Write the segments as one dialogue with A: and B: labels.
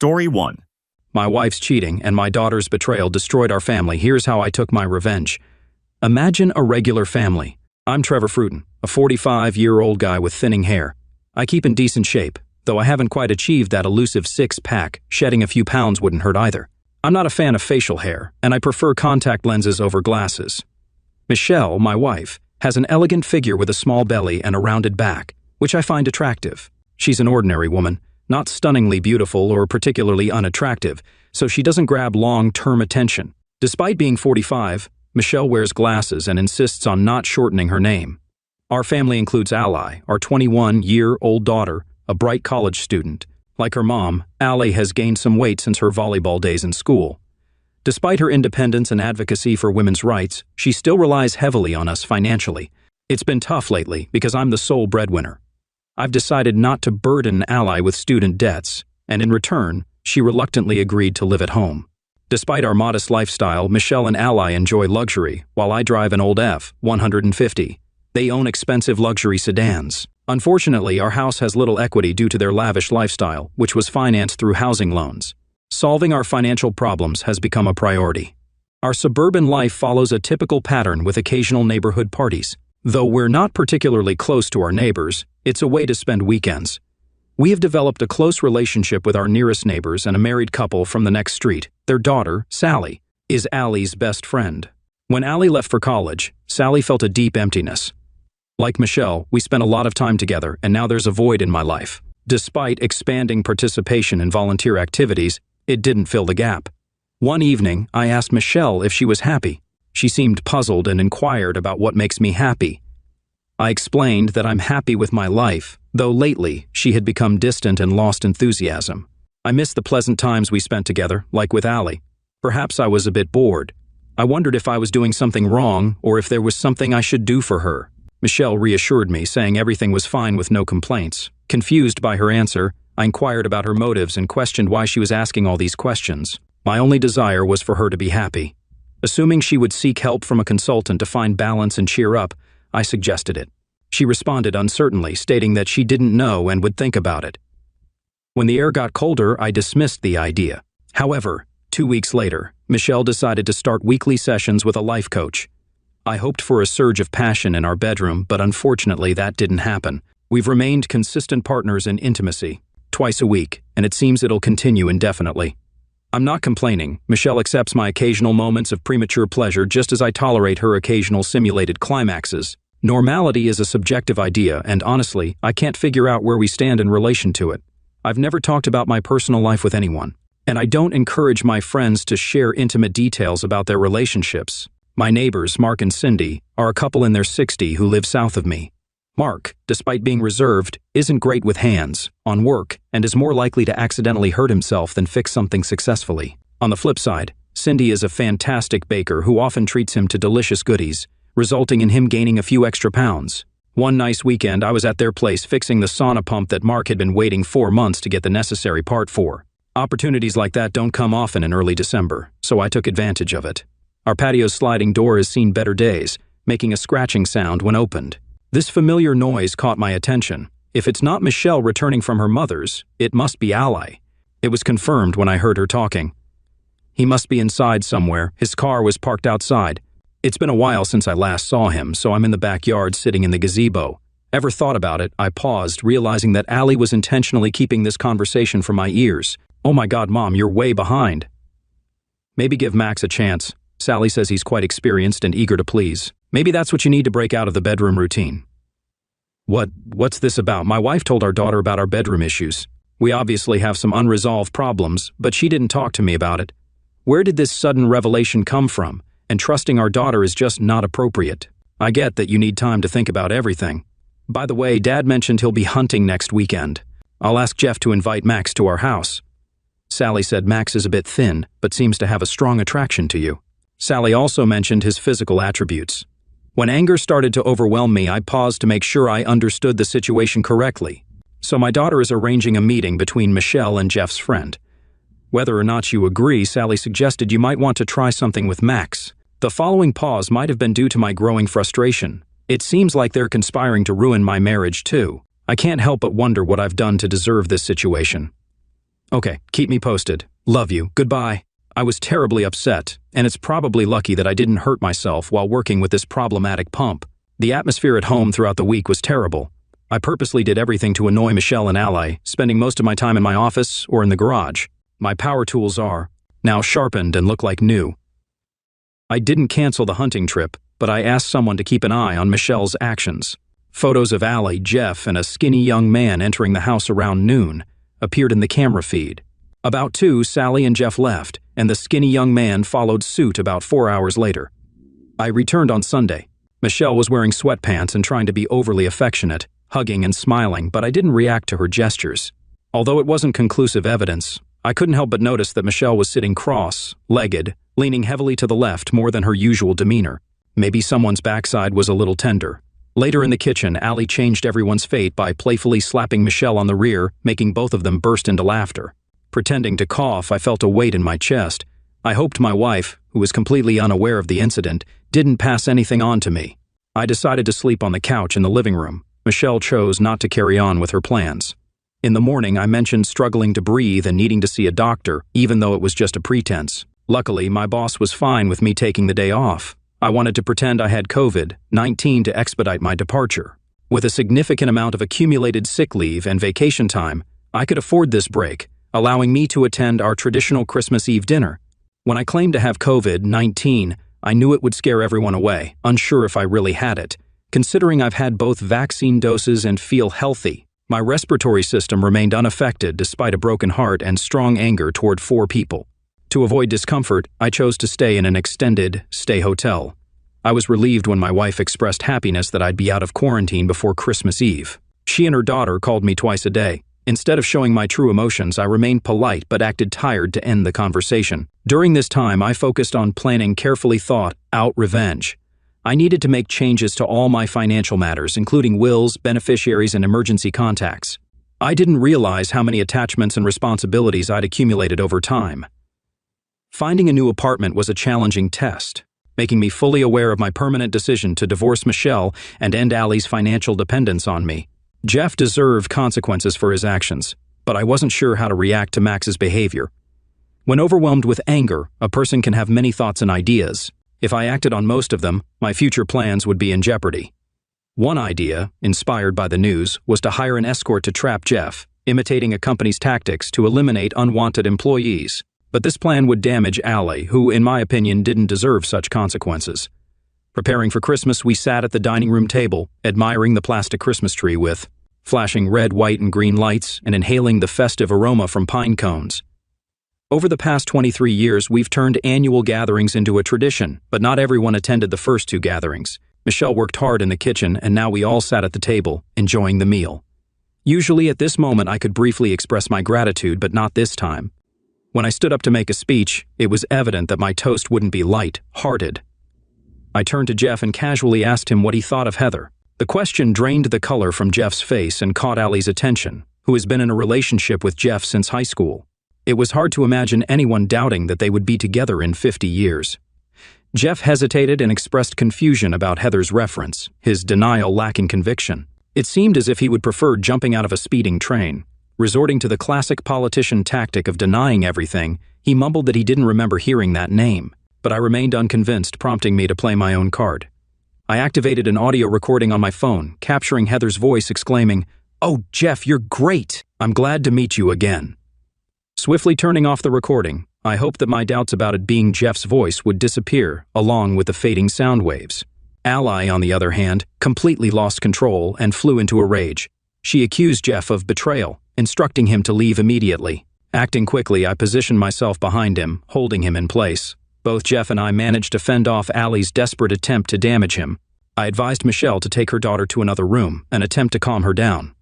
A: Story 1.
B: My wife's cheating and my daughter's betrayal destroyed our family. Here's how I took my revenge. Imagine a regular family. I'm Trevor Fruiton, a 45-year-old guy with thinning hair. I keep in decent shape, though I haven't quite achieved that elusive six-pack. Shedding a few pounds wouldn't hurt either. I'm not a fan of facial hair, and I prefer contact lenses over glasses. Michelle, my wife, has an elegant figure with a small belly and a rounded back, which I find attractive. She's an ordinary woman, not stunningly beautiful or particularly unattractive, so she doesn't grab long-term attention. Despite being 45, Michelle wears glasses and insists on not shortening her name. Our family includes Ally, our 21-year-old daughter, a bright college student. Like her mom, Ally has gained some weight since her volleyball days in school. Despite her independence and advocacy for women's rights, she still relies heavily on us financially. It's been tough lately because I'm the sole breadwinner. I've decided not to burden Ally with student debts, and in return, she reluctantly agreed to live at home. Despite our modest lifestyle, Michelle and Ally enjoy luxury, while I drive an old F-150. They own expensive luxury sedans. Unfortunately, our house has little equity due to their lavish lifestyle, which was financed through housing loans. Solving our financial problems has become a priority. Our suburban life follows a typical pattern with occasional neighborhood parties. Though we're not particularly close to our neighbors, it's a way to spend weekends. We have developed a close relationship with our nearest neighbors and a married couple from the next street. Their daughter, Sally, is Allie's best friend. When Allie left for college, Sally felt a deep emptiness. Like Michelle, we spent a lot of time together, and now there's a void in my life. Despite expanding participation in volunteer activities, it didn't fill the gap. One evening, I asked Michelle if she was happy. She seemed puzzled and inquired about what makes me happy. I explained that I'm happy with my life, though lately she had become distant and lost enthusiasm. I missed the pleasant times we spent together, like with Allie. Perhaps I was a bit bored. I wondered if I was doing something wrong or if there was something I should do for her. Michelle reassured me, saying everything was fine with no complaints. Confused by her answer, I inquired about her motives and questioned why she was asking all these questions. My only desire was for her to be happy. Assuming she would seek help from a consultant to find balance and cheer up, I suggested it. She responded uncertainly, stating that she didn't know and would think about it. When the air got colder, I dismissed the idea. However, 2 weeks later, Michelle decided to start weekly sessions with a life coach. I hoped for a surge of passion in our bedroom, but unfortunately that didn't happen. We've remained consistent partners in intimacy, twice a week, and it seems it'll continue indefinitely. I'm not complaining. Michelle accepts my occasional moments of premature pleasure just as I tolerate her occasional simulated climaxes. Normality is a subjective idea, and honestly, I can't figure out where we stand in relation to it. I've never talked about my personal life with anyone, and I don't encourage my friends to share intimate details about their relationships. My neighbors, Mark and Cindy, are a couple in their 60s who live south of me. Mark, despite being reserved, isn't great with hands, on work, and is more likely to accidentally hurt himself than fix something successfully. On the flip side, Cindy is a fantastic baker who often treats him to delicious goodies, resulting in him gaining a few extra pounds. One nice weekend, I was at their place fixing the sauna pump that Mark had been waiting 4 months to get the necessary part for. Opportunities like that don't come often in early December, so I took advantage of it. Our patio's sliding door has seen better days, making a scratching sound when opened. This familiar noise caught my attention. If it's not Michelle returning from her mother's, it must be Ally. It was confirmed when I heard her talking. He must be inside somewhere. His car was parked outside. It's been a while since I last saw him, so I'm in the backyard sitting in the gazebo. Ever thought about it, I paused, realizing that Ally was intentionally keeping this conversation from my ears. Oh my God, Mom, you're way behind. Maybe give Max a chance. Sally says he's quite experienced and eager to please. Maybe that's what you need to break out of the bedroom routine. What's this about? My wife told our daughter about our bedroom issues. We obviously have some unresolved problems, but she didn't talk to me about it. Where did this sudden revelation come from? And trusting our daughter is just not appropriate. I get that you need time to think about everything. By the way, Dad mentioned he'll be hunting next weekend. I'll ask Jeff to invite Max to our house. Sally said Max is a bit thin, but seems to have a strong attraction to you. Sally also mentioned his physical attributes. When anger started to overwhelm me, I paused to make sure I understood the situation correctly. So my daughter is arranging a meeting between Michelle and Jeff's friend. Whether or not you agree, Sally suggested you might want to try something with Max. The following pause might have been due to my growing frustration. It seems like they're conspiring to ruin my marriage too. I can't help but wonder what I've done to deserve this situation. Okay, keep me posted. Love you. Goodbye. I was terribly upset, and it's probably lucky that I didn't hurt myself while working with this problematic pump. The atmosphere at home throughout the week was terrible. I purposely did everything to annoy Michelle and Ally, spending most of my time in my office or in the garage. My power tools are now sharpened and look like new. I didn't cancel the hunting trip, but I asked someone to keep an eye on Michelle's actions. Photos of Ally, Jeff, and a skinny young man entering the house around noon appeared in the camera feed. About 2, Sally and Jeff left, and the skinny young man followed suit about 4 hours later. I returned on Sunday. Michelle was wearing sweatpants and trying to be overly affectionate, hugging and smiling, but I didn't react to her gestures. Although it wasn't conclusive evidence, I couldn't help but notice that Michelle was sitting cross-legged, leaning heavily to the left more than her usual demeanor. Maybe someone's backside was a little tender. Later in the kitchen, Ally changed everyone's fate by playfully slapping Michelle on the rear, making both of them burst into laughter. Pretending to cough, I felt a weight in my chest. I hoped my wife, who was completely unaware of the incident, didn't pass anything on to me. I decided to sleep on the couch in the living room. Michelle chose not to carry on with her plans. In the morning, I mentioned struggling to breathe and needing to see a doctor, even though it was just a pretense. Luckily, my boss was fine with me taking the day off. I wanted to pretend I had COVID-19 to expedite my departure. With a significant amount of accumulated sick leave and vacation time, I could afford this break, allowing me to attend our traditional Christmas Eve dinner. When I claimed to have COVID-19, I knew it would scare everyone away, unsure if I really had it. Considering I've had both vaccine doses and feel healthy, my respiratory system remained unaffected despite a broken heart and strong anger toward 4 people. To avoid discomfort, I chose to stay in an extended stay hotel. I was relieved when my wife expressed happiness that I'd be out of quarantine before Christmas Eve. She and her daughter called me twice a day. Instead of showing my true emotions, I remained polite but acted tired to end the conversation. During this time, I focused on planning carefully thought-out revenge. I needed to make changes to all my financial matters, including wills, beneficiaries, and emergency contacts. I didn't realize how many attachments and responsibilities I'd accumulated over time. Finding a new apartment was a challenging test, making me fully aware of my permanent decision to divorce Michelle and end Ally's financial dependence on me. Jeff deserved consequences for his actions, but I wasn't sure how to react to Max's behavior. When overwhelmed with anger, a person can have many thoughts and ideas. If I acted on most of them, my future plans would be in jeopardy. One idea, inspired by the news, was to hire an escort to trap Jeff, imitating a company's tactics to eliminate unwanted employees. But this plan would damage Ally, who, in my opinion, didn't deserve such consequences. Preparing for Christmas, we sat at the dining room table, admiring the plastic Christmas tree with flashing red, white, and green lights and inhaling the festive aroma from pine cones. Over the past 23 years, we've turned annual gatherings into a tradition, but not everyone attended the first 2 gatherings. Michelle worked hard in the kitchen, and now we all sat at the table, enjoying the meal. Usually at this moment, I could briefly express my gratitude, but not this time. When I stood up to make a speech, it was evident that my toast wouldn't be light-hearted. I turned to Jeff and casually asked him what he thought of Heather. The question drained the color from Jeff's face and caught Ally's attention, who has been in a relationship with Jeff since high school. It was hard to imagine anyone doubting that they would be together in 50 years. Jeff hesitated and expressed confusion about Heather's reference, his denial lacking conviction. It seemed as if he would prefer jumping out of a speeding train. Resorting to the classic politician tactic of denying everything, he mumbled that he didn't remember hearing that name, but I remained unconvinced, prompting me to play my own card. I activated an audio recording on my phone, capturing Heather's voice exclaiming, "Oh, Jeff, you're great! I'm glad to meet you again." Swiftly turning off the recording, I hoped that my doubts about it being Jeff's voice would disappear along with the fading sound waves. Ally, on the other hand, completely lost control and flew into a rage. She accused Jeff of betrayal, instructing him to leave immediately. Acting quickly, I positioned myself behind him, holding him in place. Both Jeff and I managed to fend off Ally's desperate attempt to damage him. I advised Michelle to take her daughter to another room, an attempt to calm her down.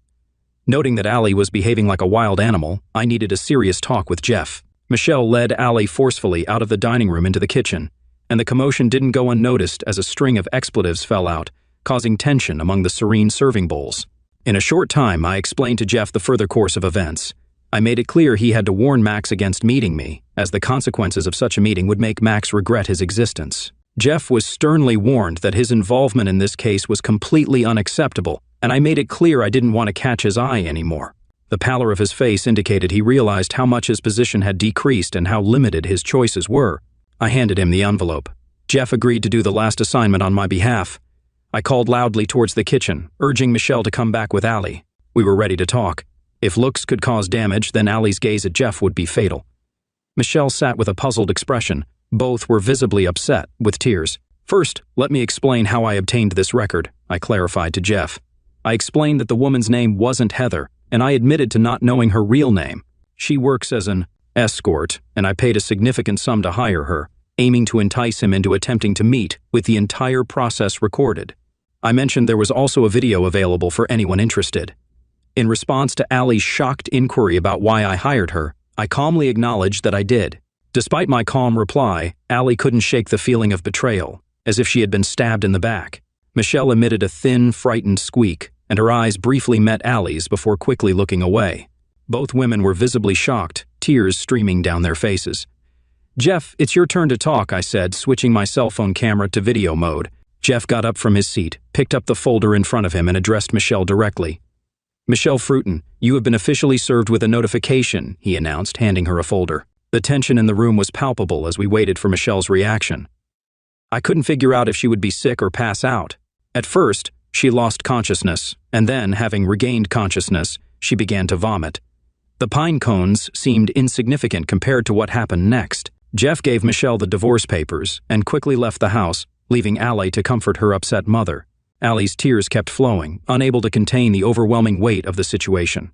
B: Noting that Ally was behaving like a wild animal, I needed a serious talk with Jeff. Michelle led Ally forcefully out of the dining room into the kitchen, and the commotion didn't go unnoticed as a string of expletives fell out, causing tension among the serene serving bowls. In a short time, I explained to Jeff the further course of events. I made it clear he had to warn Max against meeting me, as the consequences of such a meeting would make Max regret his existence. Jeff was sternly warned that his involvement in this case was completely unacceptable, and I made it clear I didn't want to catch his eye anymore. The pallor of his face indicated he realized how much his position had decreased and how limited his choices were. I handed him the envelope. Jeff agreed to do the last assignment on my behalf. I called loudly towards the kitchen, urging Michelle to come back with Allie. We were ready to talk. If looks could cause damage, then Allie's gaze at Jeff would be fatal. Michelle sat with a puzzled expression. Both were visibly upset, with tears. First, let me explain how I obtained this record, I clarified to Jeff. I explained that the woman's name wasn't Heather, and I admitted to not knowing her real name. She works as an escort, and I paid a significant sum to hire her, aiming to entice him into attempting to meet, with the entire process recorded. I mentioned there was also a video available for anyone interested. In response to Allie's shocked inquiry about why I hired her, I calmly acknowledged that I did. Despite my calm reply, Allie couldn't shake the feeling of betrayal, as if she had been stabbed in the back. Michelle emitted a thin, frightened squeak, and her eyes briefly met Allie's before quickly looking away. Both women were visibly shocked, tears streaming down their faces. "Jeff, it's your turn to talk," I said, switching my cell phone camera to video mode. Jeff got up from his seat, picked up the folder in front of him, and addressed Michelle directly. "Michelle Fruiton, you have been officially served with a notification," he announced, handing her a folder. The tension in the room was palpable as we waited for Michelle's reaction. I couldn't figure out if she would be sick or pass out. At first, she lost consciousness, and then, having regained consciousness, she began to vomit. The pine cones seemed insignificant compared to what happened next. Jeff gave Michelle the divorce papers and quickly left the house, leaving Allie to comfort her upset mother. Allie's tears kept flowing, unable to contain the overwhelming weight of the situation.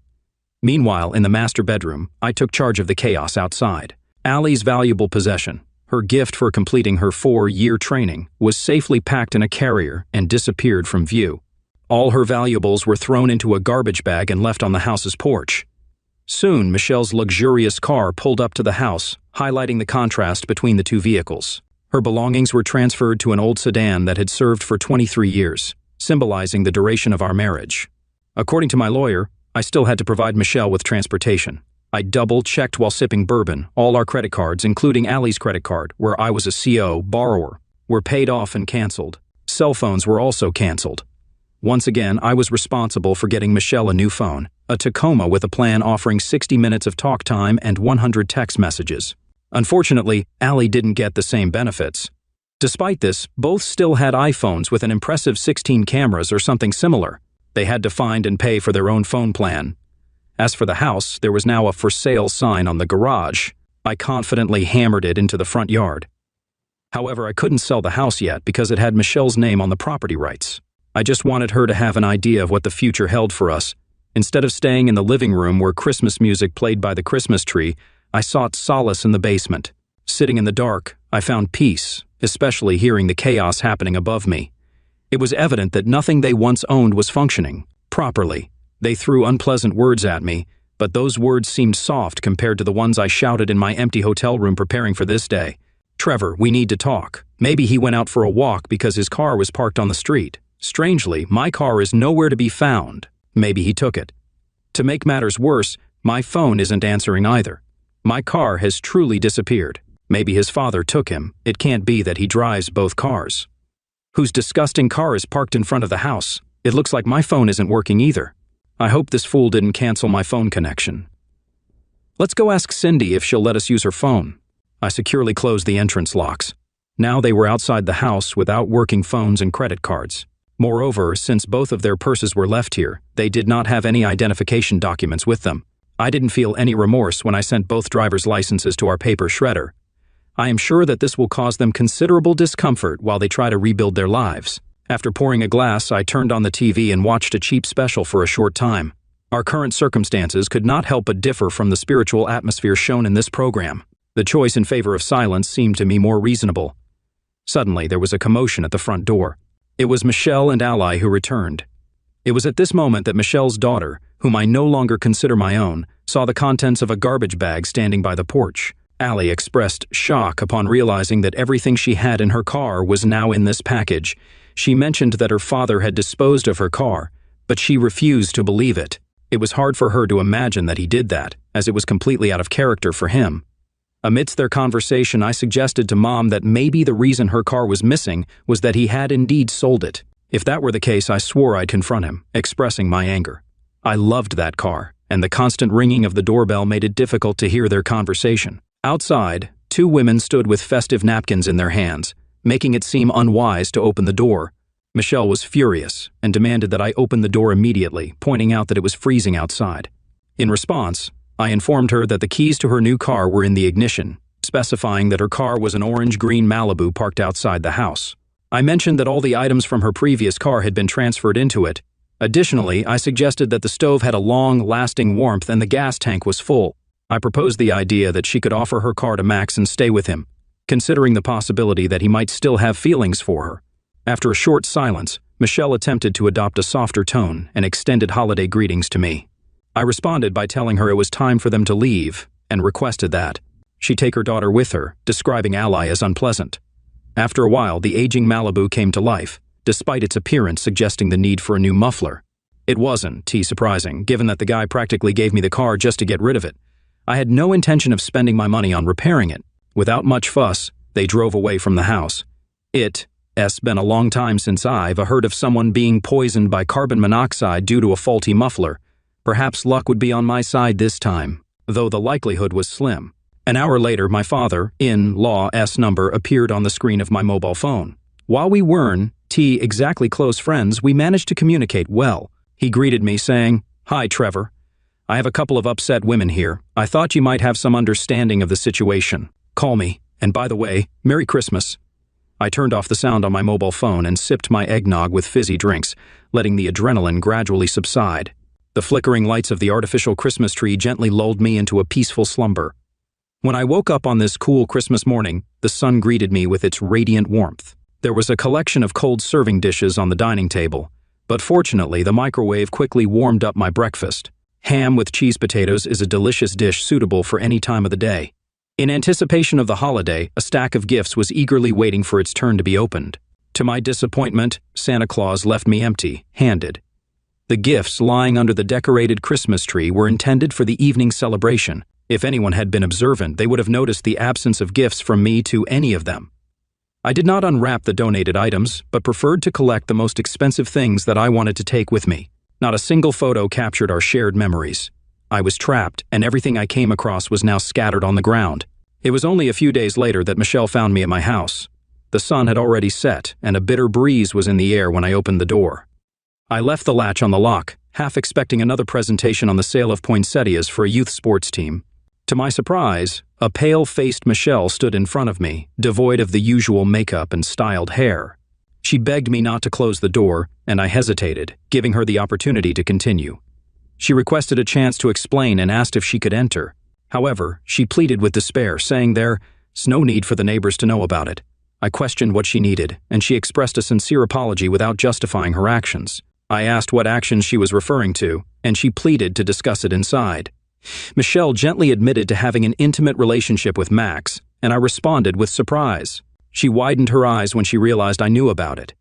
B: Meanwhile, in the master bedroom, I took charge of the chaos outside. Allie's valuable possession, her gift for completing her 4-year training, was safely packed in a carrier and disappeared from view. All her valuables were thrown into a garbage bag and left on the house's porch. Soon, Michelle's luxurious car pulled up to the house, highlighting the contrast between the two vehicles. Her belongings were transferred to an old sedan that had served for 23 years, symbolizing the duration of our marriage. According to my lawyer, I still had to provide Michelle with transportation. I double-checked while sipping bourbon. All our credit cards, including Allie's credit card, where I was a CO borrower, were paid off and canceled. Cell phones were also canceled. Once again, I was responsible for getting Michelle a new phone, a Tacoma with a plan offering 60 minutes of talk time and 100 text messages. Unfortunately, Allie didn't get the same benefits. Despite this, both still had iPhones with an impressive 16 cameras or something similar. They had to find and pay for their own phone plan. As for the house, there was now a for sale sign on the garage. I confidently hammered it into the front yard. However, I couldn't sell the house yet because it had Michelle's name on the property rights. I just wanted her to have an idea of what the future held for us. Instead of staying in the living room where Christmas music played by the Christmas tree, I sought solace in the basement. Sitting in the dark, I found peace, especially hearing the chaos happening above me. It was evident that nothing they once owned was functioning properly. They threw unpleasant words at me, but those words seemed soft compared to the ones I shouted in my empty hotel room preparing for this day. "Trevor, we need to talk." Maybe he went out for a walk because his car was parked on the street. Strangely, my car is nowhere to be found. Maybe he took it. To make matters worse, my phone isn't answering either. My car has truly disappeared. Maybe his father took him. It can't be that he drives both cars. Whose disgusting car is parked in front of the house? It looks like my phone isn't working either. I hope this fool didn't cancel my phone connection. Let's go ask Cindy if she'll let us use her phone. I securely closed the entrance locks. Now they were outside the house without working phones and credit cards. Moreover, since both of their purses were left here, they did not have any identification documents with them. I didn't feel any remorse when I sent both driver's licenses to our paper shredder. I am sure that this will cause them considerable discomfort while they try to rebuild their lives. After pouring a glass, I turned on the TV and watched a cheap special for a short time. Our current circumstances could not help but differ from the spiritual atmosphere shown in this program. The choice in favor of silence seemed to me more reasonable. Suddenly, there was a commotion at the front door. It was Michelle and Ally who returned. It was at this moment that Michelle's daughter, whom I no longer consider my own, saw the contents of a garbage bag standing by the porch. Ally expressed shock upon realizing that everything she had in her car was now in this package. She mentioned that her father had disposed of her car, but she refused to believe it. It was hard for her to imagine that he did that, as it was completely out of character for him. Amidst their conversation, I suggested to Mom that maybe the reason her car was missing was that he had indeed sold it. If that were the case, I swore I'd confront him, expressing my anger. I loved that car, and the constant ringing of the doorbell made it difficult to hear their conversation. Outside, two women stood with festive napkins in their hands, making it seem unwise to open the door. Michelle was furious and demanded that I open the door immediately, pointing out that it was freezing outside. In response, I informed her that the keys to her new car were in the ignition, specifying that her car was an orange-green Malibu parked outside the house. I mentioned that all the items from her previous car had been transferred into it. Additionally, I suggested that the stove had a long-lasting warmth and the gas tank was full. I proposed the idea that she could offer her car to Max and stay with him, considering the possibility that he might still have feelings for her. After a short silence, Michelle attempted to adopt a softer tone and extended holiday greetings to me. I responded by telling her it was time for them to leave and requested that she take her daughter with her, describing Ally as unpleasant. After a while, the aging Malibu came to life, despite its appearance suggesting the need for a new muffler. It wasn't surprising, given that the guy practically gave me the car just to get rid of it. I had no intention of spending my money on repairing it. Without much fuss, they drove away from the house. It's been a long time since I've heard of someone being poisoned by carbon monoxide due to a faulty muffler. Perhaps luck would be on my side this time, though the likelihood was slim. An hour later, my father-in-law's number appeared on the screen of my mobile phone. While we weren't exactly close friends, we managed to communicate well. He greeted me saying, "Hi, Trevor. I have a couple of upset women here. I thought you might have some understanding of the situation. Call me, and by the way, Merry Christmas." I turned off the sound on my mobile phone and sipped my eggnog with fizzy drinks, letting the adrenaline gradually subside. The flickering lights of the artificial Christmas tree gently lulled me into a peaceful slumber. When I woke up on this cool Christmas morning, the sun greeted me with its radiant warmth. There was a collection of cold serving dishes on the dining table, but fortunately the microwave quickly warmed up my breakfast. Ham with cheese potatoes is a delicious dish suitable for any time of the day. In anticipation of the holiday, a stack of gifts was eagerly waiting for its turn to be opened. To my disappointment, Santa Claus left me empty-handed. The gifts lying under the decorated Christmas tree were intended for the evening celebration. If anyone had been observant, they would have noticed the absence of gifts from me to any of them. I did not unwrap the donated items, but preferred to collect the most expensive things that I wanted to take with me. Not a single photo captured our shared memories. I was trapped, and everything I came across was now scattered on the ground. It was only a few days later that Michelle found me at my house. The sun had already set, and a bitter breeze was in the air when I opened the door. I left the latch on the lock, half expecting another presentation on the sale of poinsettias for a youth sports team. To my surprise, a pale-faced Michelle stood in front of me, devoid of the usual makeup and styled hair. She begged me not to close the door, and I hesitated, giving her the opportunity to continue. She requested a chance to explain and asked if she could enter. However, she pleaded with despair, saying there's no need for the neighbors to know about it. I questioned what she needed, and she expressed a sincere apology without justifying her actions. I asked what actions she was referring to, and she pleaded to discuss it inside. Michelle gently admitted to having an intimate relationship with Max, and I responded with surprise. She widened her eyes when she realized I knew about it.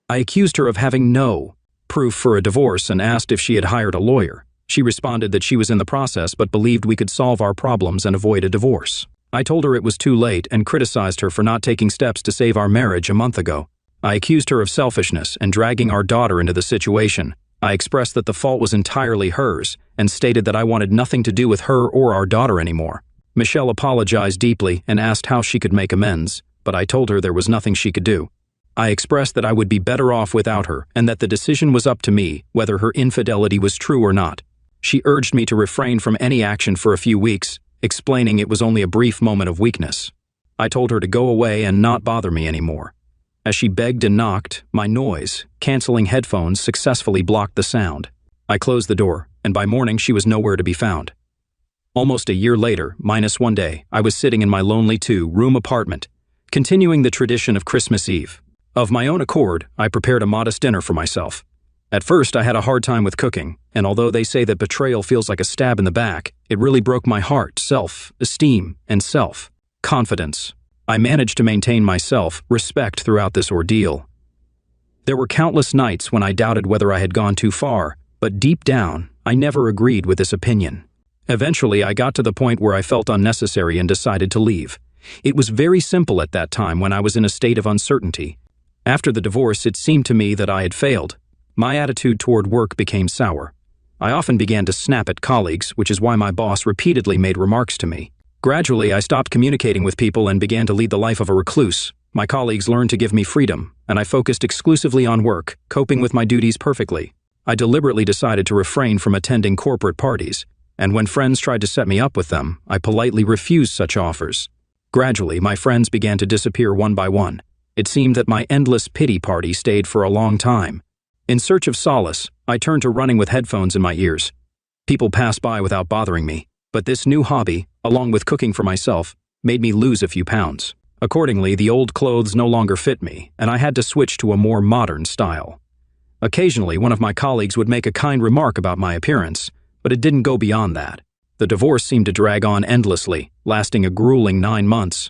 B: I accused her of having no proof for a divorce and asked if she had hired a lawyer. She responded that she was in the process but believed we could solve our problems and avoid a divorce. I told her it was too late and criticized her for not taking steps to save our marriage a month ago. I accused her of selfishness and dragging our daughter into the situation. I expressed that the fault was entirely hers and stated that I wanted nothing to do with her or our daughter anymore. Michelle apologized deeply and asked how she could make amends, but I told her there was nothing she could do. I expressed that I would be better off without her and that the decision was up to me, whether her infidelity was true or not. She urged me to refrain from any action for a few weeks, explaining it was only a brief moment of weakness. I told her to go away and not bother me anymore. As she begged and knocked, my noise-canceling headphones successfully blocked the sound. I closed the door, and by morning she was nowhere to be found. Almost a year later, minus one day, I was sitting in my lonely two-room apartment, continuing the tradition of Christmas Eve. Of my own accord, I prepared a modest dinner for myself. At first, I had a hard time with cooking, and although they say that betrayal feels like a stab in the back, it really broke my heart, self-esteem, and self-confidence. I managed to maintain my self-respect throughout this ordeal. There were countless nights when I doubted whether I had gone too far, but deep down, I never agreed with this opinion. Eventually, I got to the point where I felt unnecessary and decided to leave. It was very simple at that time when I was in a state of uncertainty. After the divorce, it seemed to me that I had failed. My attitude toward work became sour. I often began to snap at colleagues, which is why my boss repeatedly made remarks to me. Gradually, I stopped communicating with people and began to lead the life of a recluse. My colleagues learned to give me freedom, and I focused exclusively on work, coping with my duties perfectly. I deliberately decided to refrain from attending corporate parties, and when friends tried to set me up with them, I politely refused such offers. Gradually, my friends began to disappear one by one. It seemed that my endless pity party stayed for a long time. In search of solace, I turned to running with headphones in my ears. People passed by without bothering me, but this new hobby, along with cooking for myself, made me lose a few pounds. Accordingly, the old clothes no longer fit me, and I had to switch to a more modern style. Occasionally, one of my colleagues would make a kind remark about my appearance, but it didn't go beyond that. The divorce seemed to drag on endlessly, lasting a grueling 9 months.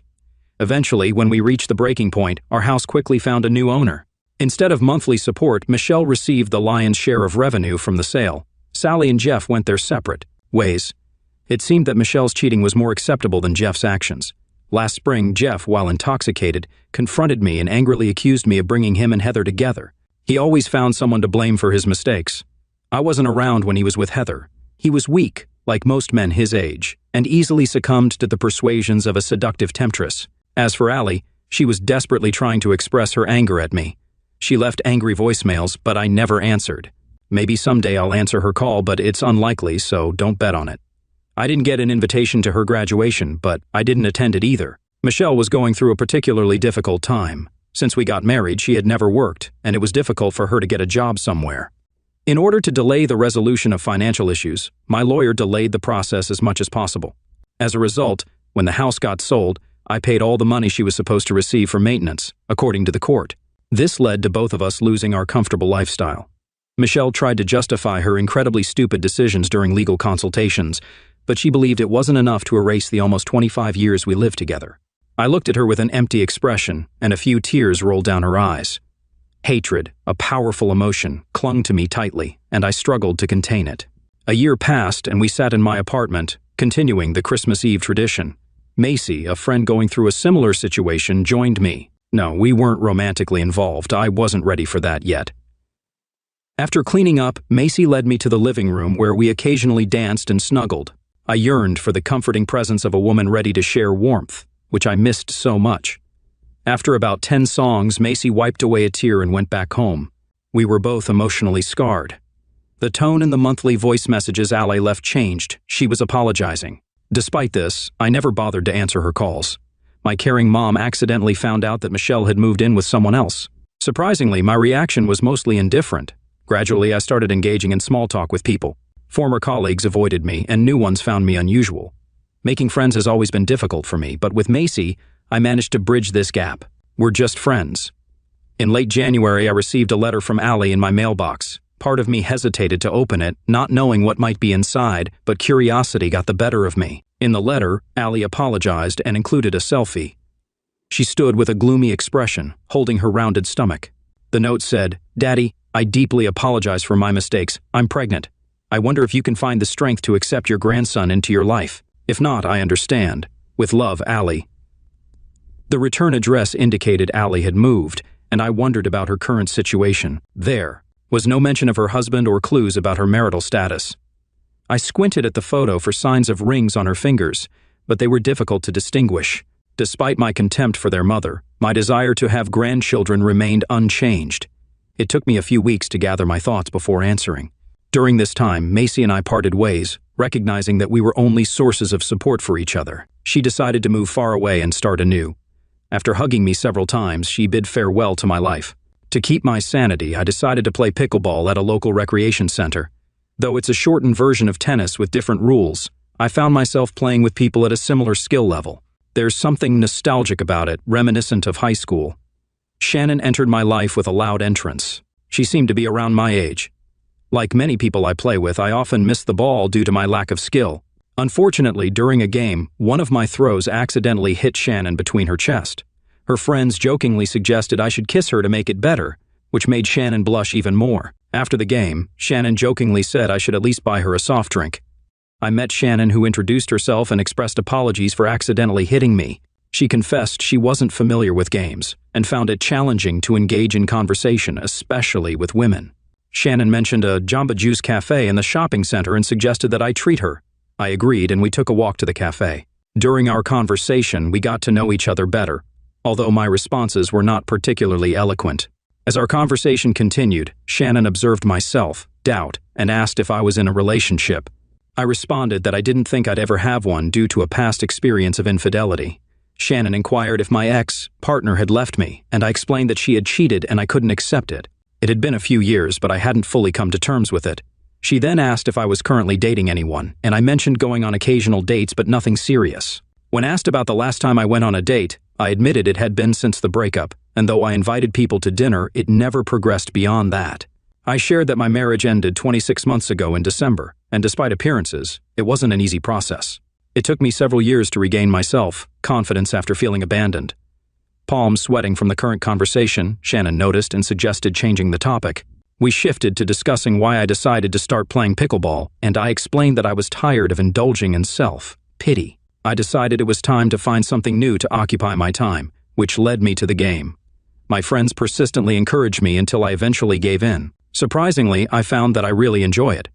B: Eventually, when we reached the breaking point, our house quickly found a new owner. Instead of monthly support, Michelle received the lion's share of revenue from the sale. Sally and Jeff went their separate ways. It seemed that Michelle's cheating was more acceptable than Jeff's actions. Last spring, Jeff, while intoxicated, confronted me and angrily accused me of bringing him and Heather together. He always found someone to blame for his mistakes. I wasn't around when he was with Heather. He was weak, like most men his age, and easily succumbed to the persuasions of a seductive temptress. As for Allie, she was desperately trying to express her anger at me. She left angry voicemails, but I never answered. Maybe someday I'll answer her call, but it's unlikely, so don't bet on it. I didn't get an invitation to her graduation, but I didn't attend it either. Michelle was going through a particularly difficult time. Since we got married, she had never worked, and it was difficult for her to get a job somewhere. In order to delay the resolution of financial issues, my lawyer delayed the process as much as possible. As a result, when the house got sold, I paid all the money she was supposed to receive for maintenance, according to the court. This led to both of us losing our comfortable lifestyle. Michelle tried to justify her incredibly stupid decisions during legal consultations, but she believed it wasn't enough to erase the almost 25 years we lived together. I looked at her with an empty expression, and a few tears rolled down her eyes. Hatred, a powerful emotion, clung to me tightly, and I struggled to contain it. A year passed, and we sat in my apartment, continuing the Christmas Eve tradition. Macy, a friend going through a similar situation, joined me. No, we weren't romantically involved. I wasn't ready for that yet. After cleaning up, Macy led me to the living room where we occasionally danced and snuggled. I yearned for the comforting presence of a woman ready to share warmth, which I missed so much. After about 10 songs, Macy wiped away a tear and went back home. We were both emotionally scarred. The tone in the monthly voice messages Allie left changed. She was apologizing. Despite this, I never bothered to answer her calls. My caring mom accidentally found out that Michelle had moved in with someone else. Surprisingly, my reaction was mostly indifferent. Gradually, I started engaging in small talk with people. Former colleagues avoided me, and new ones found me unusual. Making friends has always been difficult for me, but with Macy, I managed to bridge this gap. We're just friends. In late January, I received a letter from Allie in my mailbox. Part of me hesitated to open it, not knowing what might be inside, but curiosity got the better of me. In the letter, Allie apologized and included a selfie. She stood with a gloomy expression, holding her rounded stomach. The note said, "Daddy, I deeply apologize for my mistakes. I'm pregnant. I wonder if you can find the strength to accept your grandson into your life. If not, I understand. With love, Allie." The return address indicated Allie had moved, and I wondered about her current situation. There was no mention of her husband or clues about her marital status. I squinted at the photo for signs of rings on her fingers, but they were difficult to distinguish. Despite my contempt for their mother, my desire to have grandchildren remained unchanged. It took me a few weeks to gather my thoughts before answering. During this time, Macy and I parted ways, recognizing that we were only sources of support for each other. She decided to move far away and start anew. After hugging me several times, she bid farewell to my life. To keep my sanity, I decided to play pickleball at a local recreation center. Though it's a shortened version of tennis with different rules, I found myself playing with people at a similar skill level. There's something nostalgic about it, reminiscent of high school. Shannon entered my life with a loud entrance. She seemed to be around my age. Like many people I play with, I often miss the ball due to my lack of skill. Unfortunately, during a game, one of my throws accidentally hit Shannon between her chest. Her friends jokingly suggested I should kiss her to make it better, which made Shannon blush even more. After the game, Shannon jokingly said I should at least buy her a soft drink. I met Shannon, who introduced herself and expressed apologies for accidentally hitting me. She confessed she wasn't familiar with games and found it challenging to engage in conversation, especially with women. Shannon mentioned a Jamba Juice cafe in the shopping center and suggested that I treat her. I agreed and we took a walk to the cafe. During our conversation, we got to know each other better, although my responses were not particularly eloquent. As our conversation continued, Shannon observed my self-doubt and asked if I was in a relationship. I responded that I didn't think I'd ever have one due to a past experience of infidelity. Shannon inquired if my ex-partner had left me, and I explained that she had cheated and I couldn't accept it. It had been a few years, but I hadn't fully come to terms with it. She then asked if I was currently dating anyone, and I mentioned going on occasional dates but nothing serious. When asked about the last time I went on a date, I admitted it had been since the breakup, and though I invited people to dinner, it never progressed beyond that. I shared that my marriage ended 26 months ago in December, and despite appearances, it wasn't an easy process. It took me several years to regain myself, confidence after feeling abandoned. Palms sweating from the current conversation, Shannon noticed and suggested changing the topic. We shifted to discussing why I decided to start playing pickleball, and I explained that I was tired of indulging in self-pity. I decided it was time to find something new to occupy my time, which led me to the game. My friends persistently encouraged me until I eventually gave in. Surprisingly, I found that I really enjoy it.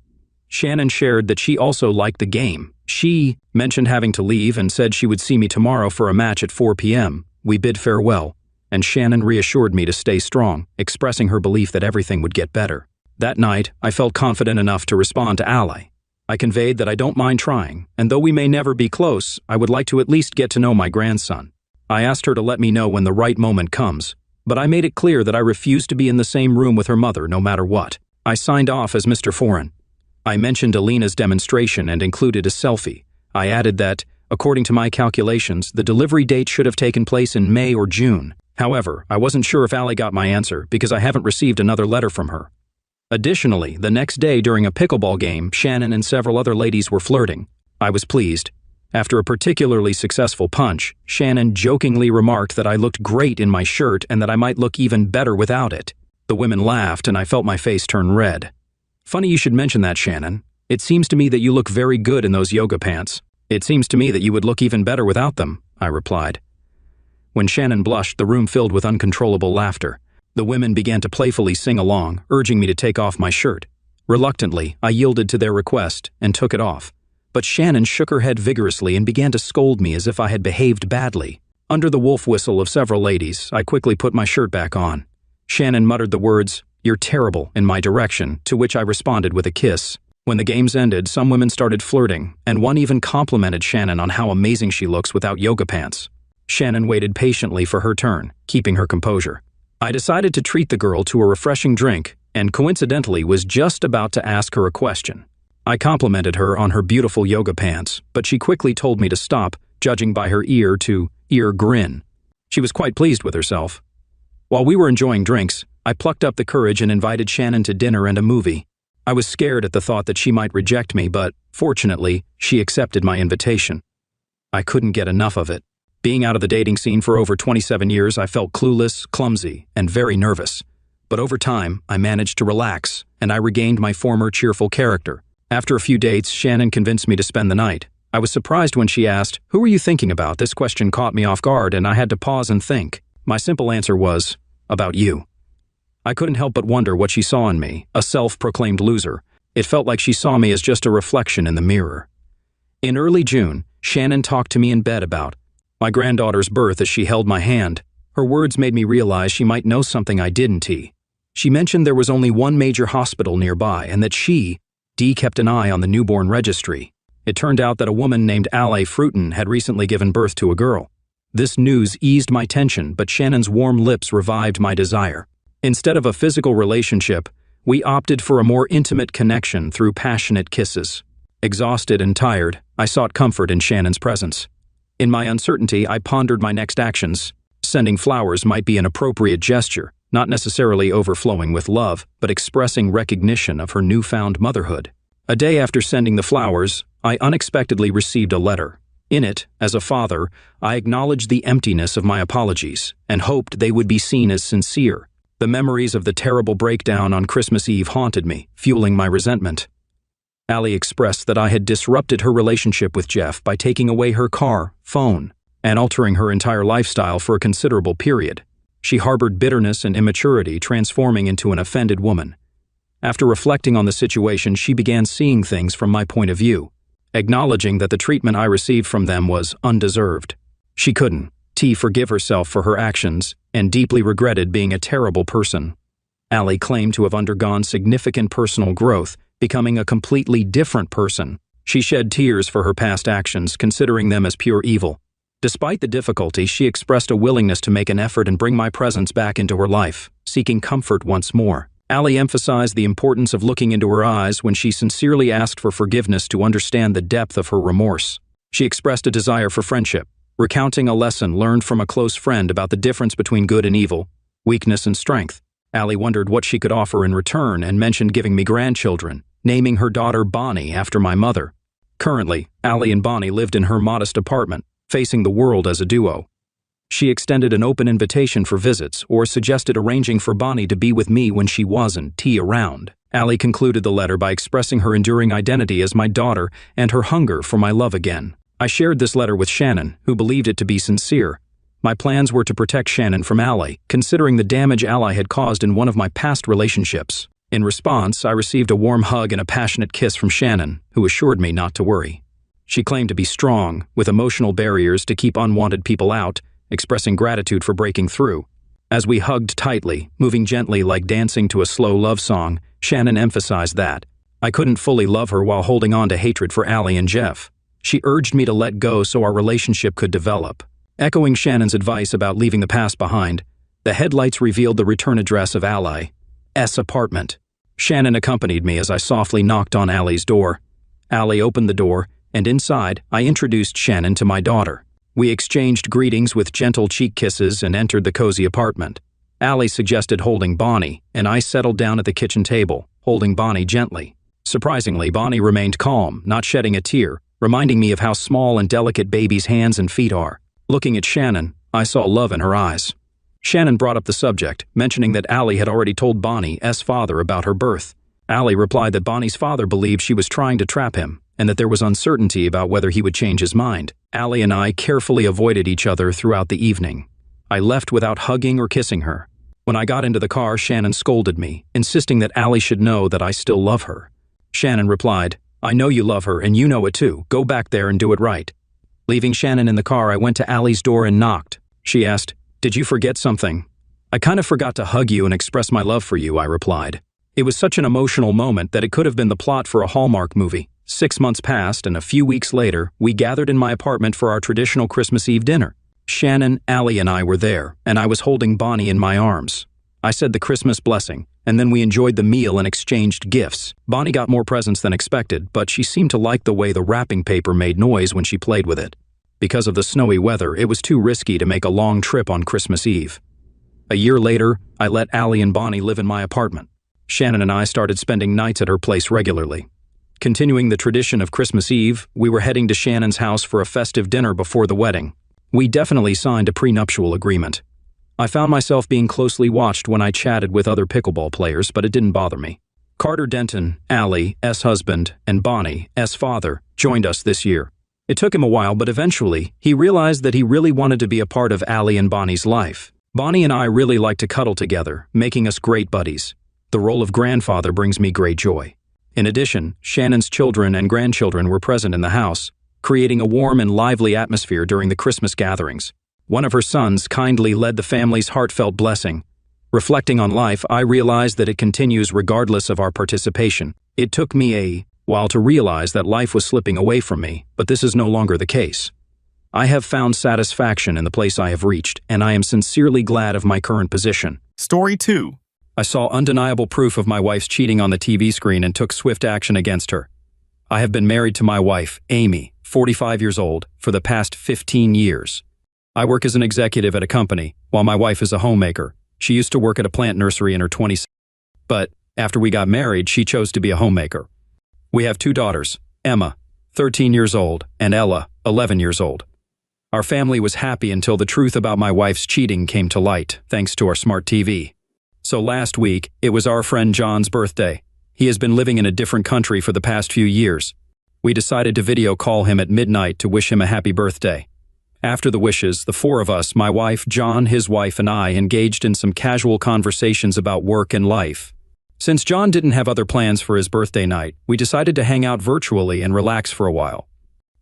B: Shannon shared that she also liked the game. She mentioned having to leave and said she would see me tomorrow for a match at 4 p.m. We bid farewell, and Shannon reassured me to stay strong, expressing her belief that everything would get better. That night, I felt confident enough to respond to Ally. I conveyed that I don't mind trying, and though we may never be close, I would like to at least get to know my grandson. I asked her to let me know when the right moment comes, but I made it clear that I refused to be in the same room with her mother no matter what. I signed off as Mr. Foreign. I mentioned Alina's demonstration and included a selfie. I added that, according to my calculations, the delivery date should have taken place in May or June. However, I wasn't sure if Ally got my answer because I haven't received another letter from her. Additionally, the next day during a pickleball game, Shannon and several other ladies were flirting. I was pleased. After a particularly successful punch, Shannon jokingly remarked that I looked great in my shirt and that I might look even better without it. The women laughed and I felt my face turn red. Funny you should mention that, Shannon. It seems to me that you look very good in those yoga pants. It seems to me that you would look even better without them, I replied. When Shannon blushed, the room filled with uncontrollable laughter. The women began to playfully sing along, urging me to take off my shirt. Reluctantly, I yielded to their request and took it off. But Shannon shook her head vigorously and began to scold me as if I had behaved badly. Under the wolf whistle of several ladies, I quickly put my shirt back on. Shannon muttered the words, "You're terrible," in my direction, to which I responded with a kiss. When the games ended, some women started flirting, and one even complimented Shannon on how amazing she looks without yoga pants. Shannon waited patiently for her turn, keeping her composure. I decided to treat the girl to a refreshing drink, and coincidentally was just about to ask her a question. I complimented her on her beautiful yoga pants, but she quickly told me to stop, judging by her ear-to-ear grin. She was quite pleased with herself. While we were enjoying drinks, I plucked up the courage and invited Shannon to dinner and a movie. I was scared at the thought that she might reject me, but, fortunately, she accepted my invitation. I couldn't get enough of it. Being out of the dating scene for over 27 years, I felt clueless, clumsy, and very nervous. But over time, I managed to relax, and I regained my former cheerful character. After a few dates, Shannon convinced me to spend the night. I was surprised when she asked, "Who are you thinking about?" This question caught me off guard, and I had to pause and think. My simple answer was, "About you." I couldn't help but wonder what she saw in me, a self-proclaimed loser. It felt like she saw me as just a reflection in the mirror. In early June, Shannon talked to me in bed about my granddaughter's birth as she held my hand. Her words made me realize she might know something I didn't. She mentioned there was only one major hospital nearby and that she kept an eye on the newborn registry. It turned out that a woman named Ally Fruiton had recently given birth to a girl. This news eased my tension, but Shannon's warm lips revived my desire. Instead of a physical relationship, we opted for a more intimate connection through passionate kisses. Exhausted and tired, I sought comfort in Shannon's presence. In my uncertainty, I pondered my next actions. Sending flowers might be an appropriate gesture, not necessarily overflowing with love, but expressing recognition of her newfound motherhood. A day after sending the flowers, I unexpectedly received a letter. In it, as a father, I acknowledged the emptiness of my apologies and hoped they would be seen as sincere. The memories of the terrible breakdown on Christmas Eve haunted me, fueling my resentment. Ally expressed that I had disrupted her relationship with Jeff by taking away her car, phone, and altering her entire lifestyle for a considerable period. She harbored bitterness and immaturity, transforming into an offended woman. After reflecting on the situation, she began seeing things from my point of view, acknowledging that the treatment I received from them was undeserved. She couldn't forgive herself for her actions and deeply regretted being a terrible person. Allie claimed to have undergone significant personal growth, becoming a completely different person. She shed tears for her past actions, considering them as pure evil. Despite the difficulty, she expressed a willingness to make an effort and bring my presence back into her life, seeking comfort once more. Allie emphasized the importance of looking into her eyes when she sincerely asked for forgiveness to understand the depth of her remorse. She expressed a desire for friendship, recounting a lesson learned from a close friend about the difference between good and evil, weakness and strength. Allie wondered what she could offer in return and mentioned giving me grandchildren, naming her daughter Bonnie after my mother. Currently, Allie and Bonnie lived in her modest apartment, facing the world as a duo. She extended an open invitation for visits or suggested arranging for Bonnie to be with me when she wasn't around. Allie concluded the letter by expressing her enduring identity as my daughter and her hunger for my love again. I shared this letter with Shannon, who believed it to be sincere. My plans were to protect Shannon from Allie, considering the damage Allie had caused in one of my past relationships. In response, I received a warm hug and a passionate kiss from Shannon, who assured me not to worry. She claimed to be strong, with emotional barriers to keep unwanted people out, expressing gratitude for breaking through. As we hugged tightly, moving gently like dancing to a slow love song, Shannon emphasized that I couldn't fully love her while holding on to hatred for Allie and Jeff. She urged me to let go so our relationship could develop. Echoing Shannon's advice about leaving the past behind, the headlights revealed the return address of Allie's apartment. Shannon accompanied me as I softly knocked on Allie's door. Allie opened the door, and inside, I introduced Shannon to my daughter. We exchanged greetings with gentle cheek kisses and entered the cozy apartment. Allie suggested holding Bonnie, and I settled down at the kitchen table, holding Bonnie gently. Surprisingly, Bonnie remained calm, not shedding a tear, reminding me of how small and delicate babies' hands and feet are. Looking at Shannon, I saw love in her eyes. Shannon brought up the subject, mentioning that Allie had already told Bonnie's father about her birth. Allie replied that Bonnie's father believed she was trying to trap him, and that there was uncertainty about whether he would change his mind. Allie and I carefully avoided each other throughout the evening. I left without hugging or kissing her. When I got into the car, Shannon scolded me, insisting that Allie should know that I still love her. Shannon replied, "I know you love her and you know it too. Go back there and do it right." Leaving Shannon in the car, I went to Allie's door and knocked. She asked, "Did you forget something?" "I kind of forgot to hug you and express my love for you," I replied. It was such an emotional moment that it could have been the plot for a Hallmark movie. 6 months passed, and a few weeks later, we gathered in my apartment for our traditional Christmas Eve dinner. Shannon, Allie, and I were there, and I was holding Bonnie in my arms. I said the Christmas blessing, and then we enjoyed the meal and exchanged gifts. Bonnie got more presents than expected, but she seemed to like the way the wrapping paper made noise when she played with it. Because of the snowy weather, it was too risky to make a long trip on Christmas Eve. A year later, I let Allie and Bonnie live in my apartment. Shannon and I started spending nights at her place regularly. Continuing the tradition of Christmas Eve, we were heading to Shannon's house for a festive dinner before the wedding. We definitely signed a prenuptial agreement. I found myself being closely watched when I chatted with other pickleball players, but it didn't bother me. Carter Denton, Allie's husband, and Bonnie's father joined us this year. It took him a while, but eventually, he realized that he really wanted to be a part of Allie and Bonnie's life. Bonnie and I really like to cuddle together, making us great buddies. The role of grandfather brings me great joy. In addition, Shannon's children and grandchildren were present in the house, creating a warm and lively atmosphere during the Christmas gatherings. One of her sons kindly led the family's heartfelt blessing. Reflecting on life, I realized that it continues regardless of our participation. It took me a while to realize that life was slipping away from me, but this is no longer the case. I have found satisfaction in the place I have reached, and I am sincerely glad of my current position.
A: Story 2.
B: I saw undeniable proof of my wife's cheating on the TV screen and took swift action against her. I have been married to my wife, Amy, 45 years old, for the past 15 years. I work as an executive at a company, while my wife is a homemaker. She used to work at a plant nursery in her 20s, but after we got married, she chose to be a homemaker. We have 2 daughters, Emma, 13 years old, and Ella, 11 years old. Our family was happy until the truth about my wife's cheating came to light, thanks to our smart TV. So last week, it was our friend John's birthday. He has been living in a different country for the past few years. We decided to video call him at midnight to wish him a happy birthday. After the wishes, the 4 of us, my wife, John, his wife, and I, engaged in some casual conversations about work and life. Since John didn't have other plans for his birthday night, we decided to hang out virtually and relax for a while.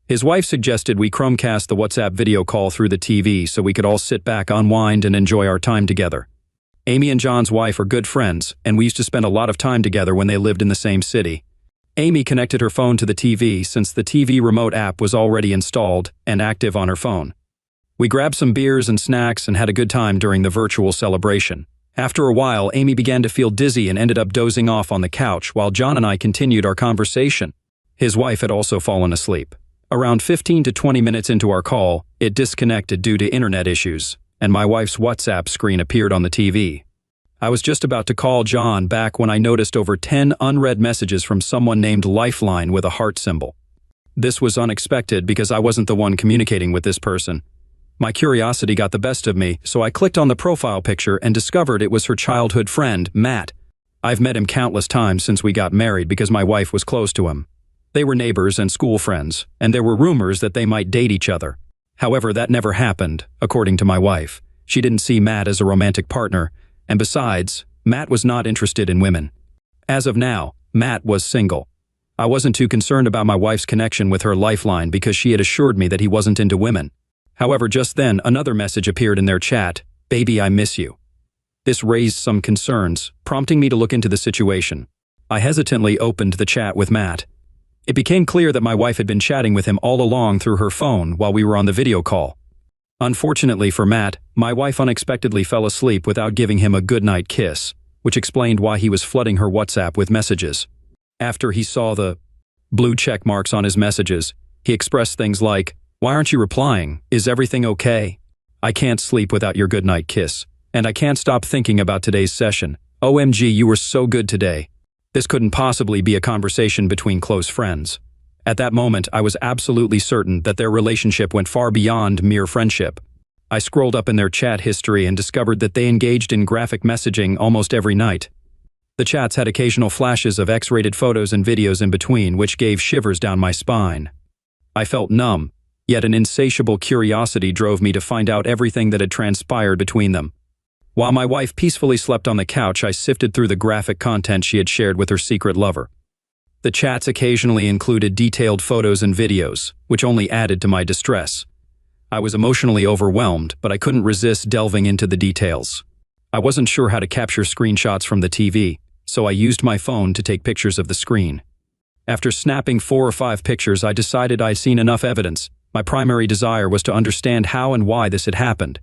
B: His wife suggested we Chromecast the WhatsApp video call through the TV so we could all sit back, unwind, and enjoy our time together. Amy and John's wife are good friends, and we used to spend a lot of time together when they lived in the same city. Amy connected her phone to the TV since the TV remote app was already installed and active on her phone. We grabbed some beers and snacks and had a good time during the virtual celebration. After a while, Amy began to feel dizzy and ended up dozing off on the couch while John and I continued our conversation. His wife had also fallen asleep. Around 15 to 20 minutes into our call, it disconnected due to internet issues, and my wife's WhatsApp screen appeared on the TV. I was just about to call John back when I noticed over 10 unread messages from someone named Lifeline with a heart symbol. This was unexpected because I wasn't the one communicating with this person. My curiosity got the best of me, so I clicked on the profile picture and discovered it was her childhood friend, Matt. I've met him countless times since we got married because my wife was close to him. They were neighbors and school friends, and there were rumors that they might date each other. However, that never happened, according to my wife. She didn't see Matt as a romantic partner, and besides, Matt was not interested in women. As of now, Matt was single. I wasn't too concerned about my wife's connection with her Lifeline because she had assured me that he wasn't into women. However, just then, another message appeared in their chat, "Baby, I miss you." This raised some concerns, prompting me to look into the situation. I hesitantly opened the chat with Matt. It became clear that my wife had been chatting with him all along through her phone while we were on the video call. Unfortunately for Matt, my wife unexpectedly fell asleep without giving him a goodnight kiss, which explained why he was flooding her WhatsApp with messages. After he saw the blue check marks on his messages, he expressed things like, "Why aren't you replying? Is everything okay? I can't sleep without your goodnight kiss. And I can't stop thinking about today's session. OMG, you were so good today." This couldn't possibly be a conversation between close friends. At that moment, I was absolutely certain that their relationship went far beyond mere friendship. I scrolled up in their chat history and discovered that they engaged in graphic messaging almost every night. The chats had occasional flashes of X-rated photos and videos in between, which gave shivers down my spine. I felt numb, yet an insatiable curiosity drove me to find out everything that had transpired between them. While my wife peacefully slept on the couch, I sifted through the graphic content she had shared with her secret lover. The chats occasionally included detailed photos and videos, which only added to my distress. I was emotionally overwhelmed, but I couldn't resist delving into the details. I wasn't sure how to capture screenshots from the TV, so I used my phone to take pictures of the screen. After snapping 4 or 5 pictures, I decided I'd seen enough evidence. My primary desire was to understand how and why this had happened.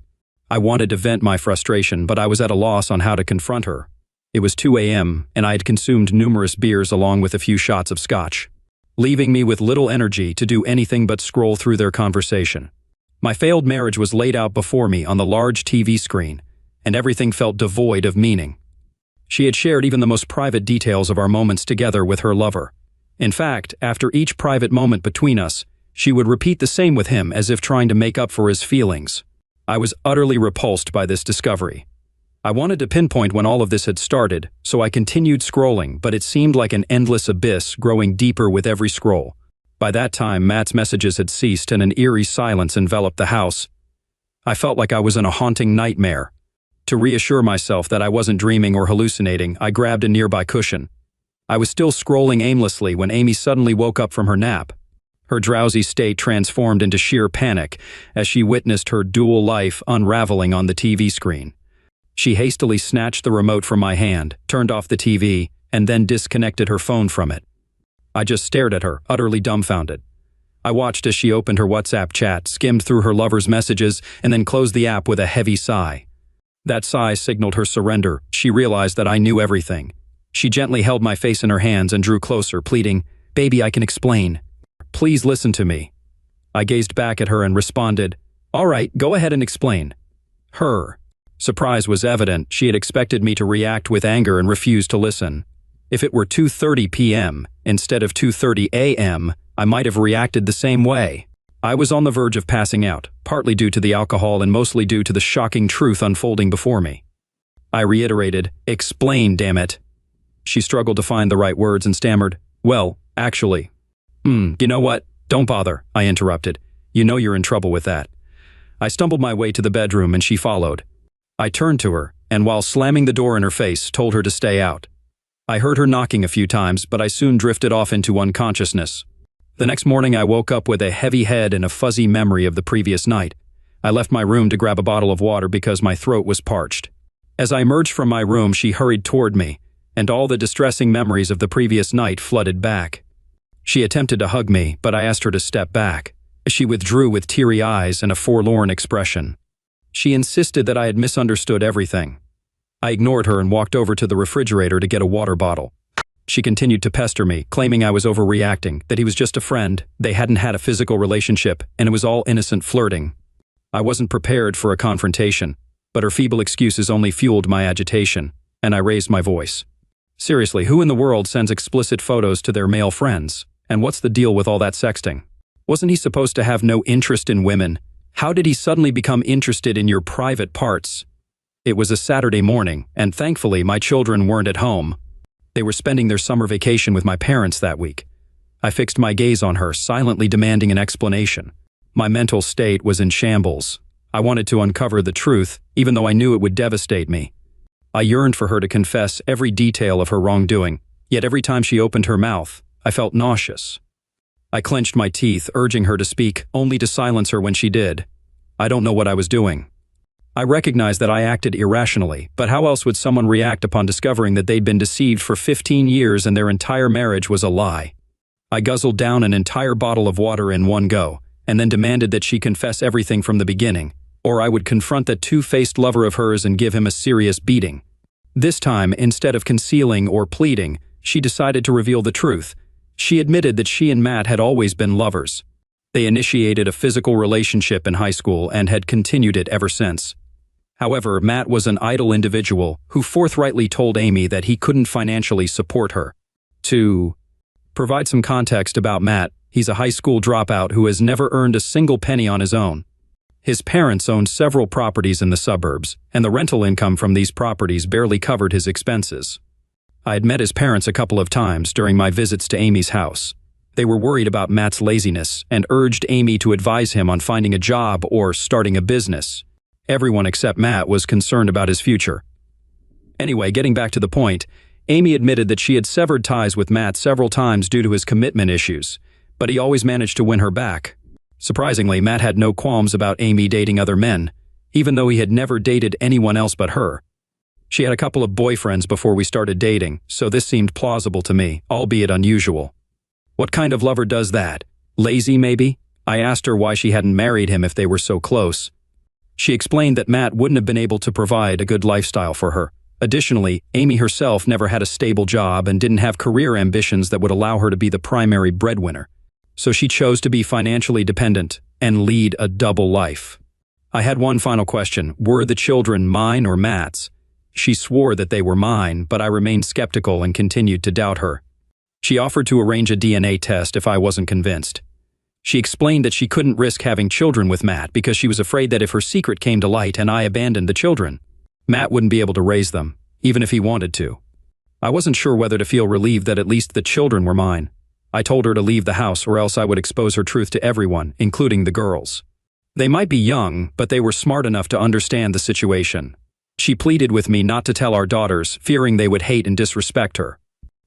B: I wanted to vent my frustration, but I was at a loss on how to confront her. It was 2 a.m., and I had consumed numerous beers along with a few shots of scotch, leaving me with little energy to do anything but scroll through their conversation. My failed marriage was laid out before me on the large TV screen, and everything felt devoid of meaning. She had shared even the most private details of our moments together with her lover. In fact, after each private moment between us, she would repeat the same with him as if trying to make up for his feelings. I was utterly repulsed by this discovery. I wanted to pinpoint when all of this had started, so I continued scrolling, but it seemed like an endless abyss growing deeper with every scroll. By that time, Matt's messages had ceased and an eerie silence enveloped the house. I felt like I was in a haunting nightmare. To reassure myself that I wasn't dreaming or hallucinating, I grabbed a nearby cushion. I was still scrolling aimlessly when Amy suddenly woke up from her nap. Her drowsy state transformed into sheer panic as she witnessed her dual life unraveling on the TV screen. She hastily snatched the remote from my hand, turned off the TV, and then disconnected her phone from it. I just stared at her, utterly dumbfounded. I watched as she opened her WhatsApp chat, skimmed through her lover's messages, and then closed the app with a heavy sigh. That sigh signaled her surrender. She realized that I knew everything. She gently held my face in her hands and drew closer, pleading, "Baby, I can explain. Please listen to me." I gazed back at her and responded, "All right, go ahead and explain." Her surprise was evident. She had expected me to react with anger and refused to listen. If it were 2:30 p.m. instead of 2:30 a.m., I might have reacted the same way. I was on the verge of passing out, partly due to the alcohol and mostly due to the shocking truth unfolding before me. I reiterated, "Explain, damn it." She struggled to find the right words and stammered, "Well, actually." You know what? Don't bother," I interrupted. "You know you're in trouble with that." I stumbled my way to the bedroom and she followed. I turned to her, and while slamming the door in her face, told her to stay out. I heard her knocking a few times, but I soon drifted off into unconsciousness. The next morning I woke up with a heavy head and a fuzzy memory of the previous night. I left my room to grab a bottle of water because my throat was parched. As I emerged from my room, she hurried toward me, and all the distressing memories of the previous night flooded back. She attempted to hug me, but I asked her to step back. She withdrew with teary eyes and a forlorn expression. She insisted that I had misunderstood everything. I ignored her and walked over to the refrigerator to get a water bottle. She continued to pester me, claiming I was overreacting, that he was just a friend, they hadn't had a physical relationship, and it was all innocent flirting. I wasn't prepared for a confrontation, but her feeble excuses only fueled my agitation, and I raised my voice. Seriously, who in the world sends explicit photos to their male friends? And what's the deal with all that sexting? Wasn't he supposed to have no interest in women? How did he suddenly become interested in your private parts? It was a Saturday morning, and thankfully my children weren't at home. They were spending their summer vacation with my parents that week. I fixed my gaze on her, silently demanding an explanation. My mental state was in shambles. I wanted to uncover the truth, even though I knew it would devastate me. I yearned for her to confess every detail of her wrongdoing, yet every time she opened her mouth, I felt nauseous. I clenched my teeth, urging her to speak, only to silence her when she did. I don't know what I was doing. I recognized that I acted irrationally, but how else would someone react upon discovering that they'd been deceived for 15 years and their entire marriage was a lie? I guzzled down an entire bottle of water in one go, and then demanded that she confess everything from the beginning, or I would confront that two-faced lover of hers and give him a serious beating. This time, instead of concealing or pleading, she decided to reveal the truth. She admitted that she and Matt had always been lovers. They initiated a physical relationship in high school and had continued it ever since. However, Matt was an idle individual who forthrightly told Amy that he couldn't financially support her. To provide some context about Matt, he's a high school dropout who has never earned a single penny on his own. His parents owned several properties in the suburbs, and the rental income from these properties barely covered his expenses. I had met his parents a couple of times during my visits to Amy's house. They were worried about Matt's laziness and urged Amy to advise him on finding a job or starting a business. Everyone except Matt was concerned about his future. Anyway, getting back to the point, Amy admitted that she had severed ties with Matt several times due to his commitment issues, but he always managed to win her back. Surprisingly, Matt had no qualms about Amy dating other men, even though he had never dated anyone else but her. She had a couple of boyfriends before we started dating, so this seemed plausible to me, albeit unusual. What kind of lover does that? Lazy, maybe? I asked her why she hadn't married him if they were so close. She explained that Matt wouldn't have been able to provide a good lifestyle for her. Additionally, Amy herself never had a stable job and didn't have career ambitions that would allow her to be the primary breadwinner. So she chose to be financially dependent and lead a double life. I had one final question. Were the children mine or Matt's? She swore that they were mine, but I remained skeptical and continued to doubt her. She offered to arrange a DNA test if I wasn't convinced. She explained that she couldn't risk having children with Matt because she was afraid that if her secret came to light and I abandoned the children, Matt wouldn't be able to raise them, even if he wanted to. I wasn't sure whether to feel relieved that at least the children were mine. I told her to leave the house or else I would expose her truth to everyone, including the girls. They might be young, but they were smart enough to understand the situation. She pleaded with me not to tell our daughters, fearing they would hate and disrespect her.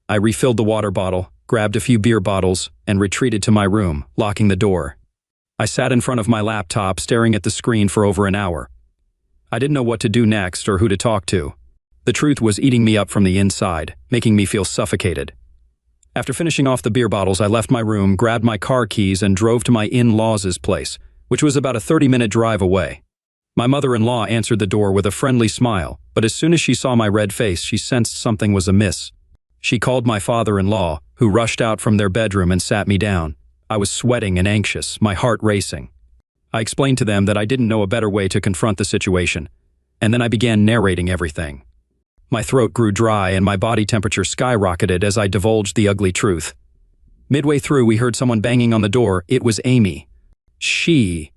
B: I refilled the water bottle, grabbed a few beer bottles, and retreated to my room, locking the door. I sat in front of my laptop, staring at the screen for over an hour. I didn't know what to do next or who to talk to. The truth was eating me up from the inside, making me feel suffocated. After finishing off the beer bottles, I left my room, grabbed my car keys, and drove to my in-laws' place, which was about a 30-minute drive away. My mother-in-law answered the door with a friendly smile, but as soon as she saw my red face, she sensed something was amiss. She called my father-in-law, who rushed out from their bedroom and sat me down. I was sweating and anxious, my heart racing. I explained to them that I didn't know a better way to confront the situation, and then I began narrating everything. My throat grew dry and my body temperature skyrocketed as I divulged the ugly truth. Midway through, we heard someone banging on the door. It was Amy. She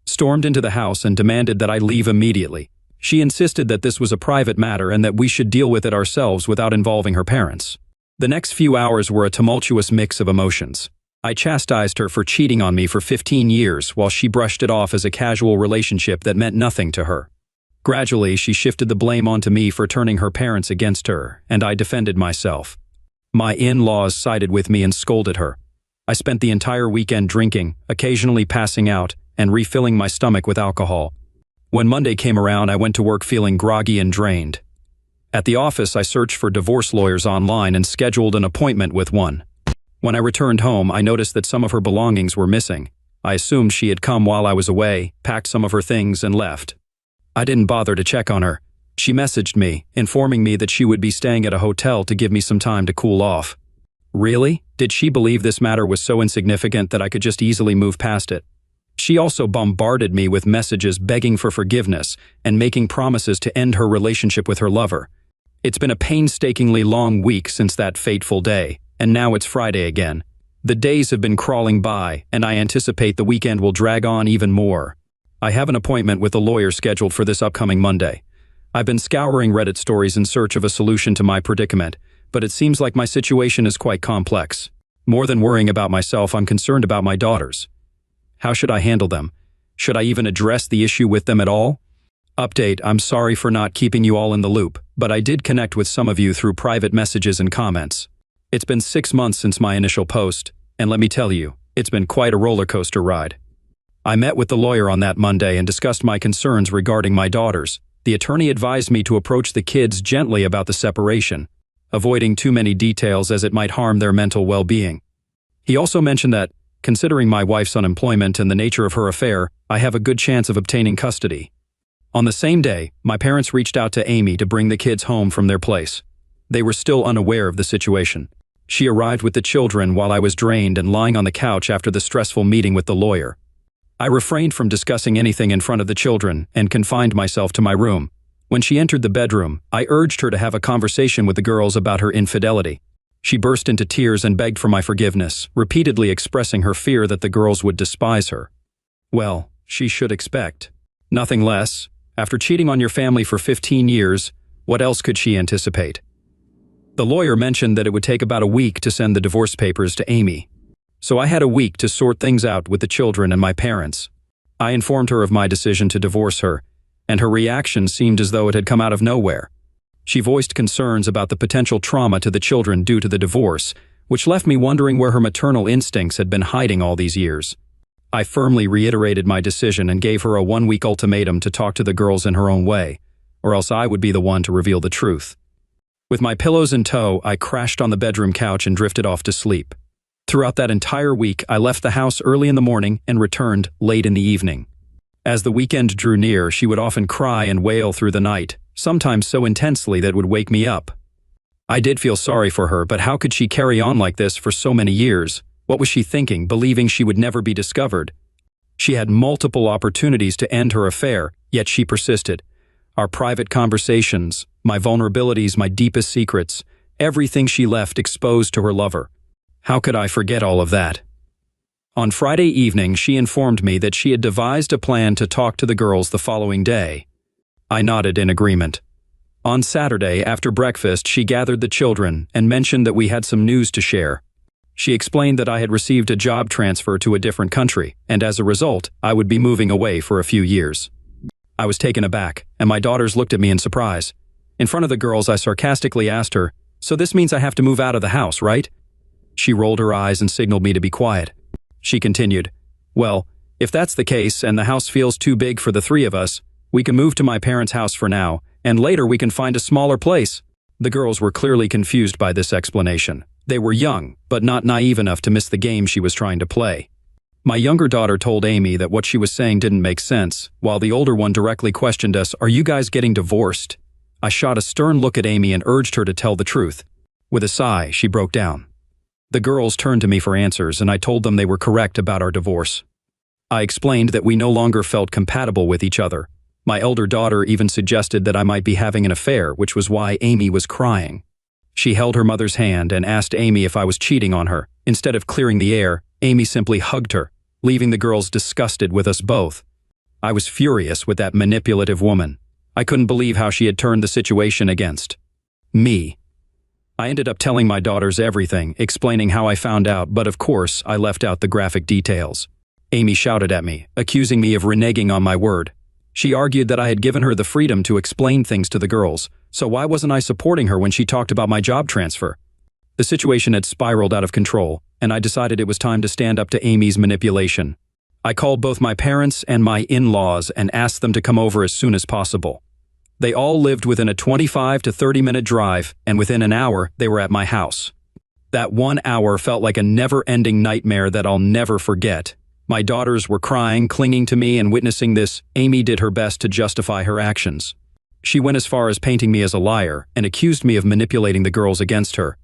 B: stormed into the house and demanded that I leave immediately. She insisted that this was a private matter and that we should deal with it ourselves without involving her parents. The next few hours were a tumultuous mix of emotions. I chastised her for cheating on me for 15 years while she brushed it off as a casual relationship that meant nothing to her. Gradually, she shifted the blame onto me for turning her parents against her, and I defended myself. My in-laws sided with me and scolded her. I spent the entire weekend drinking, occasionally passing out, and refilling my stomach with alcohol. When Monday came around, I went to work feeling groggy and drained. At the office, I searched for divorce lawyers online and scheduled an appointment with one. When I returned home, I noticed that some of her belongings were missing. I assumed she had come while I was away, packed some of her things, and left. I didn't bother to check on her. She messaged me, informing me that she would be staying at a hotel to give me some time to cool off. Really? Did she believe this matter was so insignificant that I could just easily move past it? She also bombarded me with messages begging for forgiveness and making promises to end her relationship with her lover. It's been a painstakingly long week since that fateful day, and now it's Friday again. The days have been crawling by, and I anticipate the weekend will drag on even more. I have an appointment with a lawyer scheduled for this upcoming Monday. I've been scouring Reddit stories in search of a solution to my predicament, but it seems like my situation is quite complex. More than worrying about myself, I'm concerned about my daughters. How should I handle them? Should I even address the issue with them at all? Update: I'm sorry for not keeping you all in the loop, but I did connect with some of you through private messages and comments. It's been 6 months since my initial post, and let me tell you, it's been quite a roller coaster ride. I met with the lawyer on that Monday and discussed my concerns regarding my daughters. The attorney advised me to approach the kids gently about the separation, avoiding too many details as it might harm their mental well-being. He also mentioned that, considering my wife's unemployment and the nature of her affair, I have a good chance of obtaining custody. On the same day, my parents reached out to Amy to bring the kids home from their place. They were still unaware of the situation. She arrived with the children while I was drained and lying on the couch after the stressful meeting with the lawyer. I refrained from discussing anything in front of the children and confined myself to my room. When she entered the bedroom, I urged her to have a conversation with the girls about her infidelity. She burst into tears and begged for my forgiveness, repeatedly expressing her fear that the girls would despise her. Well, she should expect nothing less. After cheating on your family for 15 years, what else could she anticipate? The lawyer mentioned that it would take about a week to send the divorce papers to Amy. So I had a week to sort things out with the children and my parents. I informed her of my decision to divorce her, and her reaction seemed as though it had come out of nowhere. She voiced concerns about the potential trauma to the children due to the divorce, which left me wondering where her maternal instincts had been hiding all these years. I firmly reiterated my decision and gave her a 1-week ultimatum to talk to the girls in her own way, or else I would be the one to reveal the truth. With my pillows in tow, I crashed on the bedroom couch and drifted off to sleep. Throughout that entire week, I left the house early in the morning and returned late in the evening. As the weekend drew near, she would often cry and wail through the night, sometimes so intensely that it would wake me up. I did feel sorry for her, but how could she carry on like this for so many years? What was she thinking, believing she would never be discovered? She had multiple opportunities to end her affair, yet she persisted. Our private conversations, my vulnerabilities, my deepest secrets, everything she left exposed to her lover. How could I forget all of that? On Friday evening, she informed me that she had devised a plan to talk to the girls the following day. I nodded in agreement. On Saturday, after breakfast, she gathered the children and mentioned that we had some news to share. She explained that I had received a job transfer to a different country, and as a result, I would be moving away for a few years. I was taken aback, and my daughters looked at me in surprise. In front of the girls, I sarcastically asked her, "So this means I have to move out of the house, right?" She rolled her eyes and signaled me to be quiet. She continued, "Well, if that's the case and the house feels too big for the 3 of us, we can move to my parents' house for now, and later we can find a smaller place." The girls were clearly confused by this explanation. They were young, but not naive enough to miss the game she was trying to play. My younger daughter told Amy that what she was saying didn't make sense, while the older one directly questioned us, "Are you guys getting divorced?" I shot a stern look at Amy and urged her to tell the truth. With a sigh, she broke down. The girls turned to me for answers, and I told them they were correct about our divorce. I explained that we no longer felt compatible with each other. My elder daughter even suggested that I might be having an affair, which was why Amy was crying. She held her mother's hand and asked Amy if I was cheating on her. Instead of clearing the air, Amy simply hugged her, leaving the girls disgusted with us both. I was furious with that manipulative woman. I couldn't believe how she had turned the situation against me. I ended up telling my daughters everything, explaining how I found out, but of course, I left out the graphic details. Amy shouted at me, accusing me of reneging on my word. She argued that I had given her the freedom to explain things to the girls, so why wasn't I supporting her when she talked about my job transfer? The situation had spiraled out of control, and I decided it was time to stand up to Amy's manipulation. I called both my parents and my in-laws and asked them to come over as soon as possible. They all lived within a 25 to 30-minute drive, and within an hour, they were at my house. That 1 hour felt like a never-ending nightmare that I'll never forget. My daughters were crying, clinging to me, and witnessing this, Amy did her best to justify her actions. She went as far as painting me as a liar and accused me of manipulating the girls against her.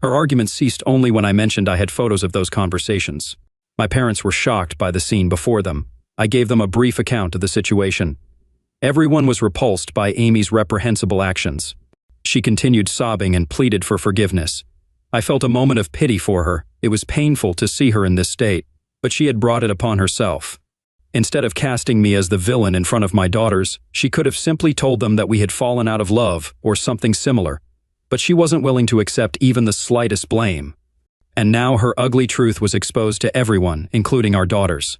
B: Her arguments ceased only when I mentioned I had photos of those conversations. My parents were shocked by the scene before them. I gave them a brief account of the situation. Everyone was repulsed by Amy's reprehensible actions. She continued sobbing and pleaded for forgiveness. I felt a moment of pity for her. It was painful to see her in this state, but she had brought it upon herself. Instead of casting me as the villain in front of my daughters, she could have simply told them that we had fallen out of love or something similar, but she wasn't willing to accept even the slightest blame. And now her ugly truth was exposed to everyone, including our daughters.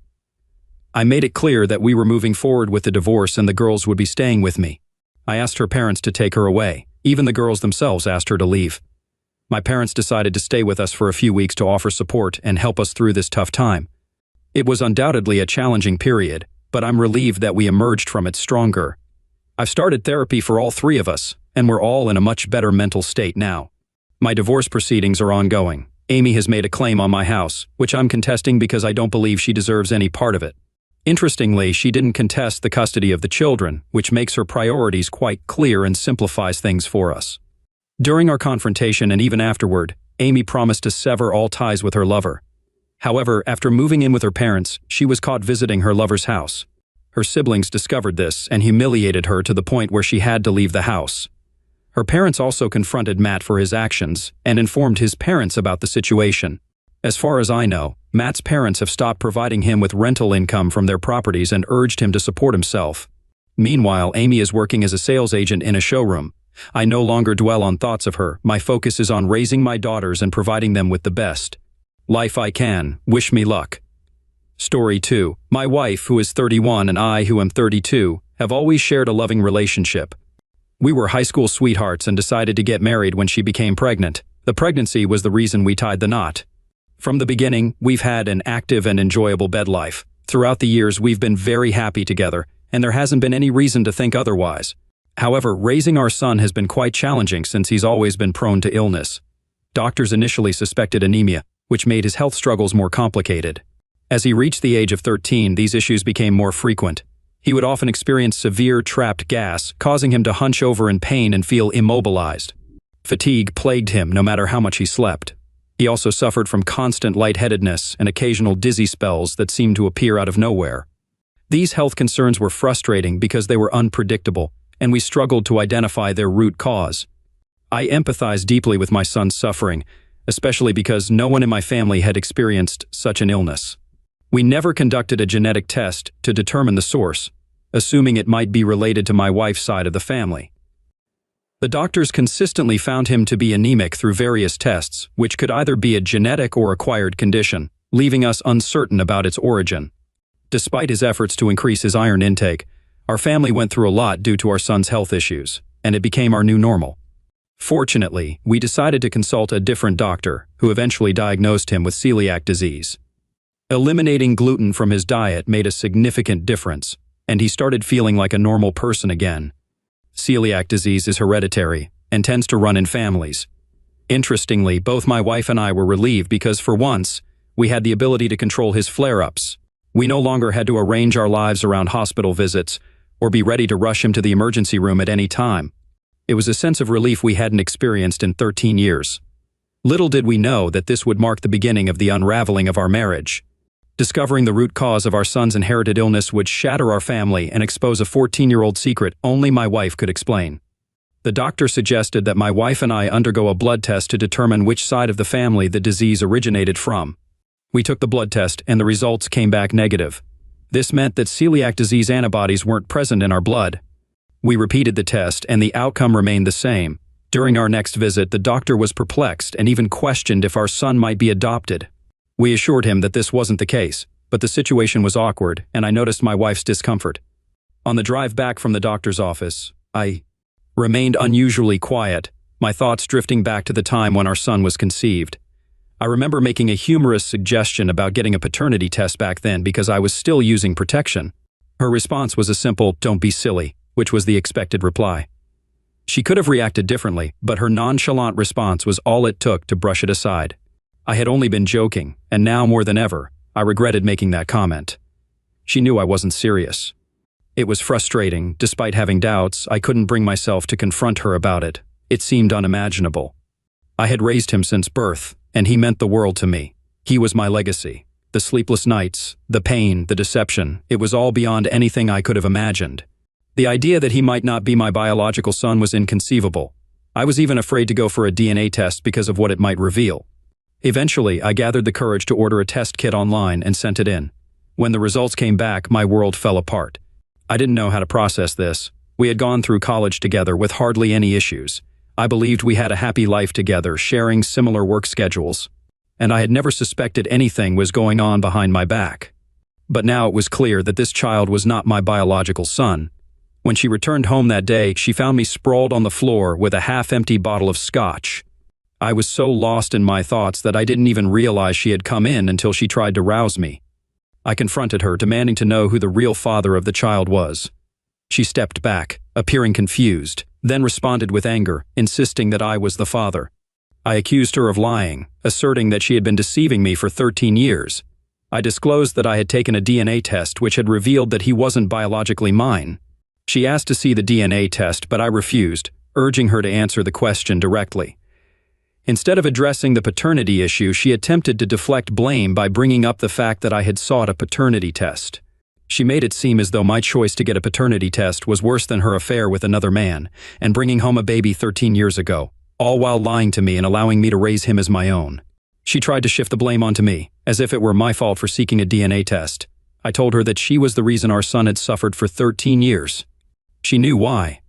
B: I made it clear that we were moving forward with the divorce and the girls would be staying with me. I asked her parents to take her away. Even the girls themselves asked her to leave. My parents decided to stay with us for a few weeks to offer support and help us through this tough time. It was undoubtedly a challenging period, but I'm relieved that we emerged from it stronger. I've started therapy for all three of us, and we're all in a much better mental state now. My divorce proceedings are ongoing. Amy has made a claim on my house, which I'm contesting because I don't believe she deserves any part of it. Interestingly, she didn't contest the custody of the children, which makes her priorities quite clear and simplifies things for us. During our confrontation and even afterward, Amy promised to sever all ties with her lover. However, after moving in with her parents, she was caught visiting her lover's house. Her siblings discovered this and humiliated her to the point where she had to leave the house. Her parents also confronted Matt for his actions and informed his parents about the situation. As far as I know, Matt's parents have stopped providing him with rental income from their properties and urged him to support himself. Meanwhile, Amy is working as a sales agent in a showroom. I no longer dwell on thoughts of her. My focus is on raising my daughters and providing them with the best life I can. Wish me luck. Story 2. My wife, who is 31, and I, who am 32, have always shared a loving relationship. We were high school sweethearts and decided to get married when she became pregnant. The pregnancy was the reason we tied the knot. From the beginning, we've had an active and enjoyable bed life. Throughout the years, we've been very happy together, and there hasn't been any reason to think otherwise. However, raising our son has been quite challenging since he's always been prone to illness. Doctors initially suspected anemia, which made his health struggles more complicated. As he reached the age of 13, these issues became more frequent. He would often experience severe trapped gas, causing him to hunch over in pain and feel immobilized. Fatigue plagued him no matter how much he slept. He also suffered from constant lightheadedness and occasional dizzy spells that seemed to appear out of nowhere. These health concerns were frustrating because they were unpredictable, and we struggled to identify their root cause. I empathized deeply with my son's suffering, especially because no one in my family had experienced such an illness. We never conducted a genetic test to determine the source, assuming it might be related to my wife's side of the family. The doctors consistently found him to be anemic through various tests, which could either be a genetic or acquired condition, leaving us uncertain about its origin. Despite his efforts to increase his iron intake, our family went through a lot due to our son's health issues, and it became our new normal. Fortunately, we decided to consult a different doctor, who eventually diagnosed him with celiac disease. Eliminating gluten from his diet made a significant difference, and he started feeling like a normal person again. Celiac disease is hereditary and tends to run in families. Interestingly, both my wife and I were relieved because, for once, we had the ability to control his flare-ups. We no longer had to arrange our lives around hospital visits or be ready to rush him to the emergency room at any time. It was a sense of relief we hadn't experienced in 13 years. Little did we know that this would mark the beginning of the unraveling of our marriage. Discovering the root cause of our son's inherited illness would shatter our family and expose a 14-year-old secret only my wife could explain. The doctor suggested that my wife and I undergo a blood test to determine which side of the family the disease originated from. We took the blood test and the results came back negative. This meant that celiac disease antibodies weren't present in our blood. We repeated the test and the outcome remained the same. During our next visit, the doctor was perplexed and even questioned if our son might be adopted. We assured him that this wasn't the case, but the situation was awkward and I noticed my wife's discomfort. On the drive back from the doctor's office, I remained unusually quiet, my thoughts drifting back to the time when our son was conceived. I remember making a humorous suggestion about getting a paternity test back then because I was still using protection. Her response was a simple, "Don't be silly," which was the expected reply. She could have reacted differently, but her nonchalant response was all it took to brush it aside. I had only been joking, and now more than ever, I regretted making that comment. She knew I wasn't serious. It was frustrating. Despite having doubts, I couldn't bring myself to confront her about it. It seemed unimaginable. I had raised him since birth, and he meant the world to me. He was my legacy. The sleepless nights, the pain, the deception, it was all beyond anything I could have imagined. The idea that he might not be my biological son was inconceivable. I was even afraid to go for a DNA test because of what it might reveal. Eventually, I gathered the courage to order a test kit online and sent it in. When the results came back, my world fell apart. I didn't know how to process this. We had gone through college together with hardly any issues. I believed we had a happy life together, sharing similar work schedules. And I had never suspected anything was going on behind my back. But now it was clear that this child was not my biological son. When she returned home that day, she found me sprawled on the floor with a half-empty bottle of scotch. I was so lost in my thoughts that I didn't even realize she had come in until she tried to rouse me. I confronted her, demanding to know who the real father of the child was. She stepped back, appearing confused, then responded with anger, insisting that I was the father. I accused her of lying, asserting that she had been deceiving me for 13 years. I disclosed that I had taken a DNA test which had revealed that he wasn't biologically mine. She asked to see the DNA test, but I refused, urging her to answer the question directly. Instead of addressing the paternity issue, she attempted to deflect blame by bringing up the fact that I had sought a paternity test. She made it seem as though my choice to get a paternity test was worse than her affair with another man and bringing home a baby 13 years ago, all while lying to me and allowing me to raise him as my own. She tried to shift the blame onto me, as if it were my fault for seeking a DNA test. I told her that she was the reason our son had suffered for 13 years. She knew why,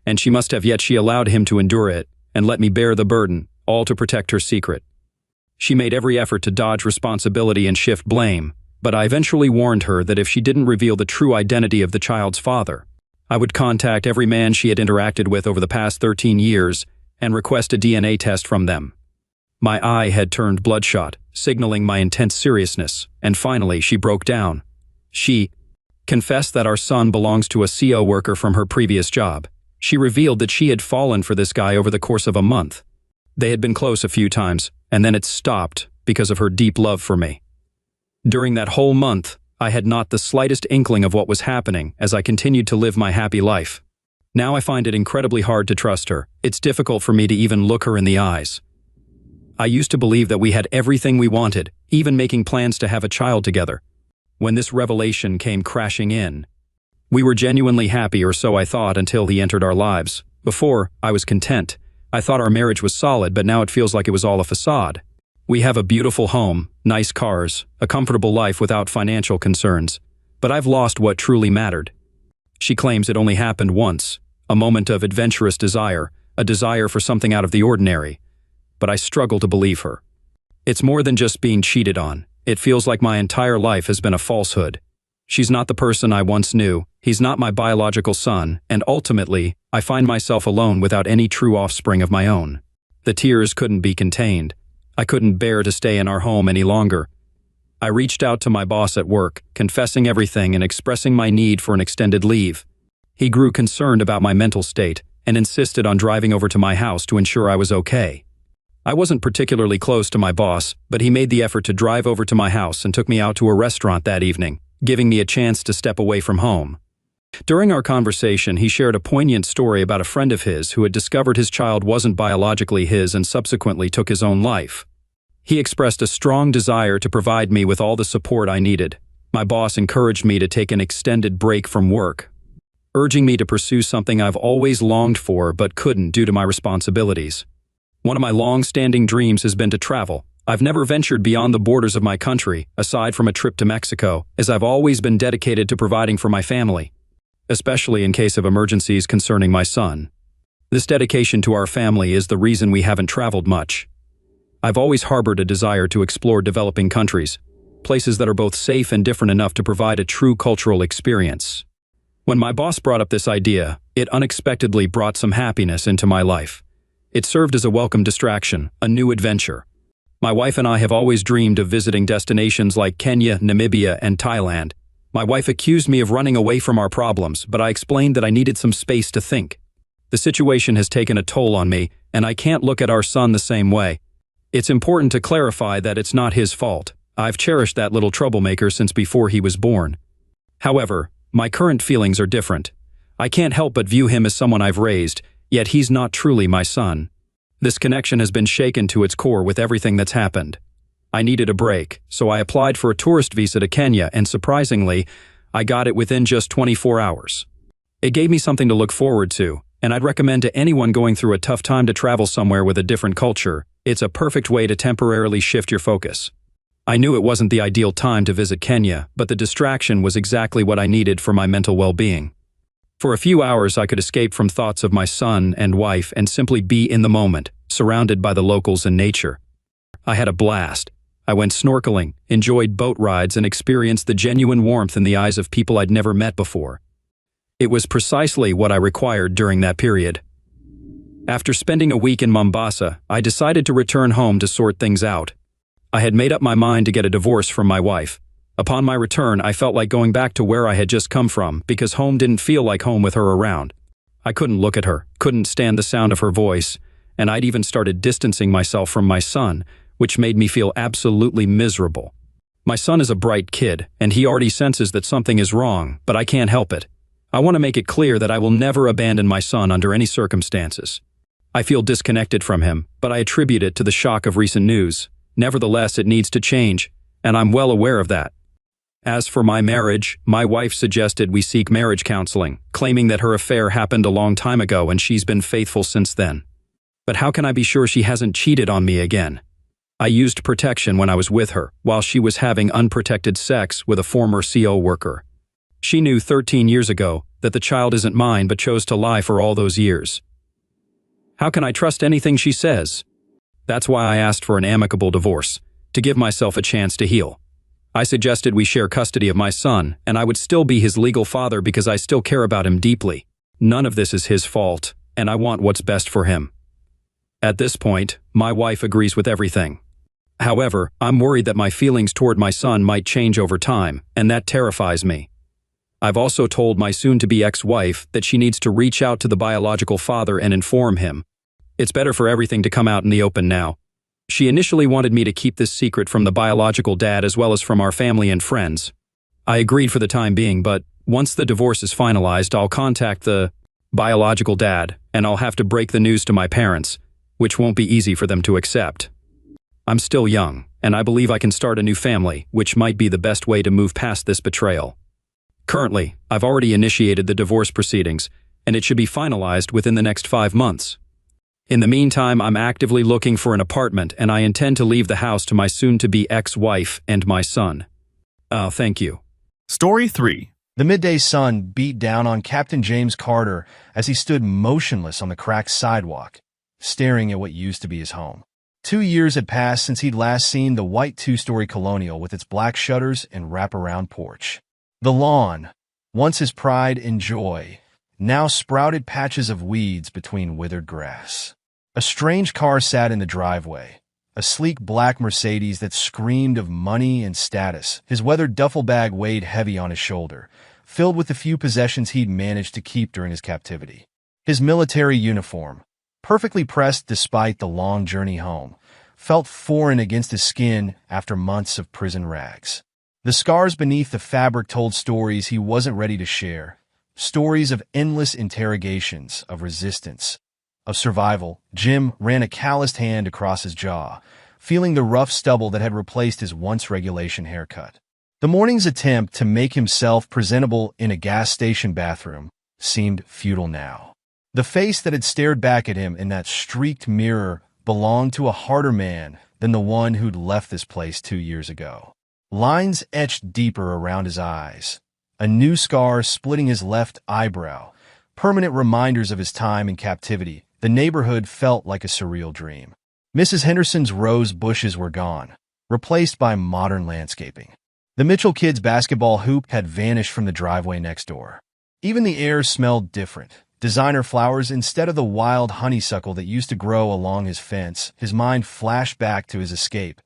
B: and she must have, yet she allowed him to endure it and let me bear the burden, all to protect her secret. She made every effort to dodge responsibility and shift blame, but I eventually warned her that if she didn't reveal the true identity of the child's father, I would contact every man she had interacted with over the past 13 years and request a DNA test from them. My eye had turned bloodshot, signaling my intense seriousness, and finally she broke down. She confessed that our son belongs to a CO worker from her previous job. She revealed that she had fallen for this guy over the course of a month. They had been close a few times, and then it stopped because of her deep love for me. During that whole month, I had not the slightest inkling of what was happening as I continued to live my happy life. Now I find it incredibly hard to trust her. It's difficult for me to even look her in the eyes. I used to believe that we had everything we wanted, even making plans to have a child together. When this revelation came crashing in, we were genuinely happy, or so I thought, until he entered our lives. Before, I was content. I thought our marriage was solid, but now it feels like it was all a facade. We have a beautiful home, nice cars, a comfortable life without financial concerns, but I've lost what truly mattered. She claims it only happened once, a moment of adventurous desire, a desire for something out of the ordinary, but I struggle to believe her. It's more than just being cheated on. It feels like my entire life has been a falsehood. She's not the person I once knew, he's not my biological son, and ultimately, I find myself alone without any true offspring of my own. The tears couldn't be contained. I couldn't bear to stay in our home any longer. I reached out to my boss at work, confessing everything and expressing my need for an extended leave. He grew concerned about my mental state and insisted on driving over to my house to ensure I was okay. I wasn't particularly close to my boss, but he made the effort to drive over to my house and took me out to a restaurant that evening, giving me a chance to step away from home. During our conversation, he shared a poignant story about a friend of his who had discovered his child wasn't biologically his and subsequently took his own life. He expressed a strong desire to provide me with all the support I needed. My boss encouraged me to take an extended break from work, urging me to pursue something I've always longed for but couldn't due to my responsibilities. One of my long-standing dreams has been to travel. I've never ventured beyond the borders of my country, aside from a trip to Mexico, as I've always been dedicated to providing for my family, especially in case of emergencies concerning my son. This dedication to our family is the reason we haven't traveled much. I've always harbored a desire to explore developing countries, places that are both safe and different enough to provide a true cultural experience. When my boss brought up this idea, it unexpectedly brought some happiness into my life. It served as a welcome distraction, a new adventure. My wife and I have always dreamed of visiting destinations like Kenya, Namibia, and Thailand. My wife accused me of running away from our problems, but I explained that I needed some space to think. The situation has taken a toll on me, and I can't look at our son the same way. It's important to clarify that it's not his fault. I've cherished that little troublemaker since before he was born. However, my current feelings are different. I can't help but view him as someone I've raised, yet he's not truly my son. This connection has been shaken to its core with everything that's happened. I needed a break, so I applied for a tourist visa to Kenya, and surprisingly, I got it within just 24 hours. It gave me something to look forward to, and I'd recommend to anyone going through a tough time to travel somewhere with a different culture. It's a perfect way to temporarily shift your focus. I knew it wasn't the ideal time to visit Kenya, but the distraction was exactly what I needed for my mental well-being. For a few hours, I could escape from thoughts of my son and wife and simply be in the moment, surrounded by the locals and nature. I had a blast. I went snorkeling, enjoyed boat rides, and experienced the genuine warmth in the eyes of people I'd never met before. It was precisely what I required during that period. After spending a week in Mombasa, I decided to return home to sort things out. I had made up my mind to get a divorce from my wife. Upon my return, I felt like going back to where I had just come from because home didn't feel like home with her around. I couldn't look at her, couldn't stand the sound of her voice, and I'd even started distancing myself from my son, which made me feel absolutely miserable. My son is a bright kid, and he already senses that something is wrong, but I can't help it. I want to make it clear that I will never abandon my son under any circumstances. I feel disconnected from him, but I attribute it to the shock of recent news. Nevertheless, it needs to change, and I'm well aware of that. As for my marriage, my wife suggested we seek marriage counseling, claiming that her affair happened a long time ago and she's been faithful since then. But how can I be sure she hasn't cheated on me again? I used protection when I was with her, while she was having unprotected sex with a former CO worker. She knew 13 years ago that the child isn't mine but chose to lie for all those years. How can I trust anything she says? That's why I asked for an amicable divorce, to give myself a chance to heal. I suggested we share custody of my son, and I would still be his legal father because I still care about him deeply. None of this is his fault, and I want what's best for him. At this point, my wife agrees with everything. However, I'm worried that my feelings toward my son might change over time, and that terrifies me. I've also told my soon-to-be ex-wife that she needs to reach out to the biological father and inform him. It's better for everything to come out in the open now. She initially wanted me to keep this secret from the biological dad as well as from our family and friends. I agreed for the time being, but once the divorce is finalized, I'll contact the biological dad, and I'll have to break the news to my parents, which won't be easy for them to accept. I'm still young, and I believe I can start a new family, which might be the best way to move past this betrayal. Currently, I've already initiated the divorce proceedings, and it should be finalized within the next 5 months. In the meantime, I'm actively looking for an apartment, and I intend to leave the house to my soon-to-be ex-wife and my son. Thank you.
A: Story 3.
C: The midday sun beat down on Captain James Carter as he stood motionless on the cracked sidewalk, staring at what used to be his home. 2 years had passed since he'd last seen the white two-story colonial with its black shutters and wraparound porch. The lawn, once his pride and joy, now sprouted patches of weeds between withered grass. A strange car sat in the driveway, a sleek black Mercedes that screamed of money and status. His weathered duffel bag weighed heavy on his shoulder, filled with the few possessions he'd managed to keep during his captivity. His military uniform, perfectly pressed despite the long journey home, felt foreign against his skin after months of prison rags. The scars beneath the fabric told stories he wasn't ready to share, stories of endless interrogations, of resistance, of survival. Jim ran a calloused hand across his jaw, feeling the rough stubble that had replaced his once-regulation haircut. The morning's attempt to make himself presentable in a gas station bathroom seemed futile now. The face that had stared back at him in that streaked mirror belonged to a harder man than the one who'd left this place 2 years ago. Lines etched deeper around his eyes, a new scar splitting his left eyebrow, permanent reminders of his time in captivity. The neighborhood felt like a surreal dream. Mrs. Henderson's rose bushes were gone, replaced by modern landscaping. The Mitchell kids' basketball hoop had vanished from the driveway next door. Even the air smelled different. Designer flowers instead of the wild honeysuckle that used to grow along his fence. His mind flashed back to his escape.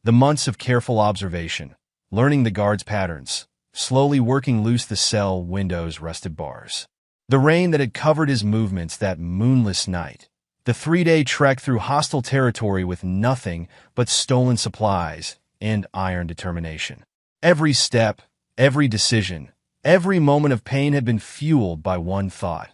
C: The months of careful observation, learning the guards' patterns, slowly working loose the cell windows' rusted bars. The rain that had covered his movements that moonless night. The 3-day trek through hostile territory with nothing but stolen supplies and iron determination. Every step, every decision, every moment of pain had been fueled by one thought.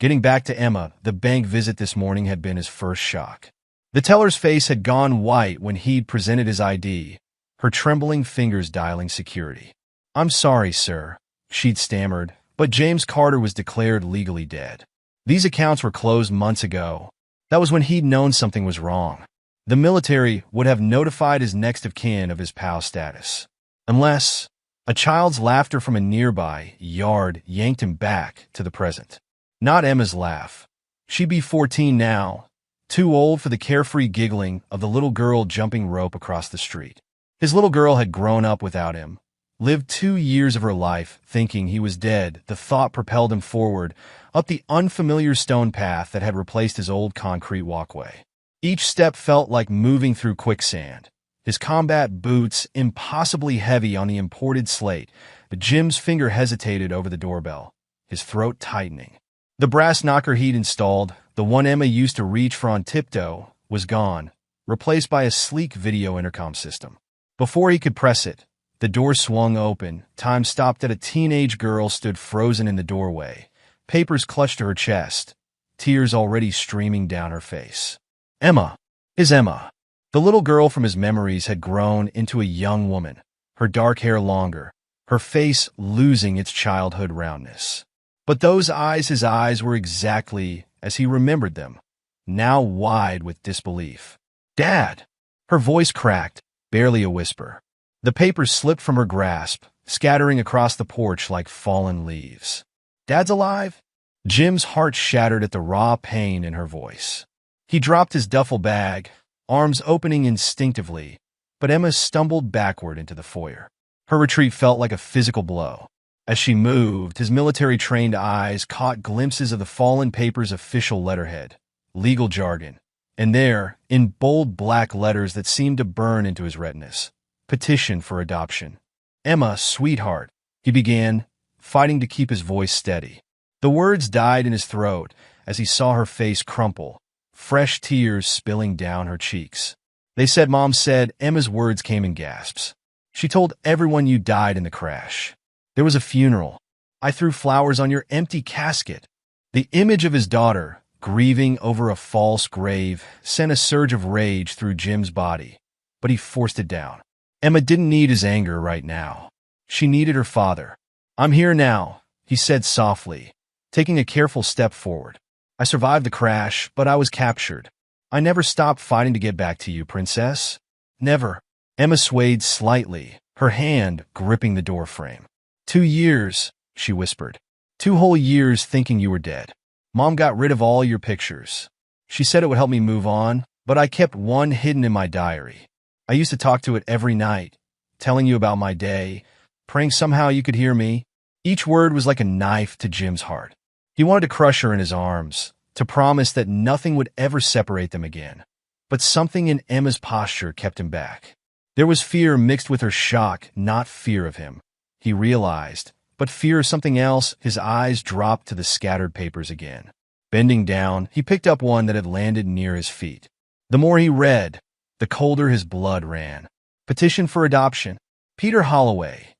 C: Getting back to Emma, the bank visit this morning had been his first shock. The teller's face had gone white when he'd presented his ID, her trembling fingers dialing security. "I'm sorry, sir," she'd stammered, but James Carter was declared legally dead. These accounts were closed months ago. That was when he'd known something was wrong. The military would have notified his next of kin of his pal's status. Unless a child's laughter from a nearby yard yanked him back to the present. Not Emma's laugh. She'd be 14 now, too old for the carefree giggling of the little girl jumping rope across the street. His little girl had grown up without him, lived 2 years of her life thinking he was dead. The thought propelled him forward, up the unfamiliar stone path that had replaced his old concrete walkway. Each step felt like moving through quicksand. His combat boots impossibly heavy on the imported slate, but Jim's finger hesitated over the doorbell, his throat tightening. The brass knocker he'd installed, the one Emma used to reach for on tiptoe, was gone, replaced by a sleek video intercom system. Before he could press it, the door swung open. Time stopped at a teenage girl stood frozen in the doorway, papers clutched to her chest, tears already streaming down her face. Emma. His Emma. The little girl from his memories had grown into a young woman, her dark hair longer, her face losing its childhood roundness. But those eyes, his eyes, were exactly as he remembered them, now wide with disbelief. "Dad!" Her voice cracked, barely a whisper. The papers slipped from her grasp, scattering across the porch like fallen leaves. "Dad's alive?" Jim's heart shattered at the raw pain in her voice. He dropped his duffel bag, arms opening instinctively, but Emma stumbled backward into the foyer. Her retreat felt like a physical blow. As she moved, his military-trained eyes caught glimpses of the fallen paper's official letterhead, legal jargon, and there, in bold black letters that seemed to burn into his retinas, petition for adoption. "Emma, sweetheart," he began, fighting to keep his voice steady. The words died in his throat as he saw her face crumple, fresh tears spilling down her cheeks. "They said," Mom said. Emma's words came in gasps. "She told everyone you died in the crash. There was a funeral. I threw flowers on your empty casket." The image of his daughter, grieving over a false grave, sent a surge of rage through Jim's body, but he forced it down. Emma didn't need his anger right now. She needed her father. "I'm here now," he said softly, taking a careful step forward. "I survived the crash, but I was captured. I never stopped fighting to get back to you, Princess. Never." Emma swayed slightly, her hand gripping the doorframe. 2 years, she whispered. 2 whole years thinking you were dead. Mom got rid of all your pictures. She said it would help me move on, but I kept one hidden in my diary. I used to talk to it every night, telling you about my day, praying somehow you could hear me. Each word was like a knife to Jim's heart. He wanted to crush her in his arms, to promise that nothing would ever separate them again. But something in Emma's posture kept him back. There was fear mixed with her shock, not fear of him, he realized, but fear of something else. His eyes dropped to the scattered papers again. Bending down, he picked up one that had landed near his feet. The more he read, the colder his blood ran. Petition for adoption. Peter Holloway.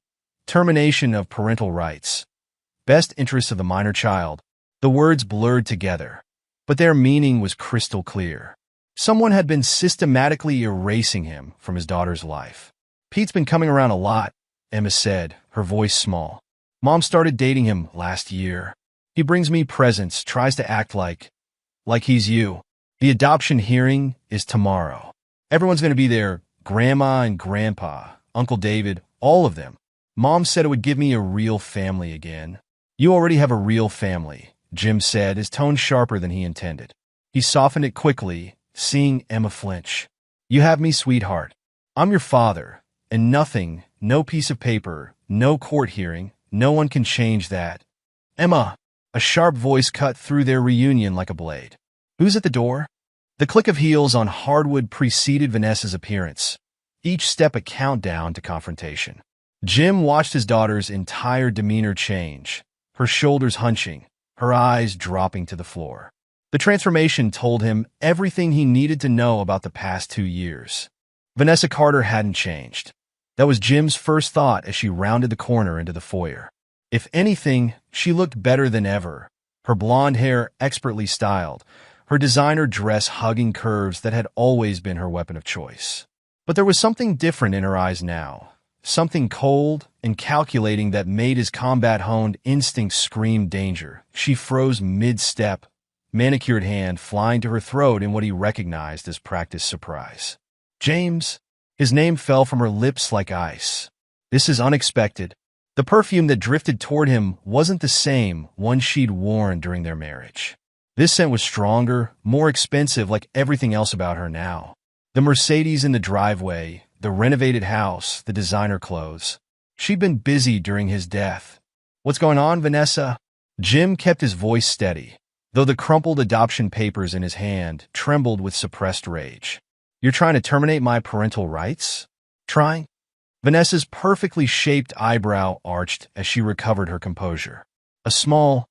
C: Termination of parental rights. Best interests of the minor child. The words blurred together, but their meaning was crystal clear. Someone had been systematically erasing him from his daughter's life. "Pete's been coming around a lot," Emma said, her voice small. "Mom started dating him last year. He brings me presents, tries to act like he's you. The adoption hearing is tomorrow. Everyone's going to be there, Grandma and Grandpa, Uncle David, all of them. Mom said it would give me a real family again." "You already have a real family," Jim said, his tone sharper than he intended. He softened it quickly, seeing Emma flinch. "You have me, sweetheart. I'm your father, and nothing, no piece of paper, no court hearing, no one can change that. Emma! A sharp voice cut through their reunion like a blade. Who's at the door? The click of heels on hardwood preceded Vanessa's appearance, each step a countdown to confrontation. Jim watched his daughter's entire demeanor change, her shoulders hunching, her eyes dropping to the floor. The transformation told him everything he needed to know about the past 2 years. Vanessa Carter hadn't changed. That was Jim's first thought as she rounded the corner into the foyer. If anything, she looked better than ever, her blonde hair expertly styled, her designer dress hugging curves that had always been her weapon of choice. But there was something different in her eyes now, something cold and calculating that made his combat-honed instincts scream danger. She froze mid-step, manicured hand flying to her throat in what he recognized as practiced surprise. James. His name fell from her lips like ice. This is unexpected. The perfume that drifted toward him wasn't the same one she'd worn during their marriage. This scent was stronger, more expensive, like everything else about her now. The Mercedes in the driveway, the renovated house, the designer clothes. She'd been busy during his death. What's going on, Vanessa? Jim kept his voice steady, though the crumpled adoption papers in his hand trembled with suppressed rage. You're trying to terminate my parental rights? Trying? Vanessa's perfectly shaped eyebrow arched as she recovered her composure. A small,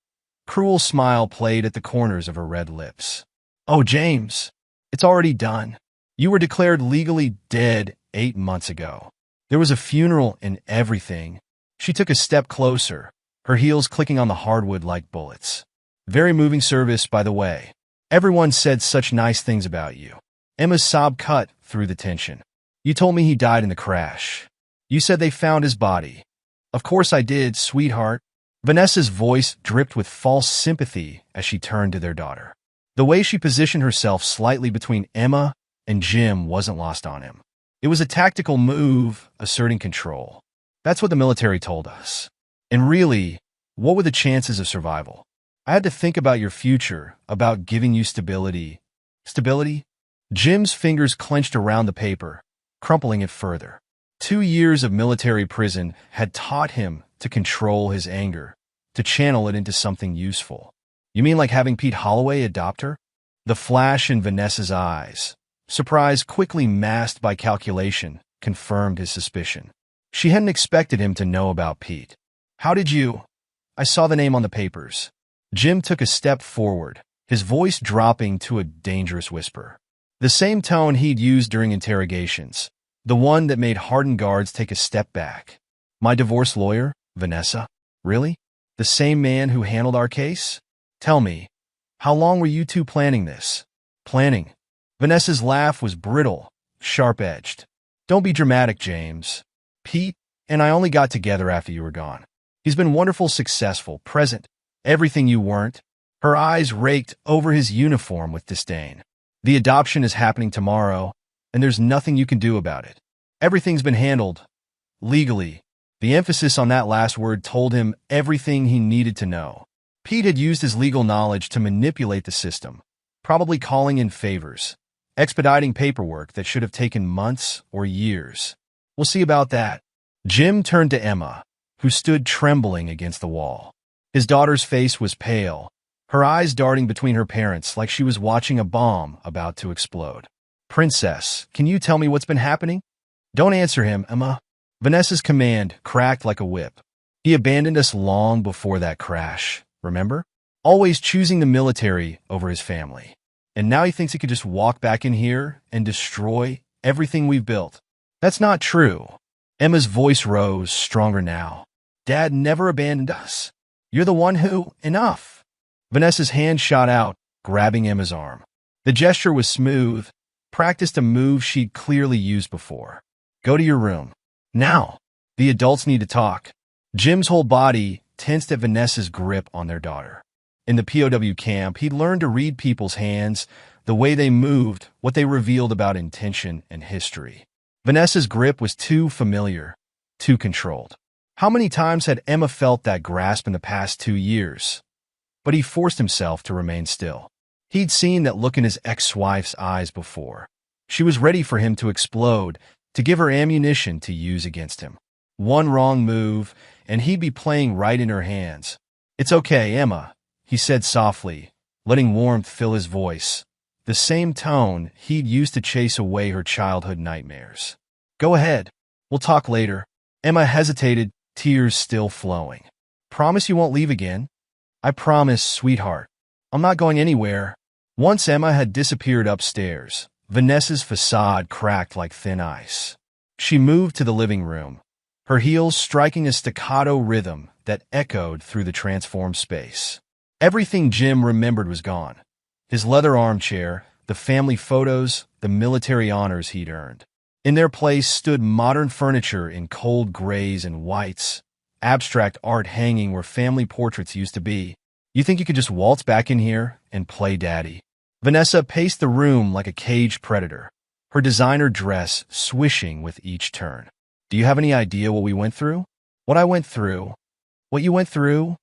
C: cruel smile played at the corners of her red lips. Oh, James, it's already done. You were declared legally dead 8 months ago. There was a funeral and everything. She took a step closer, her heels clicking on the hardwood like bullets. Very moving service, by the way. Everyone said such nice things about you. Emma's sob cut through the tension. You told me he died in the crash. You said they found his body. Of course I did, sweetheart. Vanessa's voice dripped with false sympathy as she turned to their daughter. The way she positioned herself slightly between Emma and Jim wasn't lost on him. It was a tactical move, asserting control. That's what the military told us. And really, what were the chances of survival? I had to think about your future, about giving you stability. Stability? Jim's fingers clenched around the paper, crumpling it further. 2 years of military prison had taught him to control his anger, to channel it into something useful. You mean like having Pete Holloway adopt her? The flash in Vanessa's eyes, surprise quickly masked by calculation, confirmed his suspicion. She hadn't expected him to know about Pete. How did you? I saw the name on the papers. Jim took a step forward, his voice dropping to a dangerous whisper. The same tone he'd used during interrogations, the one that made hardened guards take a step back. My divorce lawyer, Vanessa? Really? The same man who handled our case? Tell me, how long were you two planning this? Planning? Vanessa's laugh was brittle, sharp-edged. Don't be dramatic, James. Pete and I only got together after you were gone. He's been wonderful, successful, present, everything you weren't. Her eyes raked over his uniform with disdain. The adoption is happening tomorrow, and there's nothing you can do about it. Everything's been handled. Legally. The emphasis on that last word told him everything he needed to know. Pete had used his legal knowledge to manipulate the system, probably calling in favors, expediting paperwork that should have taken months or years. We'll see about that. Jim turned to Emma, who stood trembling against the wall. His daughter's face was pale, her eyes darting between her parents like she was watching a bomb about to explode. Princess, can you tell me what's been happening? Don't answer him, Emma. Vanessa's command cracked like a whip. He abandoned us long before that crash, remember? Always choosing the military over his family. And now he thinks he could just walk back in here and destroy everything we've built. That's not true. Emma's voice rose, stronger now. Dad never abandoned us. You're the one who... Enough. Vanessa's hand shot out, grabbing Emma's arm. The gesture was smooth, practiced a move she'd clearly used before. Go to your room. Now. The adults need to talk. Jim's whole body tensed at Vanessa's grip on their daughter. In the POW camp, he'd learned to read people's hands, the way they moved, what they revealed about intention and history. Vanessa's grip was too familiar, too controlled. How many times had Emma felt that grasp in the past 2 years? But he forced himself to remain still. He'd seen that look in his ex-wife's eyes before. She was ready for him to explode, to give her ammunition to use against him. One wrong move, and he'd be playing right in her hands. "It's okay, Emma," he said softly, letting warmth fill his voice, the same tone he'd used to chase away her childhood nightmares. "Go ahead. We'll talk later." Emma hesitated, tears still flowing. "Promise you won't leave again?" "I promise, sweetheart. I'm not going anywhere." Once Emma had disappeared upstairs, Vanessa's facade cracked like thin ice. She moved to the living room, her heels striking a staccato rhythm that echoed through the transformed space. Everything Jim remembered was gone. His leather armchair, the family photos, the military honors he'd earned. In their place stood modern furniture in cold grays and whites, abstract art hanging where family portraits used to be. "You think you could just waltz back in here and play daddy?" Vanessa paced the room like a caged predator, her designer dress swishing with each turn. "Do you have any idea what we went through?" "What I went through? What you went through?"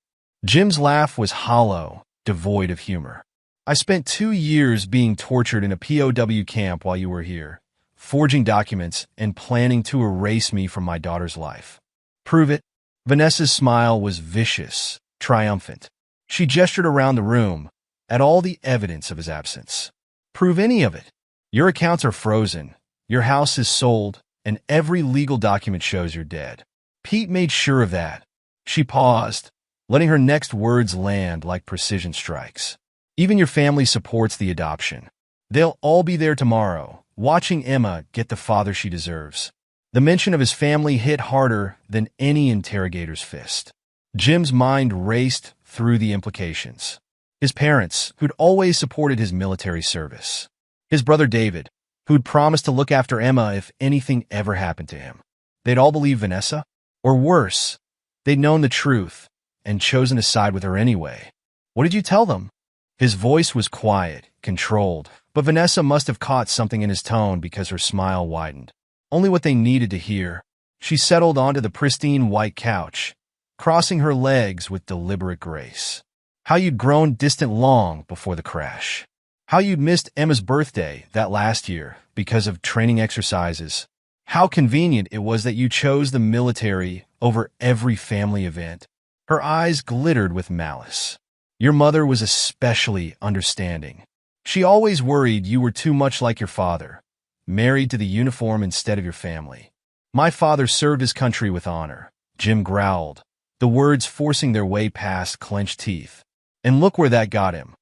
C: Jim's laugh was hollow, devoid of humor. "I spent 2 years being tortured in a POW camp while you were here, forging documents and planning to erase me from my daughter's life." "Prove it." Vanessa's smile was vicious, triumphant. She gestured around the room, at all the evidence of his absence. "Prove any of it. Your accounts are frozen, your house is sold, and every legal document shows you're dead." Pete made sure of that. She paused, letting her next words land like precision strikes. "Even your family supports the adoption. They'll all be there tomorrow, watching Emma get the father she deserves." The mention of his family hit harder than any interrogator's fist. Jim's mind raced through the implications. His parents, who'd always supported his military service. His brother David, who'd promised to look after Emma if anything ever happened to him. They'd all believed Vanessa? Or worse, they'd known the truth and chosen to side with her anyway. "What did you tell them?" His voice was quiet, controlled, but Vanessa must have caught something in his tone because her smile widened. Only what they needed to hear. She settled onto the pristine white couch, crossing her legs with deliberate grace. "How you'd grown distant long before the crash. How you'd missed Emma's birthday that last year because of training exercises. How convenient it was that you chose the military over every family event." Her eyes glittered with malice. "Your mother was especially understanding. She always worried you were too much like your father, married to the uniform instead of your family." "My father served his country with honor," Jim growled, the words forcing their way past clenched teeth. "And look where that got him.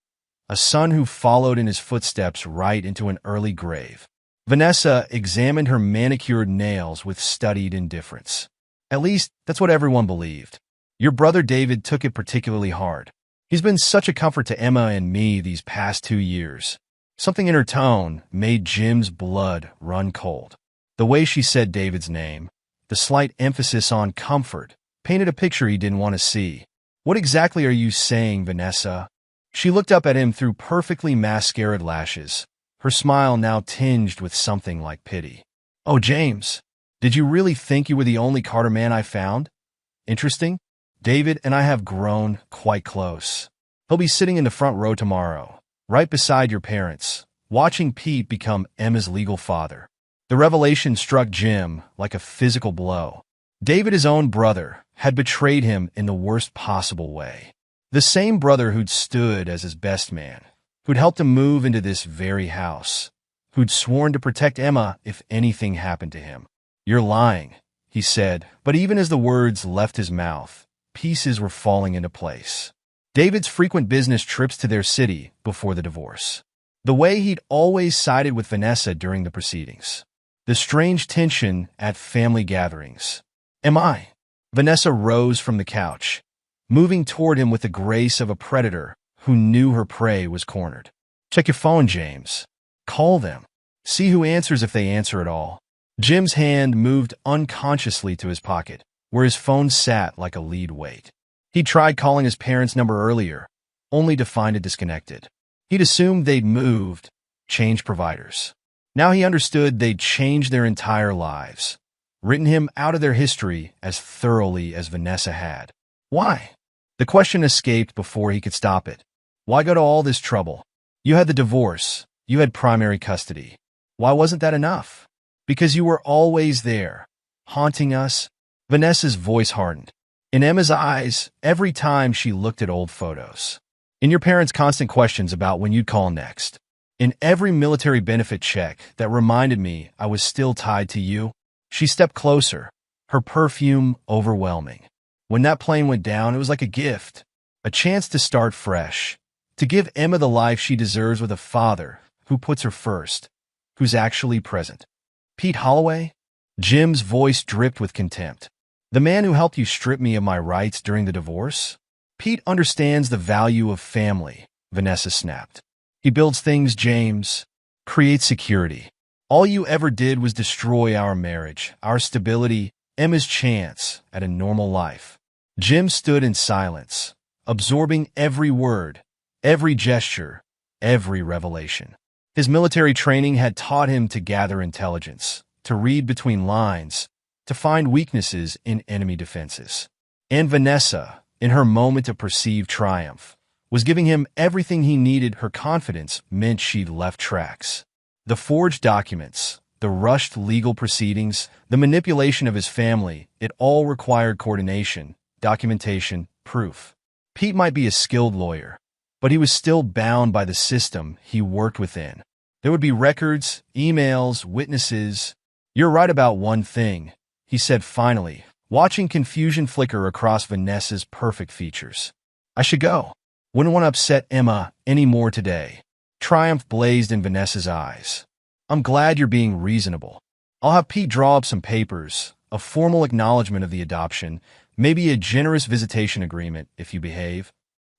C: A son who followed in his footsteps right into an early grave." Vanessa examined her manicured nails with studied indifference. "At least, that's what everyone believed. Your brother David took it particularly hard. He's been such a comfort to Emma and me these past 2 years." Something in her tone made Jim's blood run cold. The way she said David's name, the slight emphasis on comfort, painted a picture he didn't want to see. "What exactly are you saying, Vanessa?" She looked up at him through perfectly mascaraed lashes, her smile now tinged with something like pity. "Oh, James, did you really think you were the only Carter man I found? Interesting. David and I have grown quite close. He'll be sitting in the front row tomorrow, right beside your parents, watching Pete become Emma's legal father." The revelation struck Jim like a physical blow. David, his own brother, had betrayed him in the worst possible way. The same brother who'd stood as his best man, who'd helped him move into this very house, who'd sworn to protect Emma if anything happened to him. "You're lying," he said, but even as the words left his mouth, pieces were falling into place. David's frequent business trips to their city before the divorce. The way he'd always sided with Vanessa during the proceedings. The strange tension at family gatherings. "Am I?" Vanessa rose from the couch, moving toward him with the grace of a predator who knew her prey was cornered. "Check your phone, James. Call them. See who answers if they answer at all." Jim's hand moved unconsciously to his pocket, where his phone sat like a lead weight. He'd tried calling his parents' number earlier, only to find it disconnected. He'd assumed they'd moved, changed providers. Now he understood they'd changed their entire lives, written him out of their history as thoroughly as Vanessa had. Why? The question escaped before he could stop it. Why go to all this trouble? You had the divorce. You had primary custody. Why wasn't that enough? Because you were always there, haunting us. Vanessa's voice hardened. In Emma's eyes, every time she looked at old photos. In your parents' constant questions about when you'd call next. In every military benefit check that reminded me I was still tied to you. She stepped closer, her perfume overwhelming. When that plane went down, it was like a gift, a chance to start fresh, to give Emma the life she deserves with a father who puts her first, who's actually present. Pete Holloway? Jim's voice dripped with contempt. The man who helped you strip me of my rights during the divorce? Pete understands the value of family, Vanessa snapped. He builds things, James. Creates security. All you ever did was destroy our marriage, our stability, Emma's chance at a normal life. Jim stood in silence, absorbing every word, every gesture, every revelation. His military training had taught him to gather intelligence, to read between lines, to find weaknesses in enemy defenses. And Vanessa, in her moment of perceived triumph, was giving him everything he needed. Her confidence meant she'd left tracks. The forged documents, the rushed legal proceedings, the manipulation of his family, it all required coordination, documentation, proof. Pete might be a skilled lawyer, but he was still bound by the system he worked within. There would be records, emails, witnesses. You're right about one thing, he said finally, watching confusion flicker across Vanessa's perfect features. I should go. Wouldn't want to upset Emma any more today. Triumph blazed in Vanessa's eyes. I'm glad you're being reasonable. I'll have Pete draw up some papers, a formal acknowledgement of the adoption, maybe a generous visitation agreement if you behave.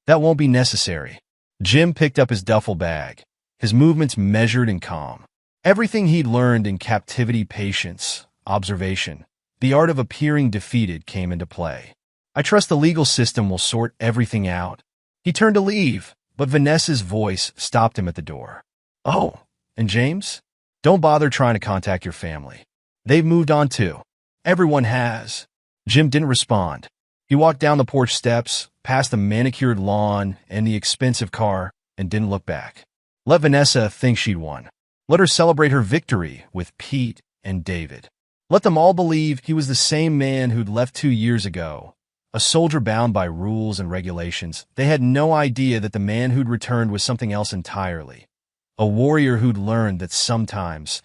C: That won't be necessary. Jim picked up his duffel bag, his movements measured and calm. Everything he'd learned in captivity, patience, observation, the art of appearing defeated came into play. I trust the legal system will sort everything out. He turned to leave, but Vanessa's voice stopped him at the door. Oh, and James? Don't bother trying to contact your family. They've moved on too. Everyone has. Jim didn't respond. He walked down the porch steps, past the manicured lawn and the expensive car, and didn't look back. Let Vanessa think she'd won. Let her celebrate her victory with Pete and David. Let them all believe he was the same man who'd left 2 years ago, a soldier bound by rules and regulations. They had no idea that the man who'd returned was something else entirely. A warrior who'd learned that sometimes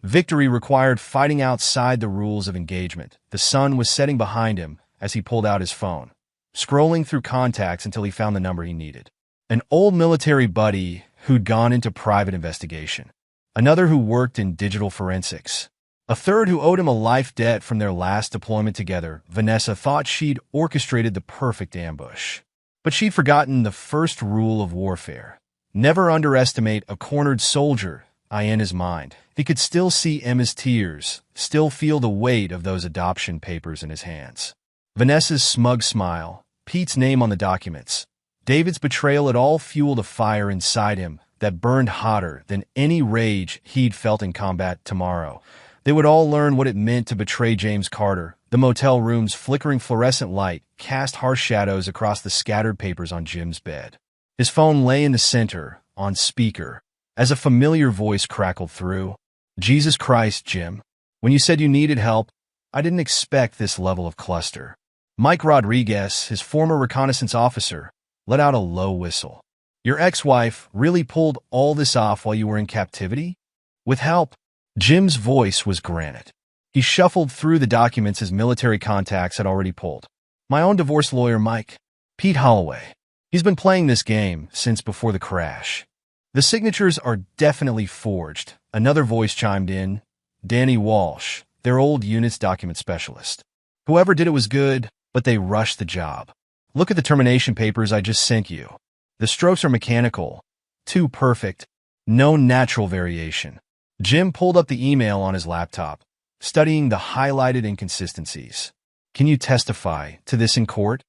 C: victory required fighting outside the rules of engagement. The sun was setting behind him as he pulled out his phone, scrolling through contacts until he found the number he needed. An old military buddy who'd gone into private investigation. Another who worked in digital forensics. A third who owed him a life debt from their last deployment together. Vanessa thought she'd orchestrated the perfect ambush. But she'd forgotten the first rule of warfare. Never underestimate a cornered soldier. In his mind, he could still see Emma's tears, still feel the weight of those adoption papers in his hands. Vanessa's smug smile, Pete's name on the documents, David's betrayal, it all fueled a fire inside him that burned hotter than any rage he'd felt in combat. Tomorrow, they would all learn what it meant to betray James Carter. The motel room's flickering fluorescent light cast harsh shadows across the scattered papers on Jim's bed. His phone lay in the center, on speaker, as a familiar voice crackled through. Jesus Christ, Jim. When you said you needed help, I didn't expect this level of cluster. Mike Rodriguez, his former reconnaissance officer, let out a low whistle. Your ex-wife really pulled all this off while you were in captivity? With help? Jim's voice was granite. He shuffled through the documents his military contacts had already pulled. My own divorce lawyer, Mike. Pete Holloway. He's been playing this game since before the crash. The signatures are definitely forged. Another voice chimed in. Danny Walsh, their old unit's document specialist. Whoever did it was good, but they rushed the job. Look at the termination papers I just sent you. The strokes are mechanical. Too perfect. No natural variation. Jim pulled up the email on his laptop, studying the highlighted inconsistencies. Can you testify to this in court?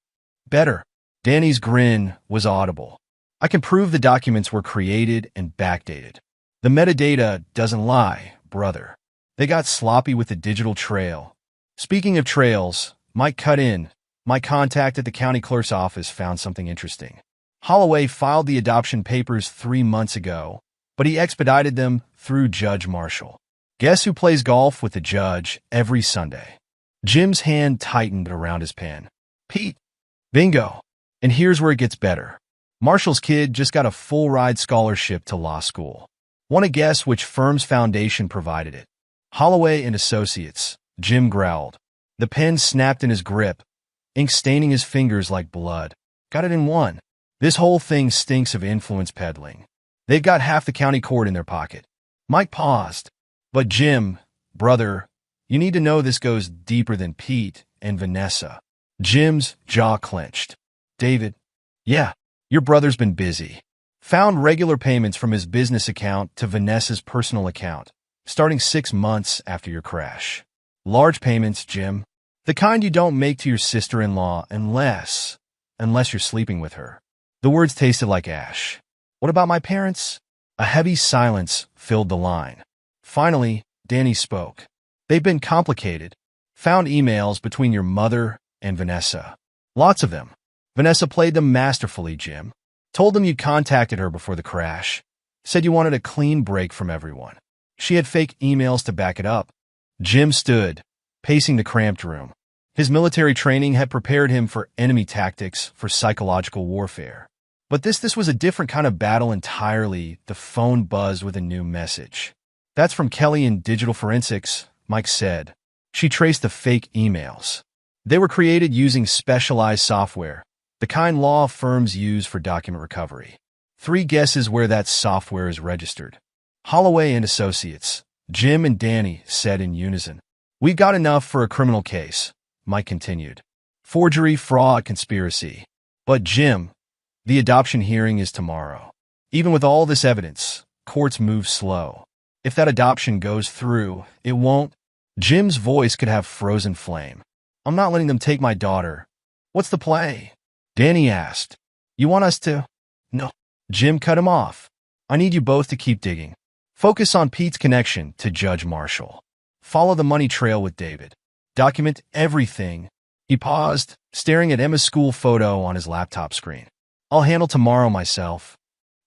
C: Better. Danny's grin was audible. I can prove the documents were created and backdated. The metadata doesn't lie, brother. They got sloppy with the digital trail. Speaking of trails, Mike cut in. My contact at the county clerk's office found something interesting. Holloway filed the adoption papers 3 months ago, but he expedited them through Judge Marshall. Guess who plays golf with the judge every Sunday? Jim's hand tightened around his pen. Pete. Bingo. And here's where it gets better. Marshall's kid just got a full-ride scholarship to law school. Want to guess which firm's foundation provided it? Holloway and Associates. Jim growled. The pen snapped in his grip, ink staining his fingers like blood. Got it in one. This whole thing stinks of influence peddling. They've got half the county court in their pocket. Mike paused. But Jim, brother, you need to know this goes deeper than Pete and Vanessa. Jim's jaw clenched. David, yeah, your brother's been busy. Found regular payments from his business account to Vanessa's personal account, starting 6 months after your crash. Large payments, Jim. The kind you don't make to your sister-in-law unless you're sleeping with her. The words tasted like ash. What about my parents? A heavy silence filled the line. Finally, Danny spoke. They've been complicated. Found emails between your mother and Vanessa. Lots of them. Vanessa played them masterfully, Jim. Told them you contacted her before the crash. Said you wanted a clean break from everyone. She had fake emails to back it up. Jim stood, pacing the cramped room. His military training had prepared him for enemy tactics, for psychological warfare. But this was a different kind of battle entirely. The phone buzzed with a new message. That's from Kelly in Digital Forensics, Mike said. She traced the fake emails. They were created using specialized software, the kind law firms use for document recovery. 3 guesses where that software is registered. Holloway and Associates. Jim and Danny said in unison. We've got enough for a criminal case, Mike continued. Forgery, fraud, conspiracy. But Jim, the adoption hearing is tomorrow. Even with all this evidence, courts move slow. If that adoption goes through, it won't. Jim's voice could have frozen flame. I'm not letting them take my daughter. What's the play? Danny asked. You want us to? No. Jim cut him off. I need you both to keep digging. Focus on Pete's connection to Judge Marshall. Follow the money trail with David. Document everything. He paused, staring at Emma's school photo on his laptop screen. I'll handle tomorrow myself.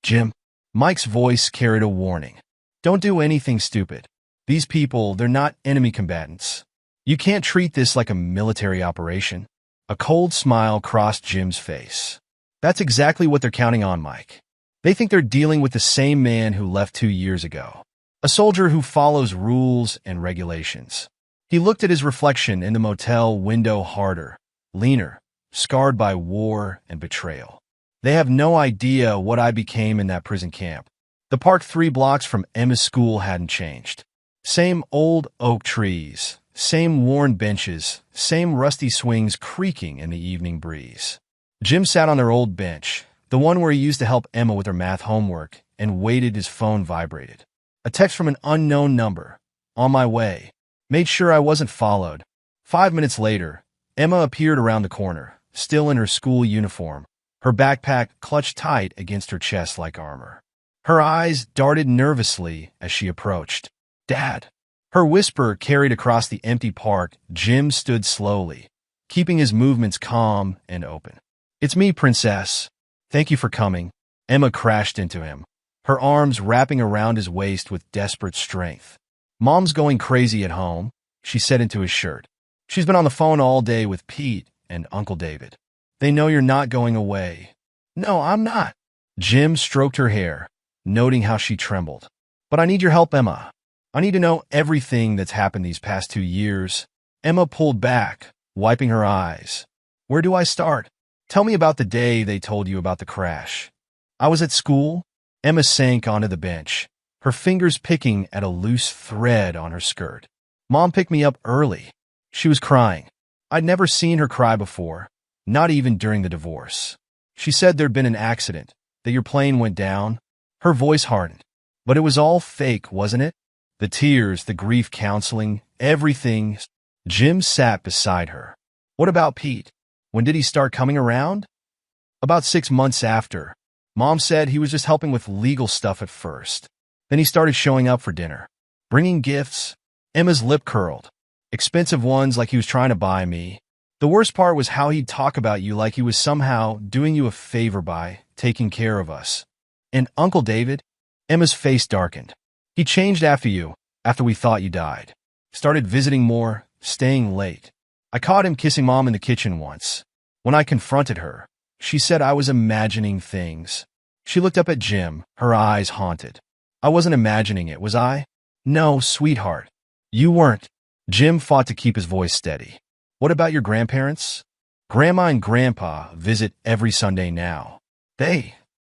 C: Jim. Mike's voice carried a warning. Don't do anything stupid. These people, they're not enemy combatants. You can't treat this like a military operation. A cold smile crossed Jim's face. That's exactly what they're counting on, Mike. They think they're dealing with the same man who left 2 years ago. A soldier who follows rules and regulations. He looked at his reflection in the motel window harder, leaner, scarred by war and betrayal. They have no idea what I became in that prison camp. The park 3 blocks from Emma's school hadn't changed. Same old oak trees, same worn benches, same rusty swings creaking in the evening breeze. Jim sat on their old bench, the one where he used to help Emma with her math homework, and waited. His phone vibrated. A text from an unknown number. On my way. Made sure I wasn't followed. 5 minutes later, Emma appeared around the corner, still in her school uniform, her backpack clutched tight against her chest like armor. Her eyes darted nervously as she approached. Dad. Her whisper carried across the empty park. Jim stood slowly, keeping his movements calm and open. It's me, Princess. Thank you for coming. Emma crashed into him, her arms wrapping around his waist with desperate strength. Mom's going crazy at home, she said into his shirt. She's been on the phone all day with Pete and Uncle David. They know you're not going away. No, I'm not. Jim stroked her hair, noting how she trembled. But I need your help, Emma. I need to know everything that's happened these past 2 years. Emma pulled back, wiping her eyes. Where do I start? Tell me about the day they told you about the crash. I was at school. Emma sank onto the bench, her fingers picking at a loose thread on her skirt. Mom picked me up early. She was crying. I'd never seen her cry before, not even during the divorce. She said there'd been an accident, that your plane went down. Her voice hardened. But it was all fake, wasn't it? The tears, the grief counseling, everything. Jim sat beside her. What about Pete? When did he start coming around? About 6 months after. Mom said he was just helping with legal stuff at first. Then he started showing up for dinner. Bringing gifts. Emma's lip curled. Expensive ones like he was trying to buy me. The worst part was how he'd talk about you like he was somehow doing you a favor by taking care of us. And Uncle David? Emma's face darkened. He changed after you, after we thought you died. Started visiting more, staying late. I caught him kissing Mom in the kitchen once. When I confronted her, she said I was imagining things. She looked up at Jim, her eyes haunted. I wasn't imagining it, was I? No, sweetheart. You weren't. Jim fought to keep his voice steady. What about your grandparents? Grandma and Grandpa visit every Sunday now.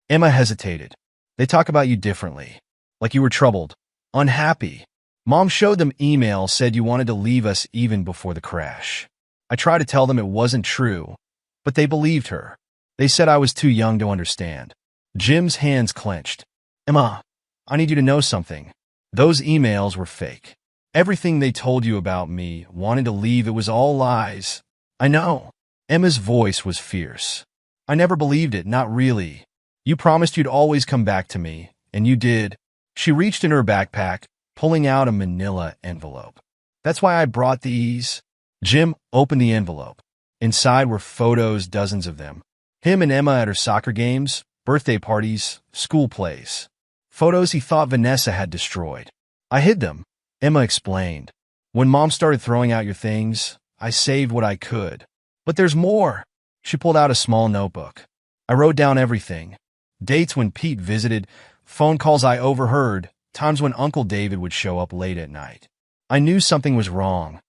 C: Emma hesitated. They talk about you differently. Like you were troubled, unhappy. Mom showed them email said you wanted to leave us even before the crash. I tried to tell them it wasn't true, but they believed her. They said I was too young to understand. Jim's hands clenched. Emma, I need you to know something. Those emails were fake. Everything they told you about me, wanting to leave, it was all lies. I know. Emma's voice was fierce. I never believed it, not really. You promised you'd always come back to me, and you did. She reached in her backpack, pulling out a manila envelope. That's why I brought these. Jim opened the envelope. Inside were photos, dozens of them. Him and Emma at her soccer games, birthday parties, school plays. Photos he thought Vanessa had destroyed. I hid them, Emma explained. When Mom started throwing out your things, I saved what I could. But there's more. She pulled out a small notebook. I wrote down everything. Dates when Pete visited, phone calls I overheard, times when Uncle David would show up late at night. I knew something was wrong,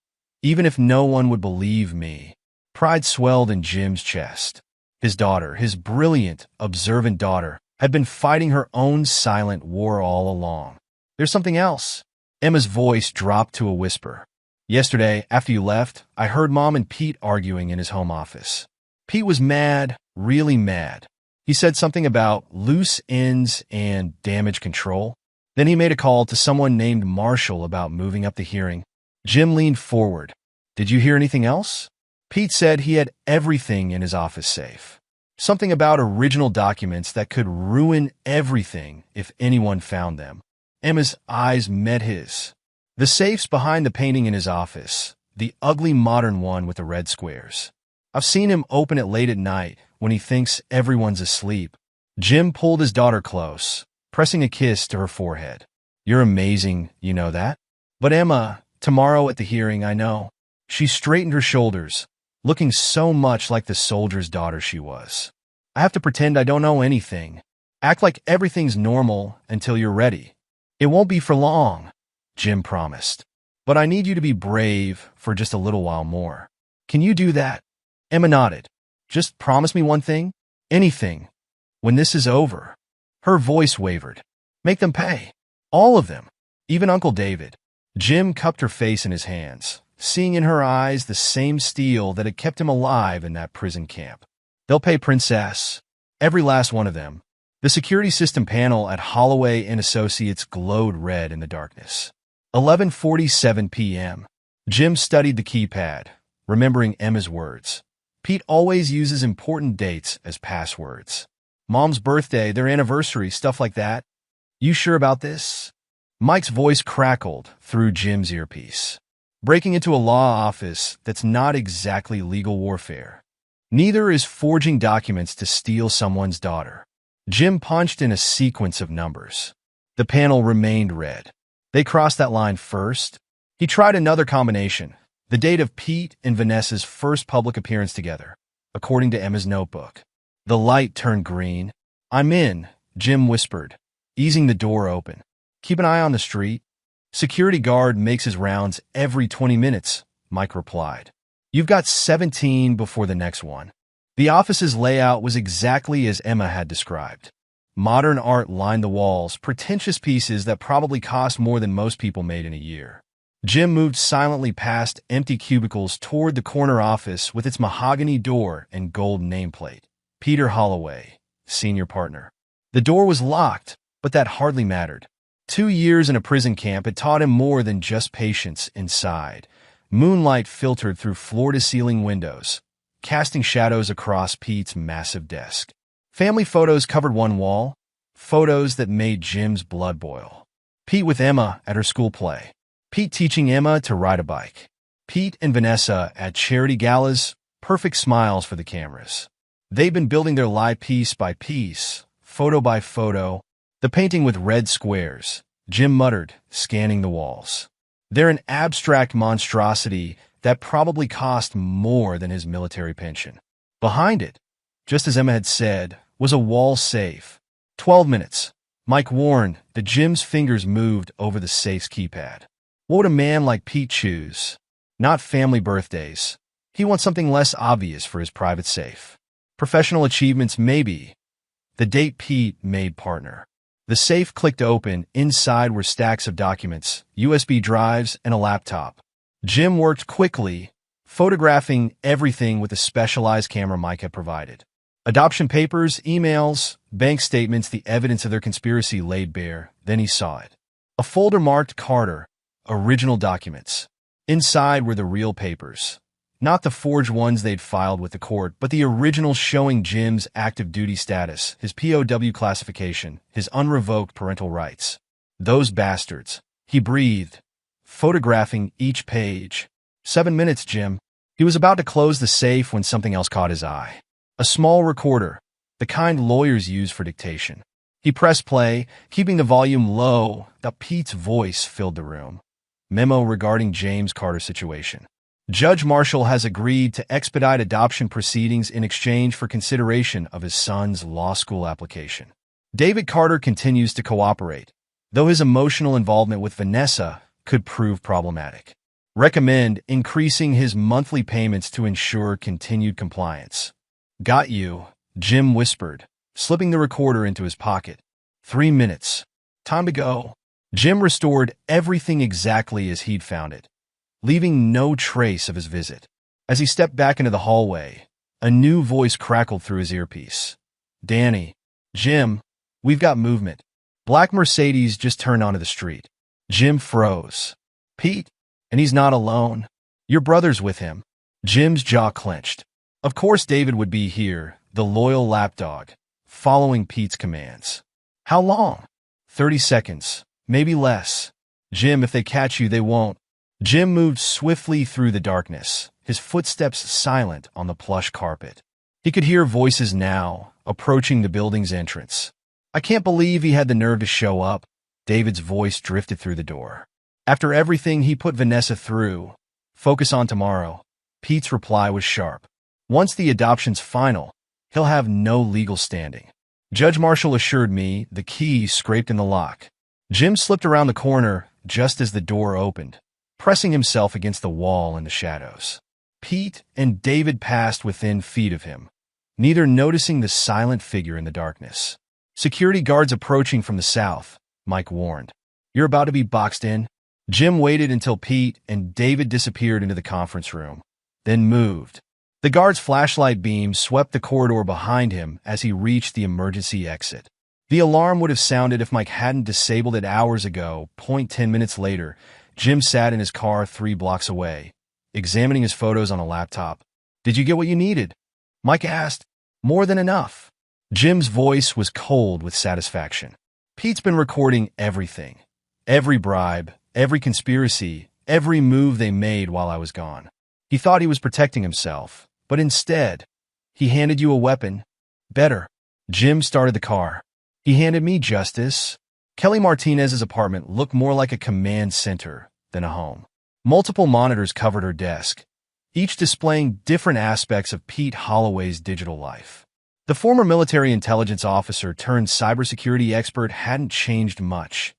C: even if no one would believe me. Pride swelled in Jim's chest. His daughter, his brilliant, observant daughter, had been fighting her own silent war all along. There's something else. Emma's voice dropped to a whisper. Yesterday, after you left, I heard Mom and Pete arguing in his home office. Pete was mad, really mad. He said something about loose ends and damage control. Then he made a call to someone named Marshall about moving up the hearing. Jim leaned forward. Did you hear anything else? Pete said he had everything in his office safe. Something about original documents that could ruin everything if anyone found them. Emma's eyes met his. The safe's behind the painting in his office, the ugly modern one with the red squares. I've seen him open it late at night when he thinks everyone's asleep. Jim pulled his daughter close, pressing a kiss to her forehead. You're amazing, you know that? But Emma, tomorrow at the hearing, I know. She straightened her shoulders, looking so much like the soldier's daughter she was. I have to pretend I don't know anything. Act like everything's normal until you're ready. It won't be for long, Jim promised. But I need you to be brave for just a little while more. Can you do that? Emma nodded. Just promise me one thing? Anything. When this is over. Her voice wavered. Make them pay. All of them. Even Uncle David. Jim cupped her face in his hands, seeing in her eyes the same steel that had kept him alive in that prison camp. They'll pay Princess. Every last one of them. The security system panel at Holloway and Associates glowed red in the darkness. 11:47 p.m. Jim studied the keypad, remembering Emma's words. Pete always uses important dates as passwords. Mom's birthday, their anniversary, stuff like that. You sure about this? Mike's voice crackled through Jim's earpiece. Breaking into a law office that's not exactly legal warfare. Neither is forging documents to steal someone's daughter. Jim punched in a sequence of numbers. The panel remained red. They crossed that line first. He tried another combination, the date of Pete and Vanessa's first public appearance together, according to Emma's notebook. The light turned green. I'm in, Jim whispered, easing the door open. Keep an eye on the street. Security guard makes his rounds every 20 minutes, Mike replied. You've got 17 before the next one. The office's layout was exactly as Emma had described. Modern art lined the walls, pretentious pieces that probably cost more than most people made in a year. Jim moved silently past empty cubicles toward the corner office with its mahogany door and gold nameplate. Peter Holloway, senior partner. The door was locked, but that hardly mattered. 2 years in a prison camp had taught him more than just patience inside. Moonlight filtered through floor-to-ceiling windows, casting shadows across Pete's massive desk. Family photos covered one wall, photos that made Jim's blood boil. Pete with Emma at her school play. Pete teaching Emma to ride a bike. Pete and Vanessa at charity galas, perfect smiles for the cameras. They've been building their life piece by piece, photo by photo, the painting with red squares, Jim muttered, scanning the walls. They're an abstract monstrosity that probably cost more than his military pension. Behind it, just as Emma had said, was a wall safe. 12 minutes. Mike warned. Jim's fingers moved over the safe's keypad. What would a man like Pete choose? Not family birthdays. He wants something less obvious for his private safe. Professional achievements, maybe. The date Pete made partner. The safe clicked open. Inside were stacks of documents, USB drives, and a laptop. Jim worked quickly, photographing everything with the specialized camera Mike had provided. Adoption papers, emails, bank statements, the evidence of their conspiracy laid bare. Then he saw it. A folder marked Carter, original documents. Inside were the real papers. Not the forged ones they'd filed with the court, but the original showing Jim's active duty status, his POW classification, his unrevoked parental rights. Those bastards. He breathed, photographing each page. 7 minutes, Jim. He was about to close the safe when something else caught his eye. A small recorder, the kind lawyers use for dictation. He pressed play, keeping the volume low. Pete's voice filled the room. Memo regarding James Carter's situation. Judge Marshall has agreed to expedite adoption proceedings in exchange for consideration of his son's law school application. David Carter continues to cooperate, though his emotional involvement with Vanessa could prove problematic. Recommend increasing his monthly payments to ensure continued compliance. Got you, Jim whispered, slipping the recorder into his pocket. 3 minutes. Time to go. Jim restored everything exactly as he'd found it, leaving no trace of his visit. As he stepped back into the hallway, a new voice crackled through his earpiece. Danny. Jim, we've got movement. Black Mercedes just turned onto the street. Jim froze. Pete? And he's not alone. Your brother's with him. Jim's jaw clenched. Of course David would be here, the loyal lapdog, following Pete's commands. How long? 30 seconds, maybe less. Jim, if they catch you, they won't. Jim moved swiftly through the darkness, his footsteps silent on the plush carpet. He could hear voices now, approaching the building's entrance. I can't believe he had the nerve to show up. David's voice drifted through the door. After everything he put Vanessa through, focus on tomorrow. Pete's reply was sharp. Once the adoption's final, he'll have no legal standing. Judge Marshall assured me the key scraped in the lock. Jim slipped around the corner just as the door opened, pressing himself against the wall in the shadows. Pete and David passed within feet of him, neither noticing the silent figure in the darkness. Security guards approaching from the south, Mike warned. You're about to be boxed in. Jim waited until Pete and David disappeared into the conference room, then moved. The guard's flashlight beam swept the corridor behind him as he reached the emergency exit. The alarm would have sounded if Mike hadn't disabled it hours ago. 10 minutes later, Jim sat in his car 3 blocks away, examining his photos on a laptop. Did you get what you needed? Mike asked. More than enough. Jim's voice was cold with satisfaction. Pete's been recording everything. Every bribe, every conspiracy, every move they made while I was gone. He thought he was protecting himself, but instead, he handed you a weapon. Better. Jim started the car. He handed me justice. Kelly Martinez's apartment looked more like a command center than a home. Multiple monitors covered her desk, each displaying different aspects of Pete Holloway's digital life. The former military intelligence officer turned cybersecurity expert hadn't changed much.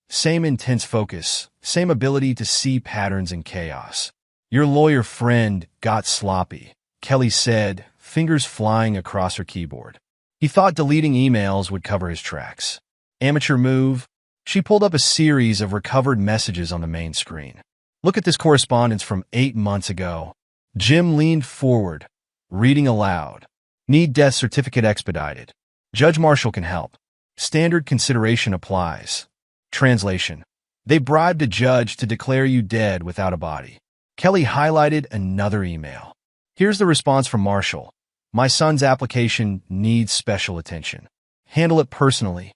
C: Same intense focus, same ability to see patterns in chaos. Your lawyer friend got sloppy, Kelly said, fingers flying across her keyboard. He thought deleting emails would cover his tracks. Amateur move. She pulled up a series of recovered messages on the main screen. Look at this correspondence from 8 months ago. Jim leaned forward, reading aloud. Need death certificate expedited. Judge Marshall can help. Standard consideration applies. Translation. They bribed a judge to declare you dead without a body. Kelly highlighted another email. Here's the response from Marshall. My son's application needs special attention. Handle it personally.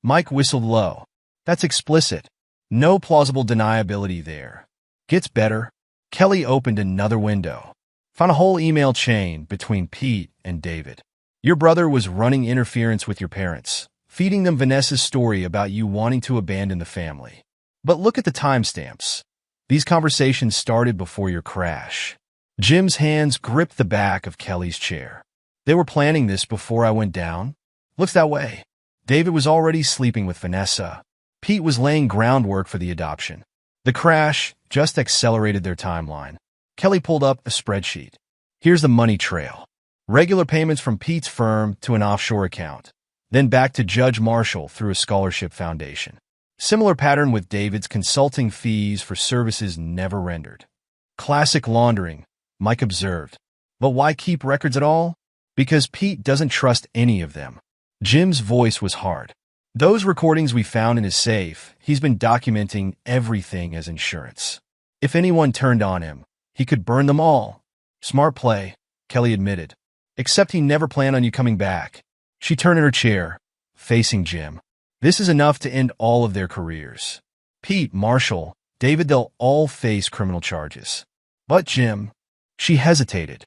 C: Mike whistled low. That's explicit. No plausible deniability there. Gets better. Kelly opened another window. Found a whole email chain between Pete and David. Your brother was running interference with your parents, feeding them Vanessa's story about you wanting to abandon the family. But look at the timestamps. These conversations started before your crash. Jim's hands gripped the back of Kelly's chair. They were planning this before I went down? Looks that way. David was already sleeping with Vanessa. Pete was laying groundwork for the adoption. The crash just accelerated their timeline. Kelly pulled up a spreadsheet. Here's the money trail. Regular payments from Pete's firm to an offshore account, then back to Judge Marshall through a scholarship foundation. Similar pattern with David's consulting fees for services never rendered. Classic laundering, Mike observed. But why keep records at all? Because Pete doesn't trust any of them. Jim's voice was hard. Those recordings we found in his safe, he's been documenting everything as insurance. If anyone turned on him, he could burn them all. Smart play, Kelly admitted. Except he never planned on you coming back. She turned in her chair, facing Jim. This is enough to end all of their careers. Pete, Marshall, David, they'll all face criminal charges. But Jim, she hesitated.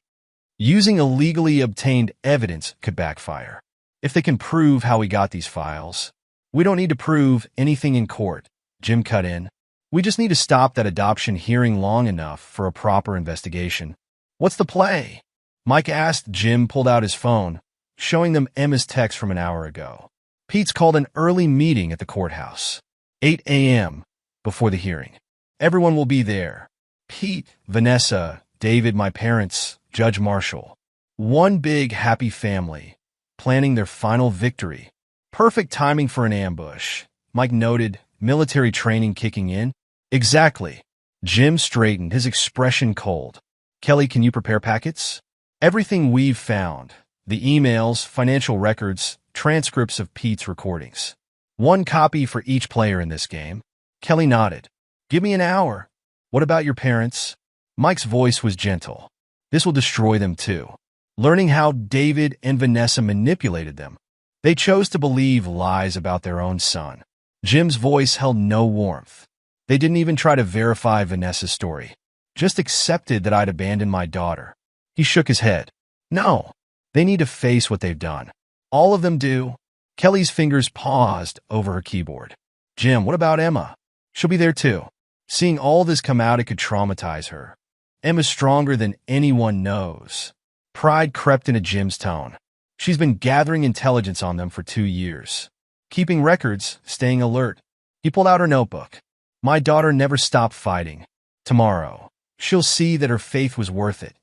C: Using illegally obtained evidence could backfire. If they can prove how we got these files, we don't need to prove anything in court, Jim cut in. We just need to stop that adoption hearing long enough for a proper investigation. What's the play? Mike asked. Jim pulled out his phone, showing them Emma's text from an hour ago. Pete's called an early meeting at the courthouse. 8 a.m. before the hearing. Everyone will be there. Pete, Vanessa, David, my parents, Judge Marshall. One big happy family, planning their final victory. Perfect timing for an ambush, Mike noted, military training kicking in. Exactly. Jim straightened, his expression cold. Kelly, can you prepare packets? Everything we've found. The emails, financial records, transcripts of Pete's recordings. One copy for each player in this game. Kelly nodded. Give me an hour. What about your parents? Mike's voice was gentle. This will destroy them too. Learning how David and Vanessa manipulated them. They chose to believe lies about their own son. Jim's voice held no warmth. They didn't even try to verify Vanessa's story. Just accepted that I'd abandoned my daughter. He shook his head. No, they need to face what they've done. All of them do. Kelly's fingers paused over her keyboard. Jim, what about Emma? She'll be there too. Seeing all this come out, it could traumatize her. Emma's stronger than anyone knows. Pride crept into Jim's tone. She's been gathering intelligence on them for 2 years. Keeping records, staying alert. He pulled out her notebook. My daughter never stopped fighting. Tomorrow, she'll see that her faith was worth it.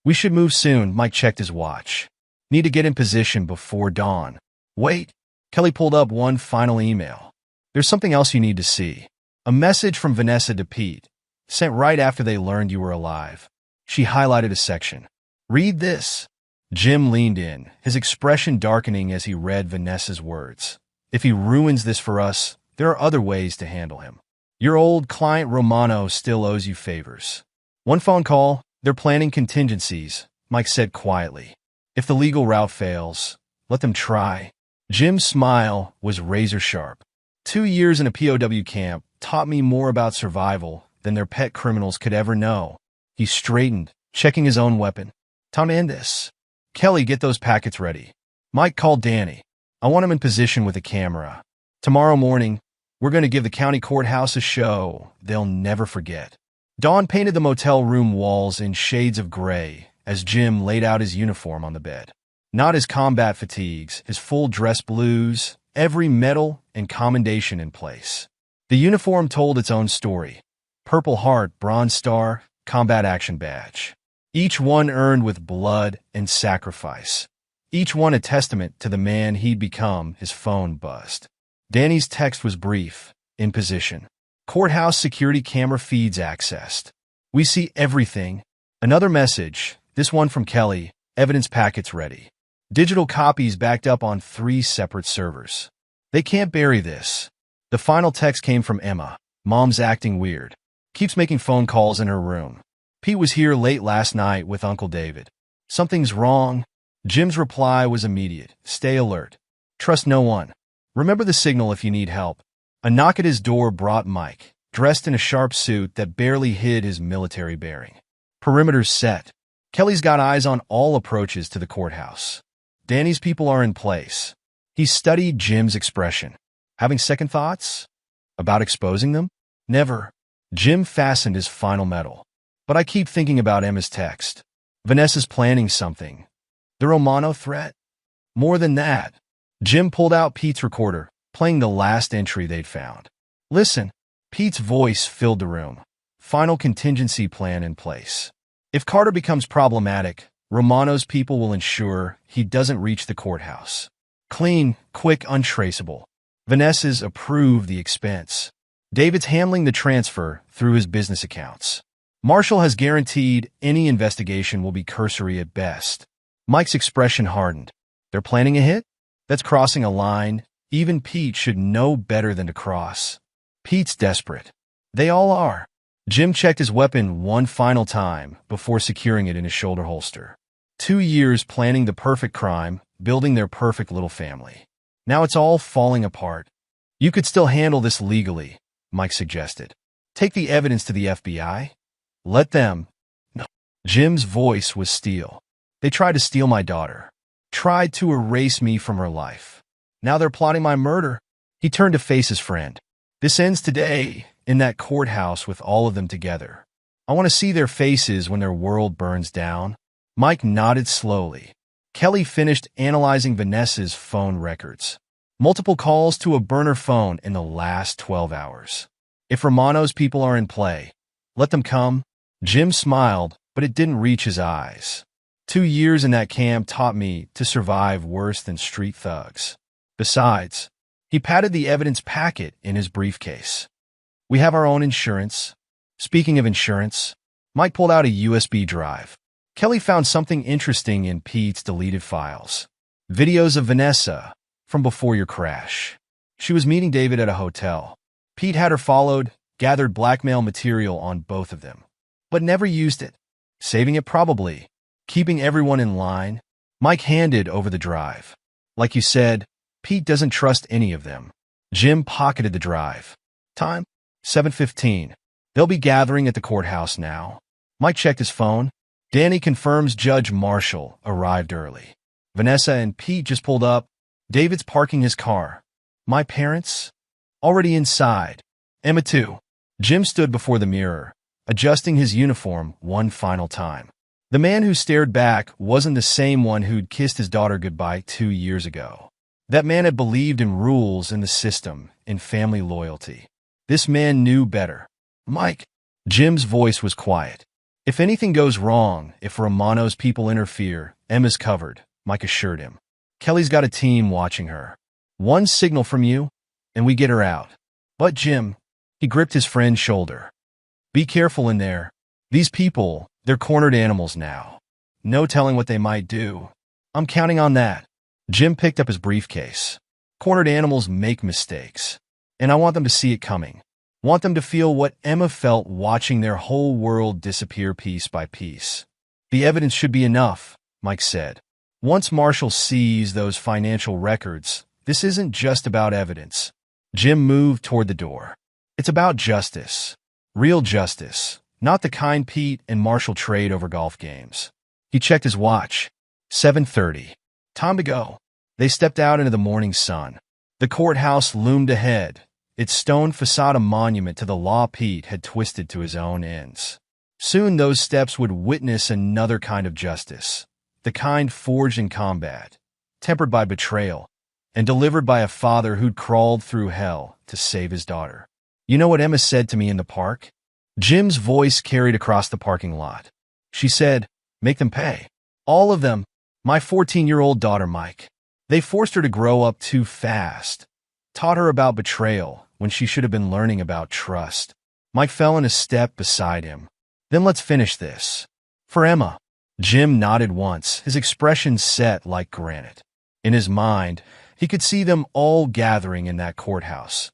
C: We should move soon. Mike checked his watch. Need to get in position before dawn. Wait. Kelly pulled up one final email. There's something else you need to see. A message from Vanessa to Pete, sent right after they learned you were alive. She highlighted a section. Read this. Jim leaned in, his expression darkening as he read Vanessa's words. If he ruins this for us, there are other ways to handle him. Your old client Romano still owes you favors. One phone call, they're planning contingencies, Mike said quietly. If the legal route fails, let them try. Jim's smile was razor sharp. 2 years in a POW camp taught me more about survival than their pet criminals could ever know. He straightened, checking his own weapon. Time to end this. Kelly, get those packets ready. Mike called Danny. I want him in position with a camera. Tomorrow morning, we're going to give the county courthouse a show they'll never forget. Dawn painted the motel room walls in shades of gray as Jim laid out his uniform on the bed. Not his combat fatigues, his full dress blues, every medal and commendation in place. The uniform told its own story. Purple Heart, Bronze Star, Combat Action Badge. Each one earned with blood and sacrifice. Each one a testament to the man he'd become. His phone buzzed. Danny's text was brief, in position. Courthouse security camera feeds accessed. We see everything. Another message, this one from Kelly, evidence packets ready. Digital copies backed up on 3 separate servers. They can't bury this. The final text came from Emma. Mom's acting weird. Keeps making phone calls in her room. Pete was here late last night with Uncle David. Something's wrong. Jim's reply was immediate. Stay alert. Trust no one. Remember the signal if you need help. A knock at his door brought Mike, dressed in a sharp suit that barely hid his military bearing. Perimeter's set. Kelly's got eyes on all approaches to the courthouse. Danny's people are in place. He studied Jim's expression. Having second thoughts? About exposing them? Never. Jim fastened his final medal. But I keep thinking about Emma's text. Vanessa's planning something. The Romano threat? More than that. Jim pulled out Pete's recorder, playing the last entry they'd found. Listen. Pete's voice filled the room. Final contingency plan in place. If Carter becomes problematic, Romano's people will ensure he doesn't reach the courthouse. Clean, quick, untraceable. Vanessa's approved the expense. David's handling the transfer through his business accounts. Marshall has guaranteed any investigation will be cursory at best. Mike's expression hardened. They're planning a hit? That's crossing a line. Even Pete should know better than to cross. Pete's desperate. They all are. Jim checked his weapon one final time before securing it in his shoulder holster. 2 years planning the perfect crime, building their perfect little family. Now it's all falling apart. You could still handle this legally, Mike suggested. Take the evidence to the FBI? Let them. No. Jim's voice was steel. They tried to steal my daughter. Tried to erase me from her life. Now they're plotting my murder. He turned to face his friend. This ends today, in that courthouse with all of them together. I want to see their faces when their world burns down. Mike nodded slowly. Kelly finished analyzing Vanessa's phone records. Multiple calls to a burner phone in the last 12 hours. If Romano's people are in play, let them come. Jim smiled, but it didn't reach his eyes. 2 years in that camp taught me to survive worse than street thugs. Besides, he patted the evidence packet in his briefcase. We have our own insurance. Speaking of insurance, Mike pulled out a USB drive. Kelly found something interesting in Pete's deleted files. Videos of Vanessa from before your crash. She was meeting David at a hotel. Pete had her followed, gathered blackmail material on both of them, but never used it. Saving it probably. Keeping everyone in line. Mike handed over the drive. Like you said, Pete doesn't trust any of them. Jim pocketed the drive. Time? 7:15. They'll be gathering at the courthouse now. Mike checked his phone. Danny confirms Judge Marshall arrived early. Vanessa and Pete just pulled up. David's parking his car. My parents? Already inside. Emma too. Jim stood before the mirror, adjusting his uniform one final time. The man who stared back wasn't the same one who'd kissed his daughter goodbye 2 years ago. That man had believed in rules in the system, in family loyalty. This man knew better. Mike. Jim's voice was quiet. If anything goes wrong, if Romano's people interfere, Emma's covered, Mike assured him. Kelly's got a team watching her. One signal from you, and we get her out. But Jim, he gripped his friend's shoulder. Be careful in there. These people, they're cornered animals now. No telling what they might do. I'm counting on that. Jim picked up his briefcase. Cornered animals make mistakes. And I want them to see it coming. Want them to feel what Emma felt watching their whole world disappear piece by piece. The evidence should be enough, Mike said. Once Marshall sees those financial records, this isn't just about evidence. Jim moved toward the door. It's about justice. Real justice. Not the kind Pete and Marshall trade over golf games. He checked his watch. 7:30. Time to go. They stepped out into the morning sun. The courthouse loomed ahead, its stone facade a monument to the law Pete had twisted to his own ends. Soon those steps would witness another kind of justice, the kind forged in combat, tempered by betrayal, and delivered by a father who'd crawled through hell to save his daughter. You know what Emma said to me in the park? Jim's voice carried across the parking lot. She said, make them pay. All of them. My 14-year-old daughter, Mike. They forced her to grow up too fast. Taught her about betrayal when she should have been learning about trust. Mike fell in a step beside him. Then let's finish this. For Emma. Jim nodded once, his expression set like granite. In his mind, he could see them all gathering in that courthouse.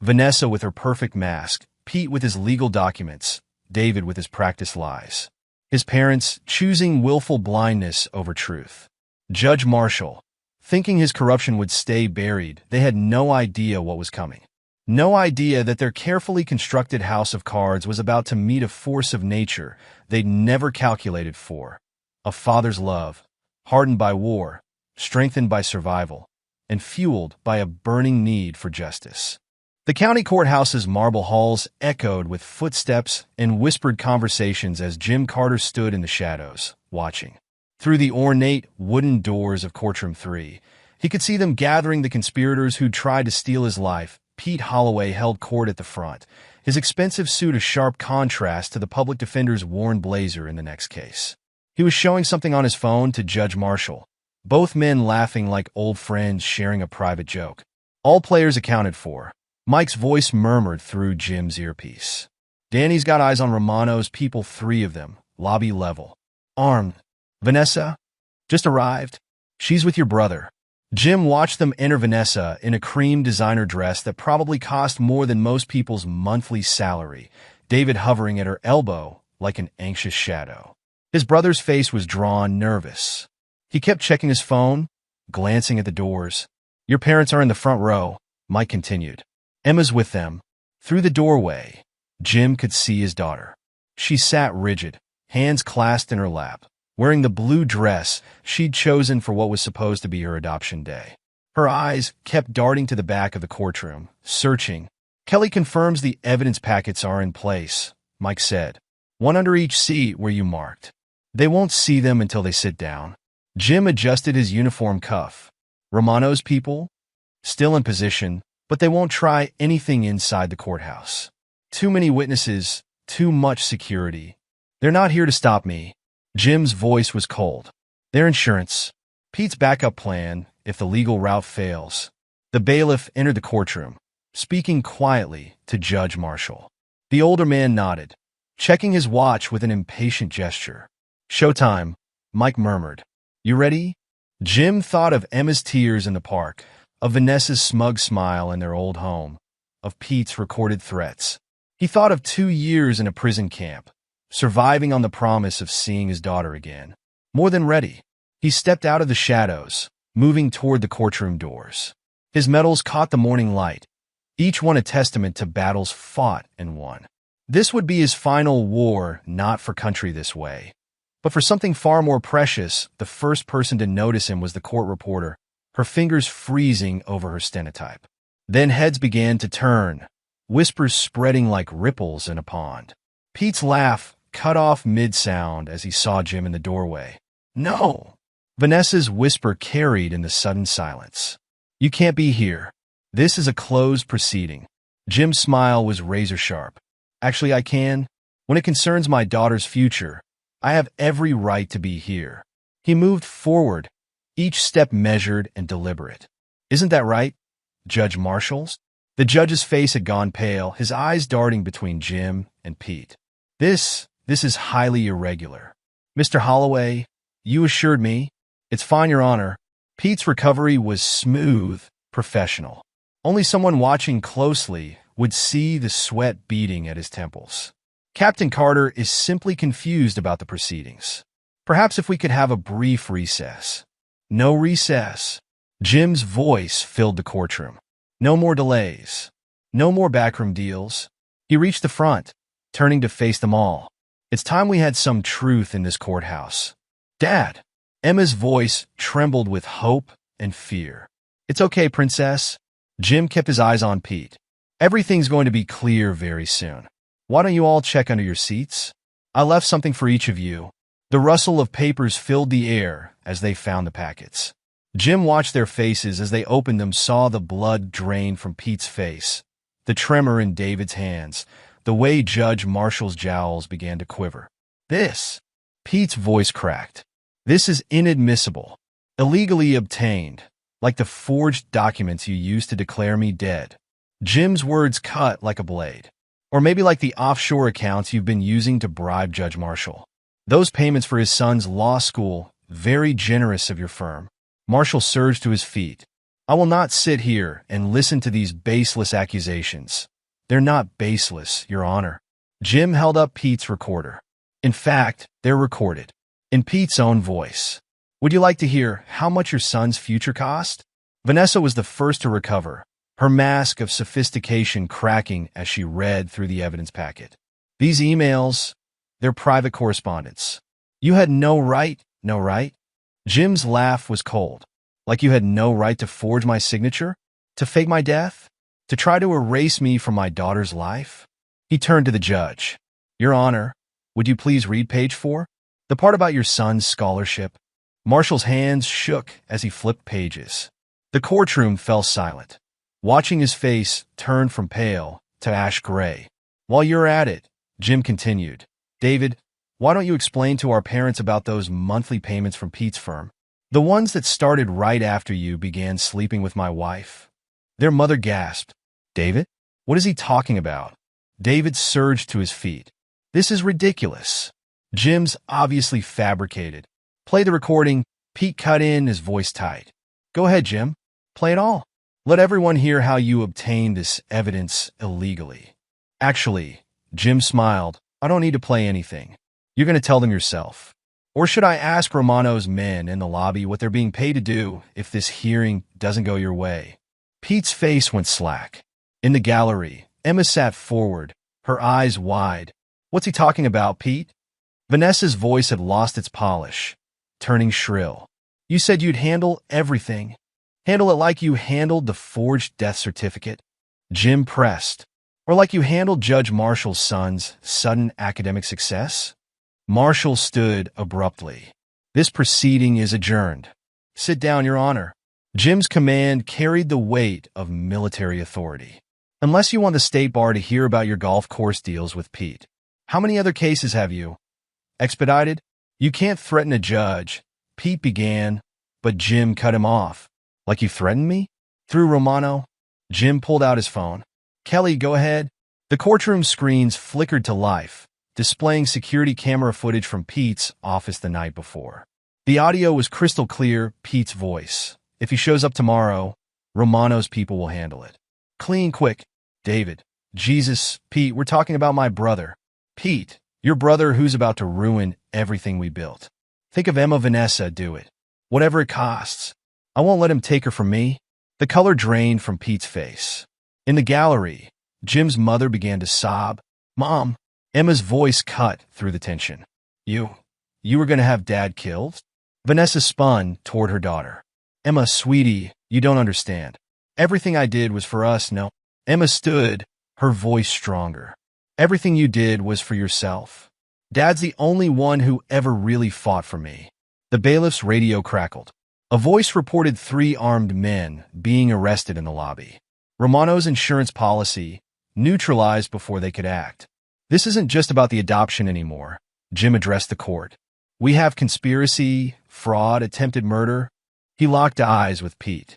C: Vanessa with her perfect mask, Pete with his legal documents, David with his practiced lies. His parents choosing willful blindness over truth. Judge Marshall, thinking his corruption would stay buried, they had no idea what was coming. No idea that their carefully constructed house of cards was about to meet a force of nature they'd never calculated for. A father's love, hardened by war, strengthened by survival, and fueled by a burning need for justice. The county courthouse's marble halls echoed with footsteps and whispered conversations as Jim Carter stood in the shadows, watching. Through the ornate wooden doors of Courtroom 3, he could see them gathering the conspirators who'd tried to steal his life. Pete Holloway held court at the front, his expensive suit a sharp contrast to the public defender's worn blazer in the next case. He was showing something on his phone to Judge Marshall, both men laughing like old friends sharing a private joke. All players accounted for. Mike's voice murmured through Jim's earpiece. Danny's got eyes on Romano's people, 3 of them, lobby level. Armed. Vanessa? Just arrived. She's with your brother. Jim watched them enter Vanessa in a cream designer dress that probably cost more than most people's monthly salary, David hovering at her elbow like an anxious shadow. His brother's face was drawn, nervous. He kept checking his phone, glancing at the doors. Your parents are in the front row, Mike continued. Emma's with them. Through the doorway, Jim could see his daughter. She sat rigid, hands clasped in her lap, wearing the blue dress she'd chosen for what was supposed to be her adoption day. Her eyes kept darting to the back of the courtroom, searching. Kelly confirms the evidence packets are in place, Mike said. 1 under each seat where you marked. They won't see them until they sit down. Jim adjusted his uniform cuff. Romano's people? Still in position, but they won't try anything inside the courthouse. Too many witnesses, too much security. They're not here to stop me. Jim's voice was cold. Their insurance. Pete's backup plan if the legal route fails. The bailiff entered the courtroom, speaking quietly to Judge Marshall. The older man nodded, checking his watch with an impatient gesture. Showtime, Mike murmured. You ready? Jim thought of Emma's tears in the park, of Vanessa's smug smile in their old home, of Pete's recorded threats. He thought of 2 years in a prison camp, surviving on the promise of seeing his daughter again. More than ready, he stepped out of the shadows, moving toward the courtroom doors. His medals caught the morning light, each one a testament to battles fought and won. This would be his final war, not for country this way, but for something far more precious. The first person to notice him was the court reporter, her fingers freezing over her stenotype. Then heads began to turn, whispers spreading like ripples in a pond. Pete's laugh cut off mid-sound as he saw Jim in the doorway. No! Vanessa's whisper carried in the sudden silence. You can't be here. This is a closed proceeding. Jim's smile was razor-sharp. Actually, I can. When it concerns my daughter's future, I have every right to be here. He moved forward, each step measured and deliberate. Isn't that right, Judge Marshall? The judge's face had gone pale, his eyes darting between Jim and Pete. This is highly irregular. Mr. Holloway, you assured me. It's fine, Your Honor. Pete's recovery was smooth, professional. Only someone watching closely would see the sweat beading at his temples. Captain Carter is simply confused about the proceedings. Perhaps if we could have a brief recess. No recess. Jim's voice filled the courtroom. No more delays. No more backroom deals. He reached the front, turning to face them all. It's time we had some truth in this courthouse. Dad! Emma's voice trembled with hope and fear. It's okay, Princess. Jim kept his eyes on Pete. Everything's going to be clear very soon. Why don't you all check under your seats? I left something for each of you. The rustle of papers filled the air as they found the packets. Jim watched their faces as they opened them, saw the blood drain from Pete's face, the tremor in David's hands, the way Judge Marshall's jowls began to quiver. Pete's voice cracked. This is inadmissible, illegally obtained, like the forged documents you used to declare me dead. Jim's words cut like a blade. Or maybe like the offshore accounts you've been using to bribe Judge Marshall. Those payments for his son's law school, very generous of your firm. Marshall surged to his feet. I will not sit here and listen to these baseless accusations. They're not baseless, Your Honor. Jim held up Pete's recorder. In fact, they're recorded. In Pete's own voice. Would you like to hear how much your son's future cost? Vanessa was the first to recover, her mask of sophistication cracking as she read through the evidence packet. These emails, they're private correspondence. You had no right? Jim's laugh was cold. Like you had no right to forge my signature? To fake my death? To try to erase me from my daughter's life? He turned to the judge. Your Honor, would you please read page 4? The part about your son's scholarship. Marshall's hands shook as he flipped pages. The courtroom fell silent, watching his face turn from pale to ash gray. While you're at it, Jim continued, David, why don't you explain to our parents about those monthly payments from Pete's firm? The ones that started right after you began sleeping with my wife. Their mother gasped. David? What is he talking about? David surged to his feet. This is ridiculous. Jim's obviously fabricated. Play the recording. Pete cut in, his voice tight. Go ahead, Jim. Play it all. Let everyone hear how you obtained this evidence illegally. Actually, Jim smiled. I don't need to play anything. You're going to tell them yourself. Or should I ask Romano's men in the lobby what they're being paid to do if this hearing doesn't go your way? Pete's face went slack. In the gallery, Emma sat forward, her eyes wide. What's he talking about, Pete? Vanessa's voice had lost its polish, turning shrill. You said you'd handle everything. Handle it like you handled the forged death certificate. Jim pressed. Or like you handled Judge Marshall's son's sudden academic success? Marshall stood abruptly. This proceeding is adjourned. Sit down, Your Honor. Jim's command carried the weight of military authority. Unless you want the state bar to hear about your golf course deals with Pete. How many other cases have you expedited? You can't threaten a judge. Pete began, but Jim cut him off. Like you threatened me? Through Romano? Jim pulled out his phone. Kelly, go ahead. The courtroom screens flickered to life, displaying security camera footage from Pete's office the night before. The audio was crystal clear, Pete's voice. If he shows up tomorrow, Romano's people will handle it. Clean, quick. David. Jesus, Pete, we're talking about my brother. Pete, your brother who's about to ruin everything we built. Think of Emma Vanessa, do it. Whatever it costs. I won't let him take her from me. The color drained from Pete's face. In the gallery, Jim's mother began to sob. Mom. Emma's voice cut through the tension. You were going to have Dad killed? Vanessa spun toward her daughter. Emma, sweetie, you don't understand. Everything I did was for us, no. Emma stood, her voice stronger. Everything you did was for yourself. Dad's the only one who ever really fought for me. The bailiff's radio crackled. A voice reported 3 armed men being arrested in the lobby. Romano's insurance policy neutralized before they could act. This isn't just about the adoption anymore. Jim addressed the court. We have conspiracy, fraud, attempted murder. He locked eyes with Pete.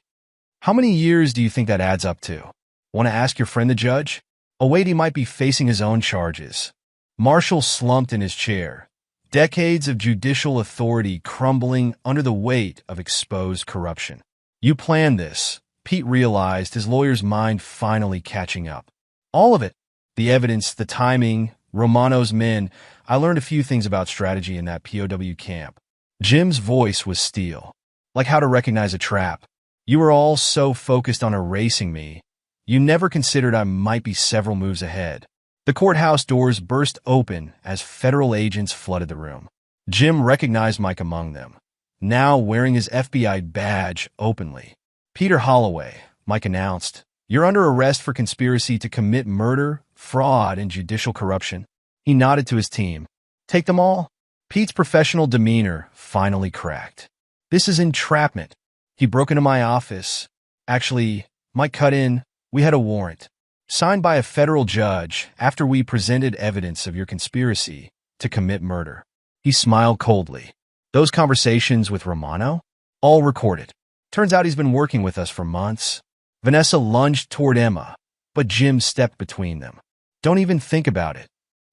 C: How many years do you think that adds up to? Want to ask your friend the judge? Oh wait, he might be facing his own charges. Marshall slumped in his chair. Decades of judicial authority crumbling under the weight of exposed corruption. You planned this, Pete realized, his lawyer's mind finally catching up. All of it. The evidence, the timing, Romano's men. I learned a few things about strategy in that POW camp. Jim's voice was steel. Like how to recognize a trap. You were all so focused on erasing me, you never considered I might be several moves ahead. The courthouse doors burst open as federal agents flooded the room. Jim recognized Mike among them, now wearing his FBI badge openly. Peter Holloway, Mike announced, you're under arrest for conspiracy to commit murder, fraud, and judicial corruption. He nodded to his team. Take them all? Pete's professional demeanor finally cracked. This is entrapment. He broke into my office. Actually, Mike cut in. We had a warrant, signed by a federal judge after we presented evidence of your conspiracy to commit murder. He smiled coldly. Those conversations with Romano? All recorded. Turns out he's been working with us for months. Vanessa lunged toward Emma, but Jim stepped between them. Don't even think about it.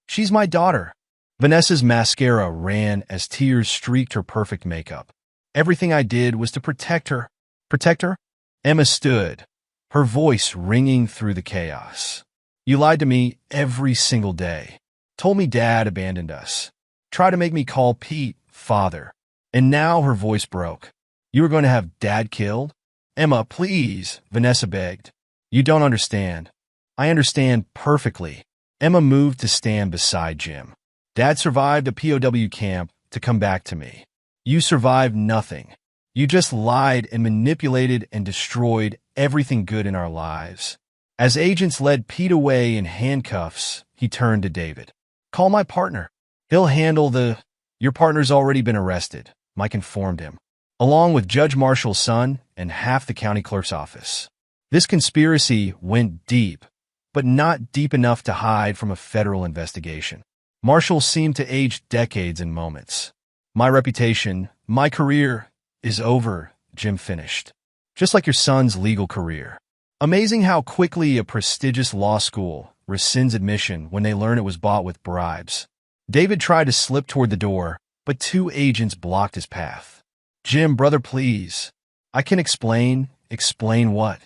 C: She's my daughter. Vanessa's mascara ran as tears streaked her perfect makeup. Everything I did was to protect her. Protect her? Emma stood, her voice ringing through the chaos. You lied to me every single day. Told me Dad abandoned us. Tried to make me call Pete father. And now her voice broke. You were going to have Dad killed? Emma, please, Vanessa begged. You don't understand. I understand perfectly. Emma moved to stand beside Jim. Dad survived a POW camp to come back to me. You survived nothing. You just lied and manipulated and destroyed everything good in our lives. As agents led Pete away in handcuffs, he turned to David. Call my partner. He'll handle the... Your partner's already been arrested, Mike informed him. along with Judge Marshall's son and half the county clerk's office. This conspiracy went deep, but not deep enough to hide from a federal investigation. Marshall seemed to age decades in moments. "My reputation, my career, is over," Jim finished. "Just like your son's legal career." Amazing how quickly a prestigious law school rescinds admission when they learn it was bought with bribes. David tried to slip toward the door, but two agents blocked his path. "Jim, brother, please. I can explain." "Explain what?"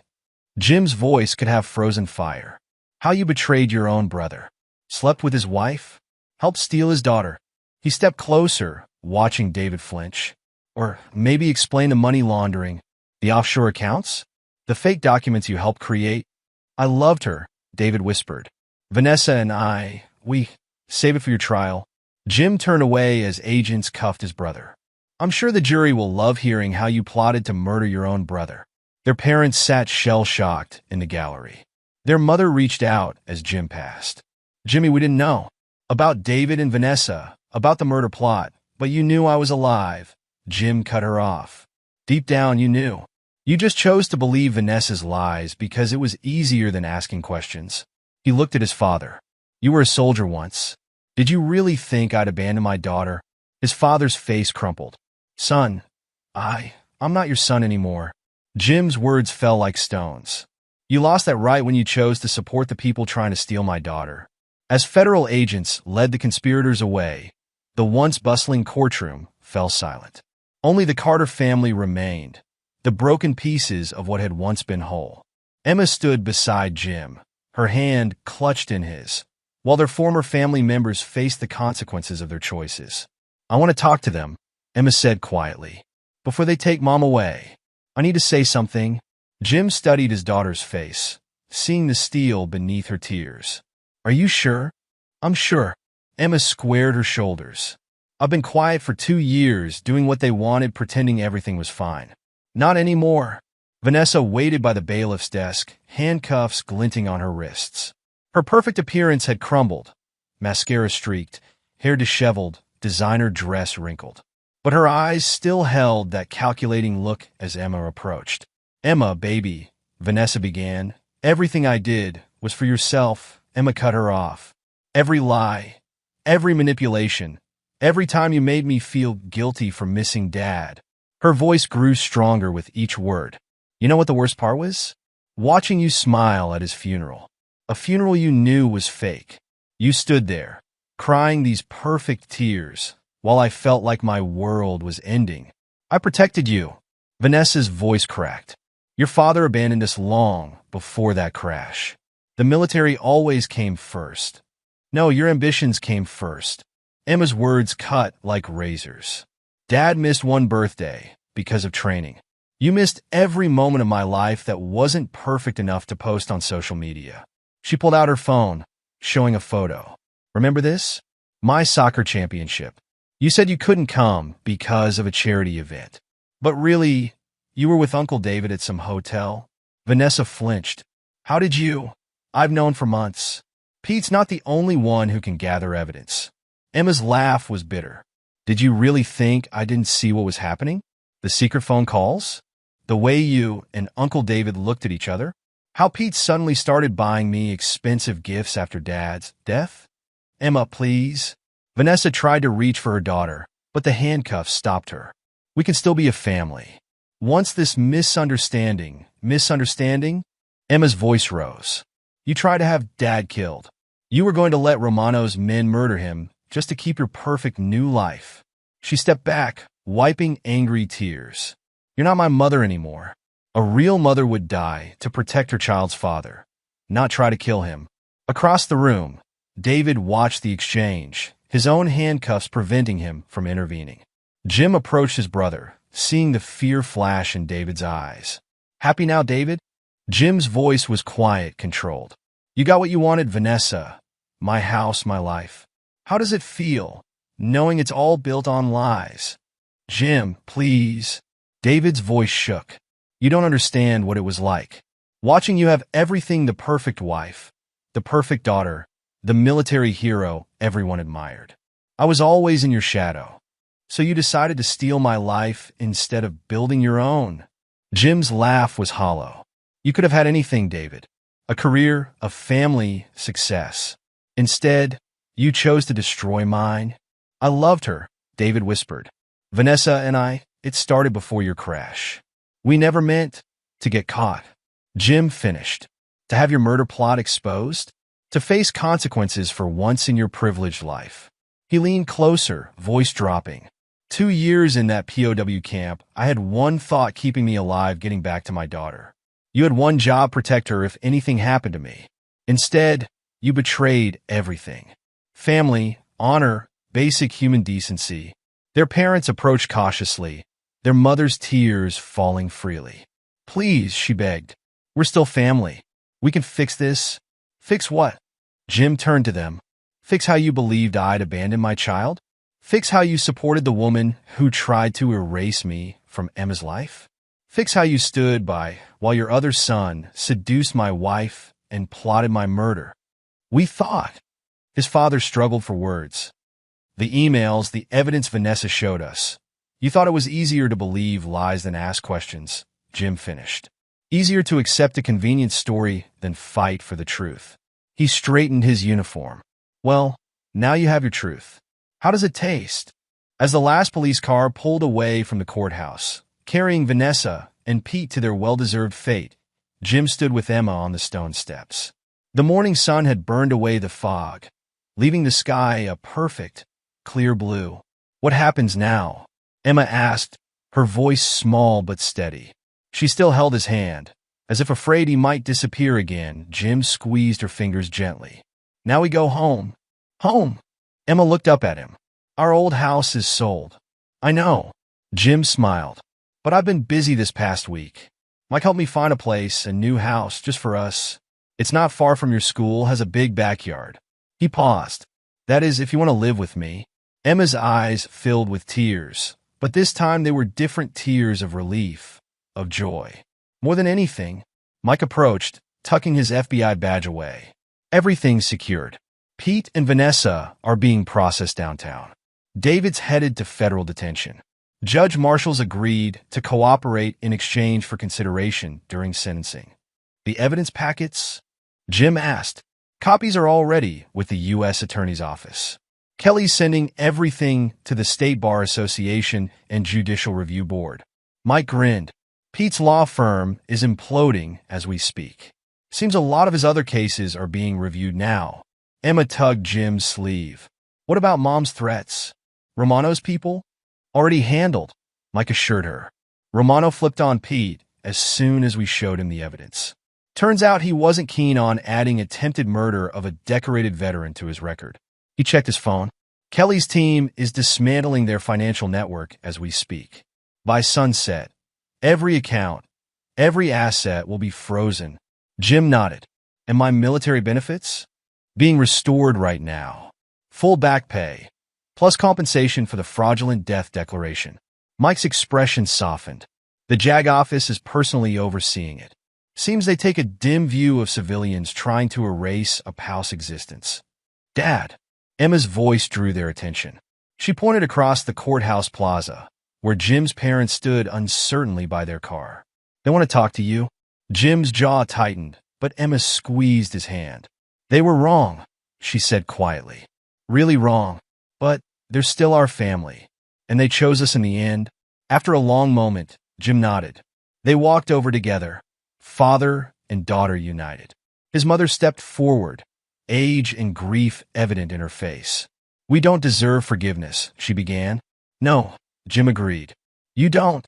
C: Jim's voice could have frozen fire. "How you betrayed your own brother. Slept with his wife? Helped steal his daughter." He stepped closer, watching David flinch. "Or maybe explain the money laundering, the offshore accounts, the fake documents you helped create." "I loved her," David whispered. "Vanessa and I, we save it for your trial." Jim turned away as agents cuffed his brother. "I'm sure the jury will love hearing how you plotted to murder your own brother." Their parents sat shell-shocked in the gallery. Their mother reached out as Jim passed. "Jimmy, we didn't know about David and Vanessa, about the murder plot, but you knew I was alive." Jim cut her off. "Deep down, you knew. You just chose to believe Vanessa's lies because it was easier than asking questions." He looked at his father. "You were a soldier once. Did you really think I'd abandon my daughter?" His father's face crumpled. "Son, I'm not your son anymore." Jim's words fell like stones. "You lost that right when you chose to support the people trying to steal my daughter." As federal agents led the conspirators away, the once bustling courtroom fell silent. Only the Carter family remained, the broken pieces of what had once been whole. Emma stood beside Jim, her hand clutched in his, while their former family members faced the consequences of their choices. "I want to talk to them," Emma said quietly. "Before they take Mom away. I need to say something." Jim studied his daughter's face, seeing the steel beneath her tears. "Are you sure?" "I'm sure." Emma squared her shoulders. "I've been quiet for 2 years, doing what they wanted, pretending everything was fine." "Not anymore." Vanessa waited by the bailiff's desk, handcuffs glinting on her wrists. Her perfect appearance had crumbled, mascara streaked, hair disheveled, designer dress wrinkled. But her eyes still held that calculating look as Emma approached. "Emma, baby," Vanessa began. "Everything I did was for yourself." Emma cut her off. "Every lie, every manipulation, every time you made me feel guilty for missing Dad." Her voice grew stronger with each word. "You know what the worst part was? Watching you smile at his funeral. A funeral you knew was fake. You stood there, crying these perfect tears, while I felt like my world was ending. I protected you." Vanessa's voice cracked. "Your father abandoned us long before that crash. The military always came first. No, your ambitions came first." Emma's words cut like razors. "Dad missed one birthday because of training. You missed every moment of my life that wasn't perfect enough to post on social media." She pulled out her phone, showing a photo. "Remember this? My soccer championship. You said you couldn't come because of a charity event. But really, you were with Uncle David at some hotel." Vanessa flinched. "How did you?" "I've known for months. Pete's not the only one who can gather evidence." Emma's laugh was bitter. "Did you really think I didn't see what was happening? The secret phone calls? The way you and Uncle David looked at each other? How Pete suddenly started buying me expensive gifts after Dad's death?" "Emma, please." Vanessa tried to reach for her daughter, but the handcuffs stopped her. "We can still be a family. Once this misunderstanding, Emma's voice rose. "You tried to have Dad killed. You were going to let Romano's men murder him just to keep your perfect new life." She stepped back, wiping angry tears. "You're not my mother anymore. A real mother would die to protect her child's father, not try to kill him." Across the room, David watched the exchange, his own handcuffs preventing him from intervening. Jim approached his brother, seeing the fear flash in David's eyes. "Happy now, David?" Jim's voice was quiet, controlled. "You got what you wanted, Vanessa. My house, my life. How does it feel, knowing it's all built on lies?" "Jim, please." David's voice shook. "You don't understand what it was like. Watching you have everything: the perfect wife, the perfect daughter, the military hero everyone admired. I was always in your shadow, So you decided to steal my life instead of building your own. Jim's laugh was hollow. You could have had anything, David. A career, a family, success. Instead, you chose to destroy mine. I loved her, David whispered. Vanessa and I, it started before your crash. We never meant to get caught. Jim finished. To have your murder plot exposed? To face consequences for once in your privileged life. He leaned closer, voice dropping. 2 years in that POW camp, I had one thought keeping me alive, getting back to my daughter. You had one job, protect her if anything happened to me. Instead, you betrayed everything. Family, honor, basic human decency. Their parents approached cautiously, their mother's tears falling freely. Please, she begged. We're still family. We can fix this. Fix what? Jim turned to them. Fix how you believed I'd abandoned my child? Fix how you supported the woman who tried to erase me from Emma's life? Fix how you stood by while your other son seduced my wife and plotted my murder? We thought. His father struggled for words. The emails, the evidence Vanessa showed us. You thought it was easier to believe lies than ask questions, Jim finished. Easier to accept a convenient story than fight for the truth. He straightened his uniform. Well, now you have your truth. How does it taste? As the last police car pulled away from the courthouse, carrying Vanessa and Pete to their well-deserved fate, Jim stood with Emma on the stone steps. The morning sun had burned away the fog, leaving the sky a perfect, clear blue. What happens now? Emma asked, her voice small but steady. She still held his hand. As if afraid he might disappear again, Jim squeezed her fingers gently. Now we go home. Home. Emma looked up at him. Our old house is sold. I know. Jim smiled. But I've been busy this past week. Mike helped me find a place, a new house, just for us. It's not far from your school, has a big backyard. He paused. That is, if you want to live with me. Emma's eyes filled with tears, but this time they were different tears of relief, of joy. More than anything, Mike approached, tucking his FBI badge away. Everything's secured. Pete and Vanessa are being processed downtown. David's headed to federal detention. Judge Marshall's agreed to cooperate in exchange for consideration during sentencing. The evidence packets? Jim asked. Copies are already with the U.S. Attorney's Office. Kelly's sending everything to the State Bar Association and Judicial Review Board. Mike grinned. Pete's law firm is imploding as we speak. Seems a lot of his other cases are being reviewed now. Emma tugged Jim's sleeve. What about Mom's threats? Romano's people? Already handled, Mike assured her. Romano flipped on Pete as soon as we showed him the evidence. Turns out he wasn't keen on adding attempted murder of a decorated veteran to his record. He checked his phone. Kelly's team is dismantling their financial network as we speak. By sunset, every account, every asset will be frozen. Jim nodded. And my military benefits? Being restored right now. Full back pay, plus compensation for the fraudulent death declaration. Mike's expression softened. The JAG office is personally overseeing it. Seems they take a dim view of civilians trying to erase a pal's existence. Dad. Emma's voice drew their attention. She pointed across the courthouse plaza, where Jim's parents stood uncertainly by their car. They want to talk to you? Jim's jaw tightened, but Emma squeezed his hand. They were wrong, she said quietly. Really wrong, but they're still our family. And they chose us in the end. After a long moment, Jim nodded. They walked over together, father and daughter united. His mother stepped forward, age and grief evident in her face. We don't deserve forgiveness, she began. No, Jim agreed. You don't.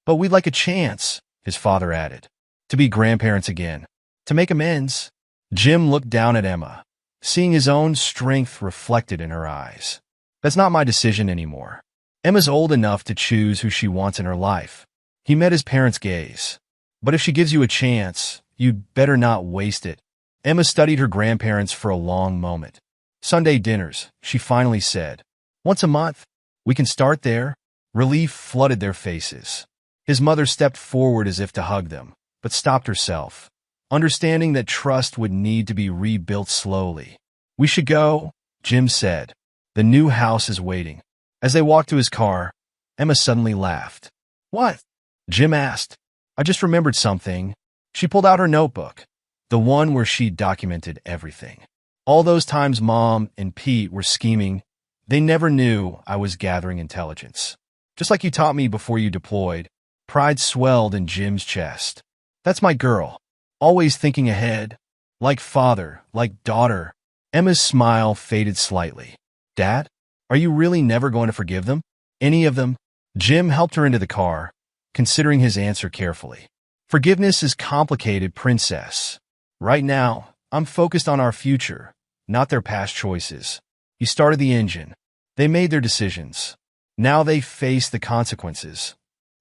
C: But we'd like a chance, his father added. To be grandparents again. To make amends. Jim looked down at Emma, seeing his own strength reflected in her eyes. That's not my decision anymore. Emma's old enough to choose who she wants in her life. He met his parents' gaze. But if she gives you a chance, you'd better not waste it. Emma studied her grandparents for a long moment. Sunday dinners, she finally said. Once a month. We can start there. Relief flooded their faces. His mother stepped forward as if to hug them, but stopped herself, understanding that trust would need to be rebuilt slowly. We should go, Jim said. The new house is waiting. As they walked to his car, Emma suddenly laughed. "What?" Jim asked. "I just remembered something." She pulled out her notebook, the one where she documented everything. All those times Mom and Pete were scheming, they never knew I was gathering intelligence. Just like you taught me before you deployed. Pride swelled in Jim's chest. "That's my girl. Always thinking ahead. Like father, like daughter." Emma's smile faded slightly. "Dad, are you really never going to forgive them? Any of them?" Jim helped her into the car, considering his answer carefully. "Forgiveness is complicated, princess. Right now, I'm focused on our future, not their past choices. You started the engine. They made their decisions. Now they face the consequences."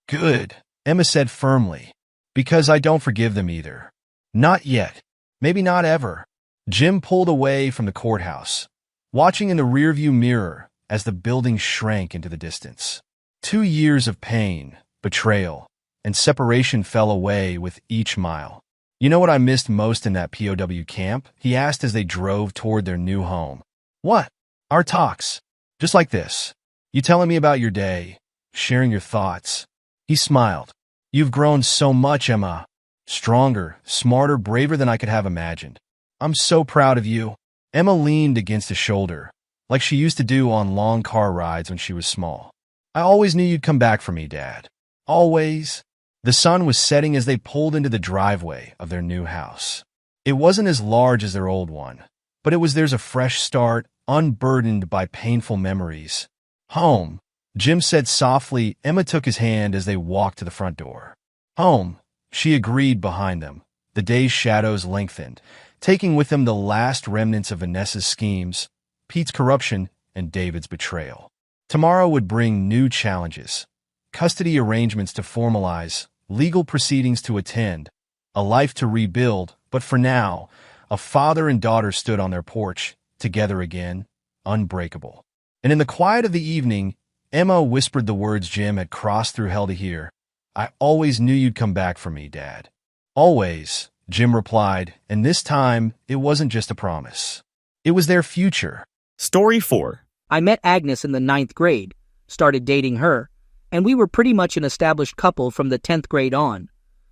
C: "Good," Emma said firmly, "because I don't forgive them either. Not yet. Maybe not ever." Jim pulled away from the courthouse, watching in the rearview mirror as the building shrank into the distance. 2 years of pain, betrayal, and separation fell away with each mile. "You know what I missed most in that POW camp?" he asked as they drove toward their new home. "What?" "Our talks. Just like this. You telling me about your day, sharing your thoughts." He smiled. "You've grown so much, Emma. Stronger, smarter, braver than I could have imagined. I'm so proud of you." Emma leaned against his shoulder, like she used to do on long car rides when she was small. "I always knew you'd come back for me, Dad. Always." The sun was setting as they pulled into the driveway of their new house. It wasn't as large as their old one, but it was theirs a fresh start, unburdened by painful memories. "Home," Jim said softly. Emma took his hand as they walked to the front door. "Home," she agreed behind them. The day's shadows lengthened, taking with them the last remnants of Vanessa's schemes, Pete's corruption, and David's betrayal. Tomorrow would bring new challenges, custody arrangements to formalize, legal proceedings to attend, a life to rebuild, but for now, a father and daughter stood on their porch, together again, unbreakable. And in the quiet of the evening, Emma whispered the words Jim had crossed through hell to hear. "I always knew you'd come back for me, Dad." "Always," Jim replied, and this time, it wasn't just a promise. It was their future.
A: Story 4.
D: I met Agnes in the 9th grade, started dating her, and we were pretty much an established couple from the 10th grade on.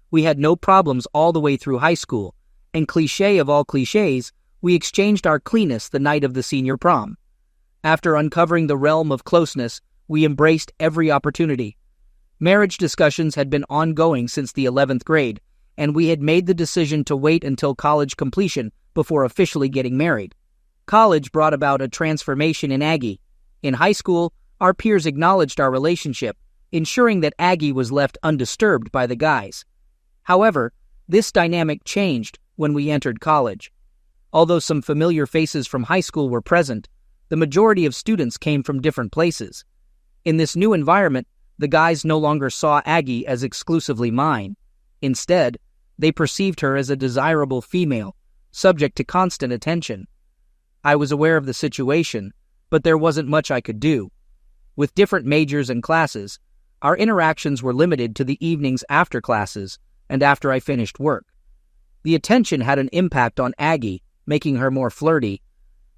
D: We had no problems all the way through high school, and cliché of all clichés, we exchanged our cleanest the night of the senior prom. After uncovering the realm of closeness, we embraced every opportunity. Marriage discussions had been ongoing since the 11th grade, and we had made the decision to wait until college completion before officially getting married. College brought about a transformation in Aggie. In high school, our peers acknowledged our relationship, ensuring that Aggie was left undisturbed by the guys. However, this dynamic changed when we entered college. Although some familiar faces from high school were present, the majority of students came from different places. In this new environment, the guys no longer saw Aggie as exclusively mine. Instead, they perceived her as a desirable female, subject to constant attention. I was aware of the situation, but there wasn't much I could do. With different majors and classes, our interactions were limited to the evenings after classes and after I finished work. The attention had an impact on Aggie, making her more flirty.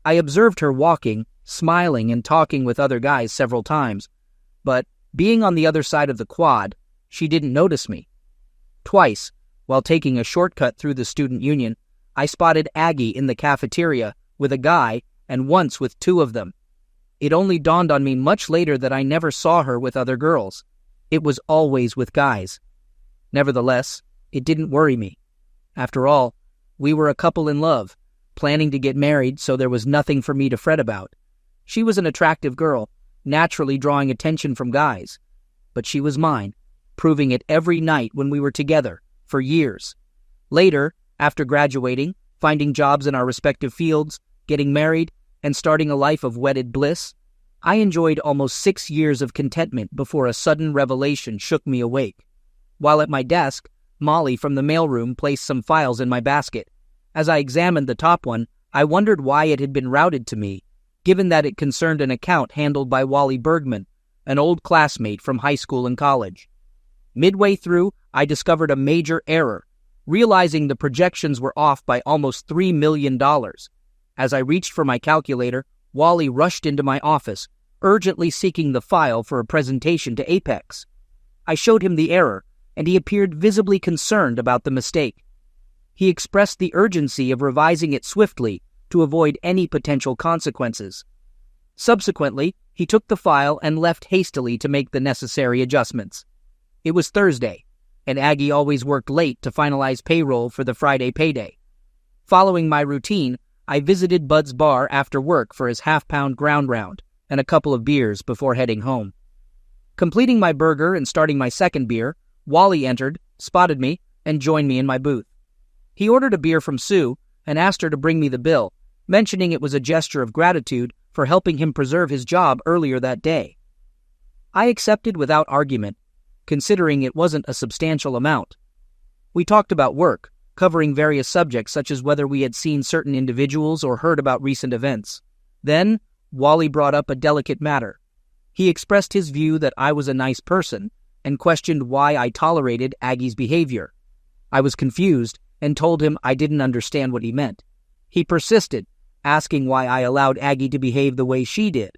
D: I observed her walking, smiling, and talking with other guys several times, but being on the other side of the quad, she didn't notice me. Twice, while taking a shortcut through the student union, I spotted Aggie in the cafeteria with a guy and once with 2 of them. It only dawned on me much later that I never saw her with other girls. It was always with guys. Nevertheless, it didn't worry me. After all, we were a couple in love, planning to get married, so there was nothing for me to fret about. She was an attractive girl, naturally drawing attention from guys. But she was mine, proving it every night when we were together, for years. Later, after graduating, finding jobs in our respective fields, getting married, and starting a life of wedded bliss, I enjoyed almost 6 years of contentment before a sudden revelation shook me awake. While at my desk, Molly from the mailroom placed some files in my basket. As I examined the top one, I wondered why it had been routed to me, given that it concerned an account handled by Wally Bergman, an old classmate from high school and college. Midway through, I discovered a major error, realizing the projections were off by almost $3 million. As I reached for my calculator, Wally rushed into my office, urgently seeking the file for a presentation to Apex. I showed him the error, and he appeared visibly concerned about the mistake. He expressed the urgency of revising it swiftly to avoid any potential consequences. Subsequently, he took the file and left hastily to make the necessary adjustments. It was Thursday, and Aggie always worked late to finalize payroll for the Friday payday. Following my routine, I visited Bud's bar after work for his half-pound ground round and a couple of beers before heading home. Completing my burger and starting my second beer, Wally entered, spotted me, and joined me in my booth. He ordered a beer from Sue and asked her to bring me the bill, mentioning it was a gesture of gratitude for helping him preserve his job earlier that day. I accepted without argument, considering it wasn't a substantial amount. We talked about work, covering various subjects such as whether we had seen certain individuals or heard about recent events. Then, Wally brought up a delicate matter. He expressed his view that I was a nice person and questioned why I tolerated Aggie's behavior. I was confused and told him I didn't understand what he meant. He persisted, asking why I allowed Aggie to behave the way she did.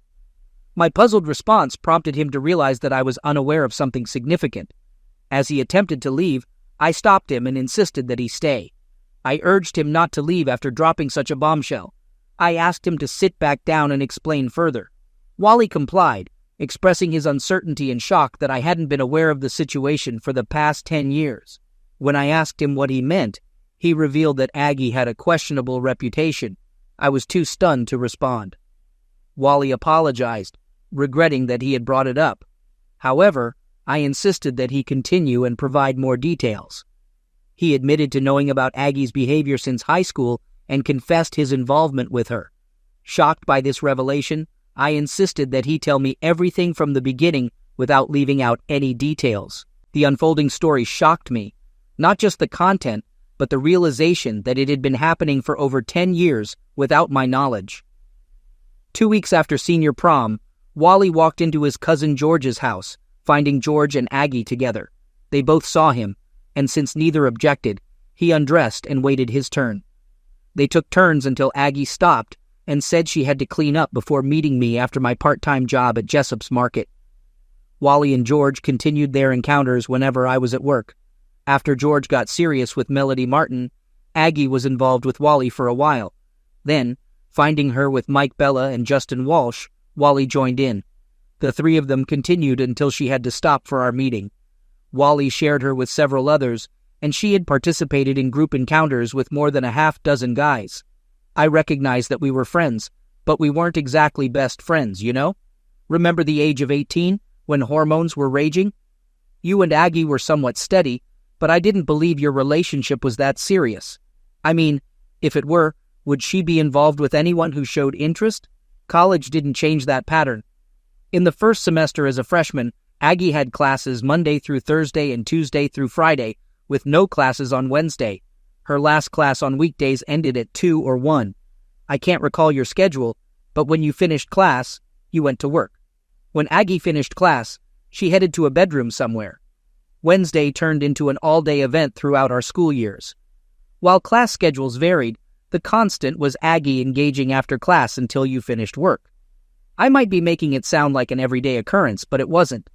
D: My puzzled response prompted him to realize that I was unaware of something significant. As he attempted to leave, I stopped him and insisted that he stay. I urged him not to leave after dropping such a bombshell. I asked him to sit back down and explain further. Wally complied, expressing his uncertainty and shock that I hadn't been aware of the situation for the past 10 years. When I asked him what he meant, he revealed that Aggie had a questionable reputation. I was too stunned to respond. Wally apologized, regretting that he had brought it up. However, I insisted that he continue and provide more details. He admitted to knowing about Aggie's behavior since high school and confessed his involvement with her. Shocked by this revelation, I insisted that he tell me everything from the beginning without leaving out any details. The unfolding story shocked me, not just the content, but the realization that it had been happening for over 10 years without my knowledge. 2 weeks after senior prom, Wally walked into his cousin George's house, finding George and Aggie together. They both saw him, and since neither objected, he undressed and waited his turn. They took turns until Aggie stopped and said she had to clean up before meeting me after my part-time job at Jessup's Market. Wally and George continued their encounters whenever I was at work. After George got serious with Melody Martin, Aggie was involved with Wally for a while. Then, finding her with Mike Bella and Justin Walsh, Wally joined in. The three of them continued until she had to stop for our meeting. Wally shared her with several others, and she had participated in group encounters with more than a half-dozen guys. I recognized that we were friends, but we weren't exactly best friends, you know? Remember the age of 18, when hormones were raging? You and Aggie were somewhat steady, but I didn't believe your relationship was that serious. I mean, if it were, would she be involved with anyone who showed interest? College didn't change that pattern. In the first semester as a freshman, Aggie had classes Monday through Thursday and Tuesday through Friday, with no classes on Wednesday. Her last class on weekdays ended at 2 or 1. I can't recall your schedule, but when you finished class, you went to work. When Aggie finished class, she headed to a bedroom somewhere. Wednesday turned into an all-day event throughout our school years. While class schedules varied, the constant was Aggie engaging after class until you finished work. I might be making it sound like an everyday occurrence, but it wasn't.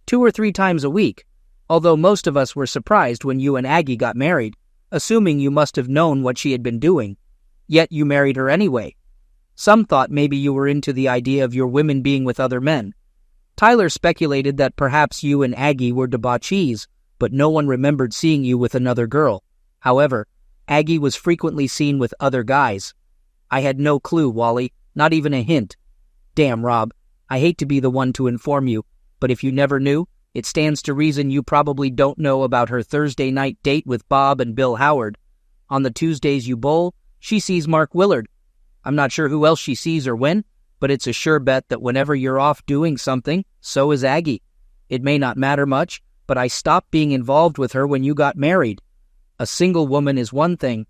D: 2 or 3 times a week, although most of us were surprised when you and Aggie got married, assuming you must have known what she had been doing. Yet you married her anyway. Some thought maybe you were into the idea of your women being with other men. Tyler speculated that perhaps you and Aggie were debauchees, but no one remembered seeing you with another girl. However, Aggie was frequently seen with other guys. I had no clue, Wally, not even a hint. Damn, Rob, I hate to be the one to inform you, but if you never knew, it stands to reason you probably don't know about her Thursday night date with Bob and Bill Howard. On the Tuesdays you bowl, she sees Mark Willard. I'm not sure who else she sees or when, but it's a sure bet that whenever you're off doing something, so is Aggie. It may not matter much, but I stopped being involved with her when you got married. A single woman is one thing,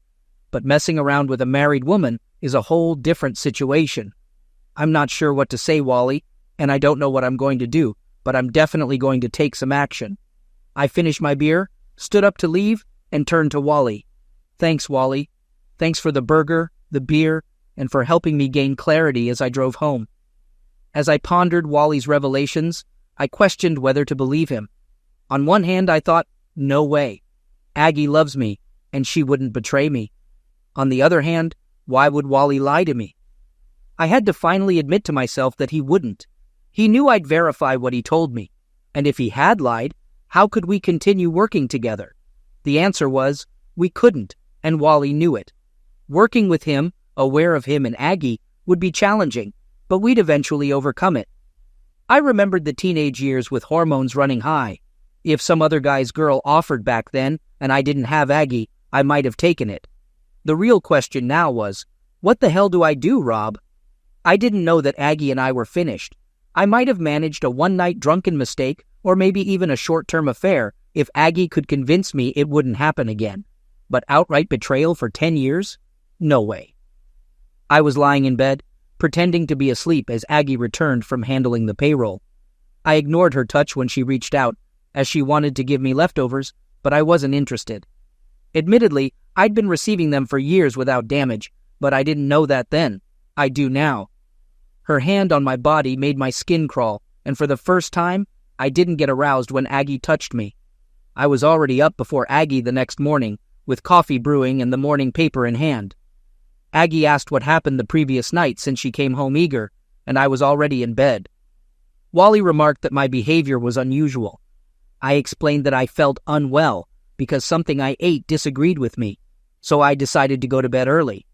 D: but messing around with a married woman is a whole different situation. I'm not sure what to say, Wally, and I don't know what I'm going to do, but I'm definitely going to take some action. I finished my beer, stood up to leave, and turned to Wally. Thanks, Wally. Thanks for the burger, the beer, and for helping me gain clarity as I drove home. As I pondered Wally's revelations, I questioned whether to believe him. On one hand, I thought, no way. Aggie loves me, and she wouldn't betray me. On the other hand, why would Wally lie to me? I had to finally admit to myself that he wouldn't. He knew I'd verify what he told me, and if he had lied, how could we continue working together? The answer was, we couldn't, and Wally knew it. Working with him, aware of him and Aggie, would be challenging, but we'd eventually overcome it. I remembered the teenage years with hormones running high. If some other guy's girl offered back then, and I didn't have Aggie, I might have taken it. The real question now was, what the hell do I do, Rob? I didn't know that Aggie and I were finished. I might have managed a one-night drunken mistake, or maybe even a short-term affair, if Aggie could convince me it wouldn't happen again. But outright betrayal for 10 years? No way. I was lying in bed, pretending to be asleep as Aggie returned from handling the payroll. I ignored her touch when she reached out, as she wanted to give me leftovers, but I wasn't interested. Admittedly, I'd been receiving them for years without damage, but I didn't know that then. I do now. Her hand on my body made my skin crawl, and for the first time, I didn't get aroused when Aggie touched me. I was already up before Aggie the next morning, with coffee brewing and the morning paper in hand. Aggie asked what happened the previous night since she came home eager, and I was already in bed. Wally remarked that my behavior was unusual. I explained that I felt unwell because something I ate disagreed with me, so I decided to go to bed early.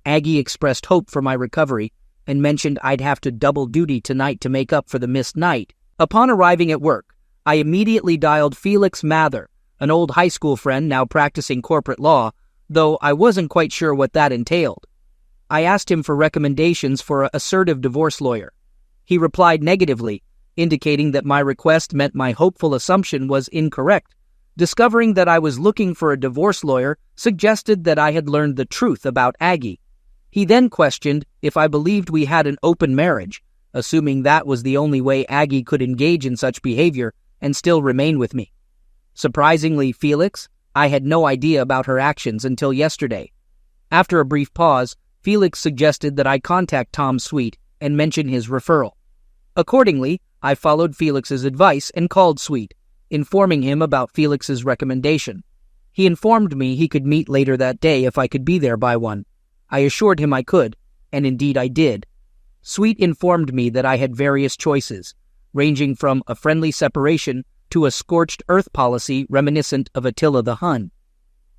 D: Aggie expressed hope for my recovery and mentioned I'd have to double duty tonight to make up for the missed night. Upon arriving at work, I immediately dialed Felix Mather, an old high school friend now practicing corporate law, though I wasn't quite sure what that entailed. I asked him for recommendations for an assertive divorce lawyer. He replied negatively, indicating that my request meant my hopeful assumption was incorrect. Discovering that I was looking for a divorce lawyer suggested that I had learned the truth about Aggie. He then questioned if I believed we had an open marriage, assuming that was the only way Aggie could engage in such behavior and still remain with me. Surprisingly, Felix, I had no idea about her actions until yesterday. After a brief pause, Felix suggested that I contact Tom Sweet and mention his referral. Accordingly, I followed Felix's advice and called Sweet, informing him about Felix's recommendation. He informed me he could meet later that day if I could be there by 1. I assured him I could, and indeed I did. Sweet informed me that I had various choices, ranging from a friendly separation to a scorched earth policy reminiscent of Attila the Hun.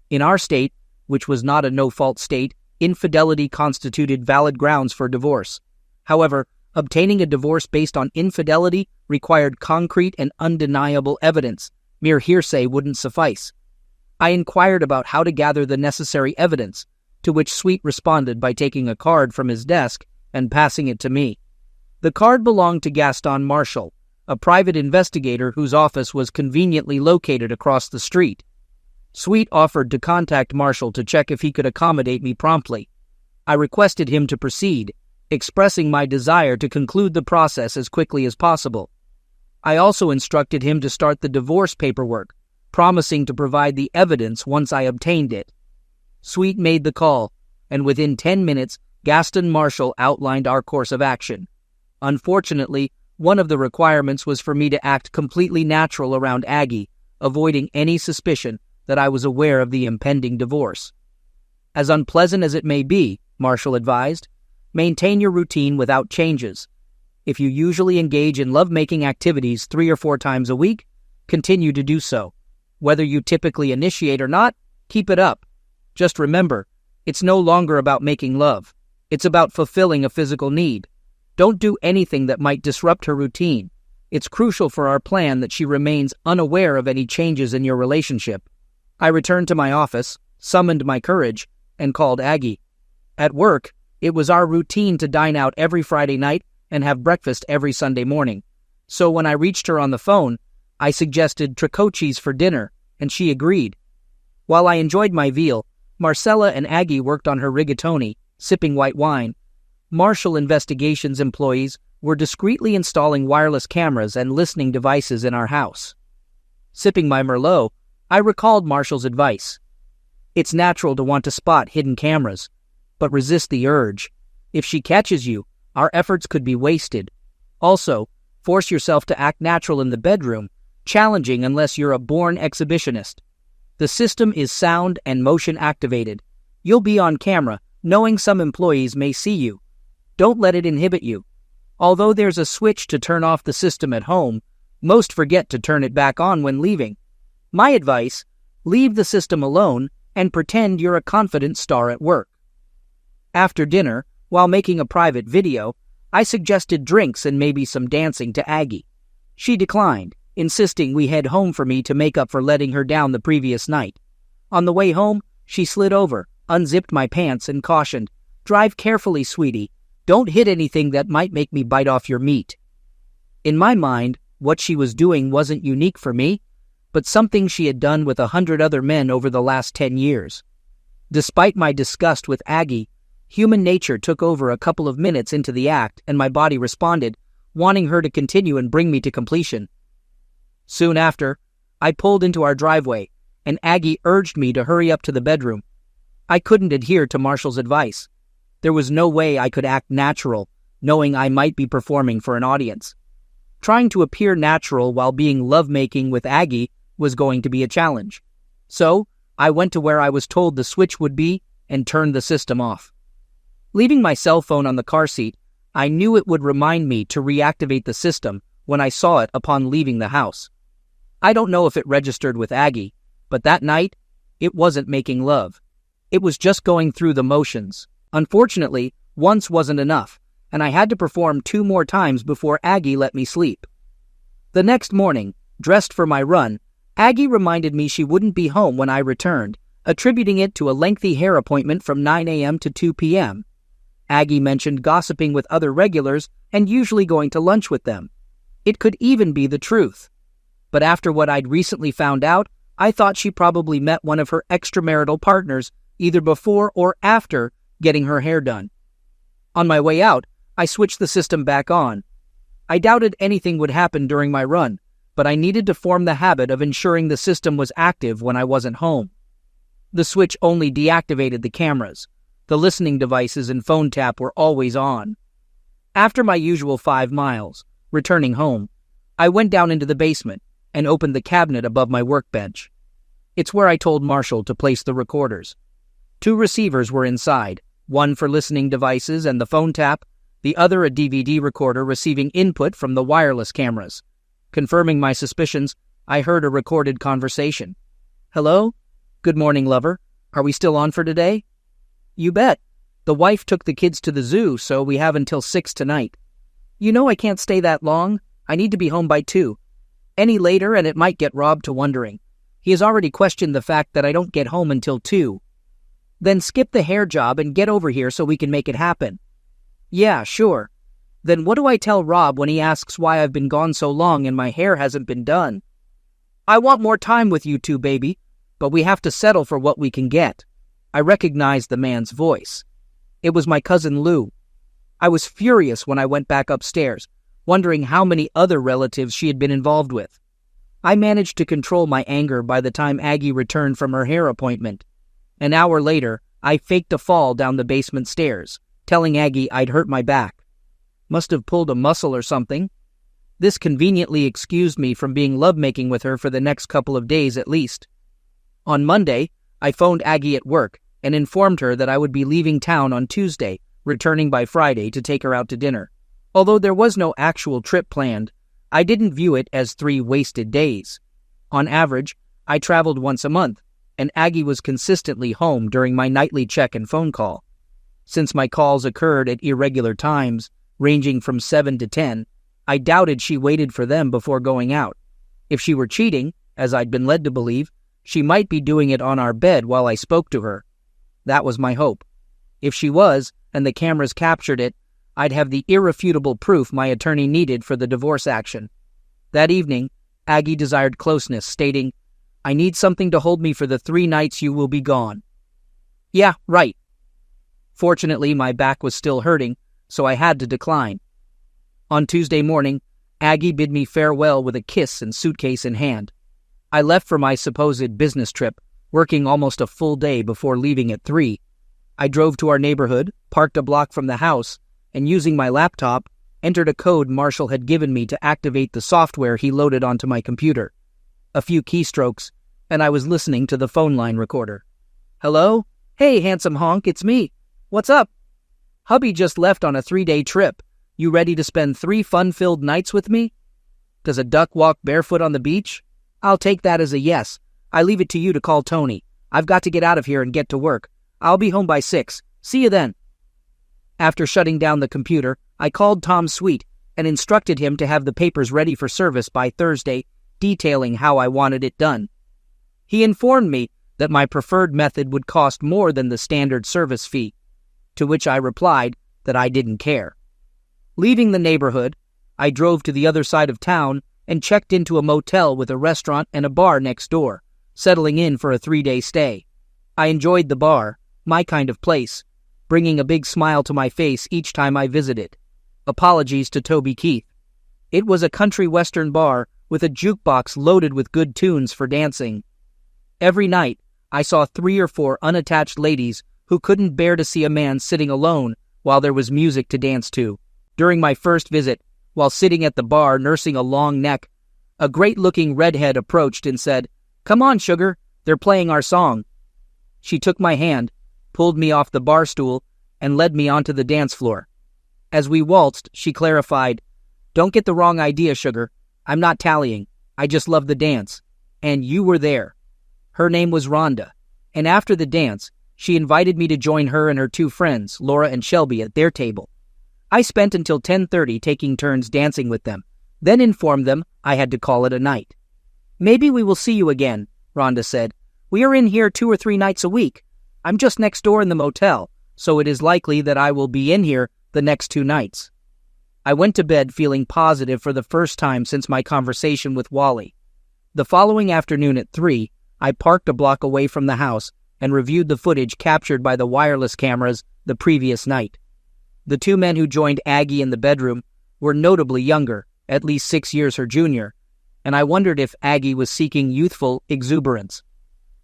D: In our state, which was not a no-fault state, infidelity constituted valid grounds for divorce. However, obtaining a divorce based on infidelity required concrete and undeniable evidence. Mere hearsay wouldn't suffice. I inquired about how to gather the necessary evidence, to which Sweet responded by taking a card from his desk and passing it to me. The card belonged to Gaston Marshall, a private investigator whose office was conveniently located across the street. Sweet offered to contact Marshall to check if he could accommodate me promptly. I requested him to proceed, expressing my desire to conclude the process as quickly as possible. I also instructed him to start the divorce paperwork, promising to provide the evidence once I obtained it. Sweet made the call, and within 10 minutes, Gaston Marshall outlined our course of action. Unfortunately, one of the requirements was for me to act completely natural around Aggie, avoiding any suspicion that I was aware of the impending divorce. As unpleasant as it may be, Marshall advised, maintain your routine without changes. If you usually engage in lovemaking activities 3 or 4 times a week, continue to do so. Whether you typically initiate or not, keep it up. Just remember, it's no longer about making love. It's about fulfilling a physical need. Don't do anything that might disrupt her routine. It's crucial for our plan that she remains unaware of any changes in your relationship. I returned to my office, summoned my courage, and called Aggie. At work, it was our routine to dine out every Friday night and have breakfast every Sunday morning. So when I reached her on the phone, I suggested tricocchis for dinner, and she agreed. While I enjoyed my veal, Marcella and Aggie worked on her rigatoni, sipping white wine. Marshall Investigations employees were discreetly installing wireless cameras and listening devices in our house. Sipping my Merlot, I recalled Marshall's advice. It's natural to want to spot hidden cameras, but resist the urge. If she catches you, Our efforts could be wasted. Also, force yourself to act natural in the bedroom, challenging unless you're a born exhibitionist. The system is sound and motion activated. You'll be on camera, knowing some employees may see you. Don't let it inhibit you. Although there's a switch to turn off the system at home, most forget to turn it back on when leaving. My advice: leave the system alone and pretend you're a confident star at work. After dinner, while making a private video, I suggested drinks and maybe some dancing to Aggie. She declined, insisting we head home for me to make up for letting her down the previous night. On the way home, she slid over, unzipped my pants, and cautioned, "Drive carefully, sweetie. Don't hit anything that might make me bite off your meat." In my mind, what she was doing wasn't unique for me, but something she had done with 100 other men over the last 10 years. Despite my disgust with Aggie, human nature took over a couple of minutes into the act, and my body responded, wanting her to continue and bring me to completion. Soon after, I pulled into our driveway, and Aggie urged me to hurry up to the bedroom. I couldn't adhere to Marshall's advice. There was no way I could act natural, knowing I might be performing for an audience. Trying to appear natural while being lovemaking with Aggie was going to be a challenge. So, I went to where I was told the switch would be and turned the system off. Leaving my cell phone on the car seat, I knew it would remind me to reactivate the system when I saw it upon leaving the house. I don't know if it registered with Aggie, but that night, it wasn't making love. It was just going through the motions. Unfortunately, once wasn't enough, and I had to perform 2 more times before Aggie let me sleep. The next morning, dressed for my run, Aggie reminded me she wouldn't be home when I returned, attributing it to a lengthy hair appointment from 9 a.m. to 2 p.m. Aggie mentioned gossiping with other regulars and usually going to lunch with them. It could even be the truth. But after what I'd recently found out, I thought she probably met one of her extramarital partners either before or after getting her hair done. On my way out, I switched the system back on. I doubted anything would happen during my run, but I needed to form the habit of ensuring the system was active when I wasn't home. The switch only deactivated the cameras. The listening devices and phone tap were always on. After my usual 5 miles, returning home, I went down into the basement and opened the cabinet above my workbench. It's where I told Marshall to place the recorders. 2 receivers were inside, one for listening devices and the phone tap, the other a DVD recorder receiving input from the wireless cameras. Confirming my suspicions, I heard a recorded conversation. "Hello? Good morning, lover. Are we still on for today?" "You bet. The wife took the kids to the zoo, so we have until 6 tonight. You know I can't stay that long. I need to be home by 2. Any later and it might get Rob to wondering. He has already questioned the fact that I don't get home until 2. Then skip the hair job and get over here so we can make it happen." "Yeah, sure. Then what do I tell Rob when he asks why I've been gone so long and my hair hasn't been done?" "I want more time with you 2, baby, but we have to settle for what we can get." I recognized the man's voice. It was my cousin Lou. I was furious when I went back upstairs, wondering how many other relatives she had been involved with. I managed to control my anger by the time Aggie returned from her hair appointment. An hour later, I faked a fall down the basement stairs, telling Aggie I'd hurt my back. Must have pulled a muscle or something. This conveniently excused me from being lovemaking with her for the next couple of days at least. On Monday, I phoned Aggie at work and informed her that I would be leaving town on Tuesday, returning by Friday to take her out to dinner. Although there was no actual trip planned, I didn't view it as 3 wasted days. On average, I traveled once a month, and Aggie was consistently home during my nightly check and phone call. Since my calls occurred at irregular times, ranging from 7 to 10, I doubted she waited for them before going out. If she were cheating, as I'd been led to believe, she might be doing it on our bed while I spoke to her. That was my hope. If she was, and the cameras captured it, I'd have the irrefutable proof my attorney needed for the divorce action. That evening, Aggie desired closeness, stating, "I need something to hold me for the 3 nights you will be gone." "Yeah, right." Fortunately, my back was still hurting, so I had to decline. On Tuesday morning, Aggie bid me farewell with a kiss and suitcase in hand. I left for my supposed business trip, working almost a full day before leaving at 3. I drove to our neighborhood, parked a block from the house, and using my laptop, entered a code Marshall had given me to activate the software he loaded onto my computer. A few keystrokes, and I was listening to the phone line recorder. "Hello? Hey, handsome honk, it's me. What's up? Hubby just left on a 3-day trip. You ready to spend 3 fun-filled nights with me? Does a duck walk barefoot on the beach? I'll take that as a yes. I leave it to you to call Tony. I've got to get out of here and get to work. I'll be home by 6. See you then." After shutting down the computer, I called Tom Sweet and instructed him to have the papers ready for service by Thursday, detailing how I wanted it done. He informed me that my preferred method would cost more than the standard service fee, to which I replied that I didn't care. Leaving the neighborhood, I drove to the other side of town and checked into a motel with a restaurant and a bar next door, settling in for a 3-day stay. I enjoyed the bar, my kind of place, bringing a big smile to my face each time I visited. Apologies to Toby Keith. It was a country western bar with a jukebox loaded with good tunes for dancing. Every night, I saw 3 or 4 unattached ladies who couldn't bear to see a man sitting alone while there was music to dance to. During my first visit, while sitting at the bar nursing a long neck, a great-looking redhead approached and said, "Come on, sugar, they're playing our song." She took my hand, pulled me off the bar stool, and led me onto the dance floor. As we waltzed, she clarified, "Don't get the wrong idea, sugar. I'm not tallying. I just love the dance. And you were there." Her name was Rhonda, and after the dance, she invited me to join her and her 2 friends, Laura and Shelby, at their table. I spent until 10:30 taking turns dancing with them, then informed them I had to call it a night. "Maybe we will see you again," Rhonda said. "We are in here 2 or 3 nights a week. I'm just next door in the motel, so it is likely that I will be in here the next 2 nights. I went to bed feeling positive for the first time since my conversation with Wally. The following afternoon at 3, I parked a block away from the house and reviewed the footage captured by the wireless cameras the previous night. The 2 men who joined Aggie in the bedroom were notably younger, at least 6 years her junior, and I wondered if Aggie was seeking youthful exuberance.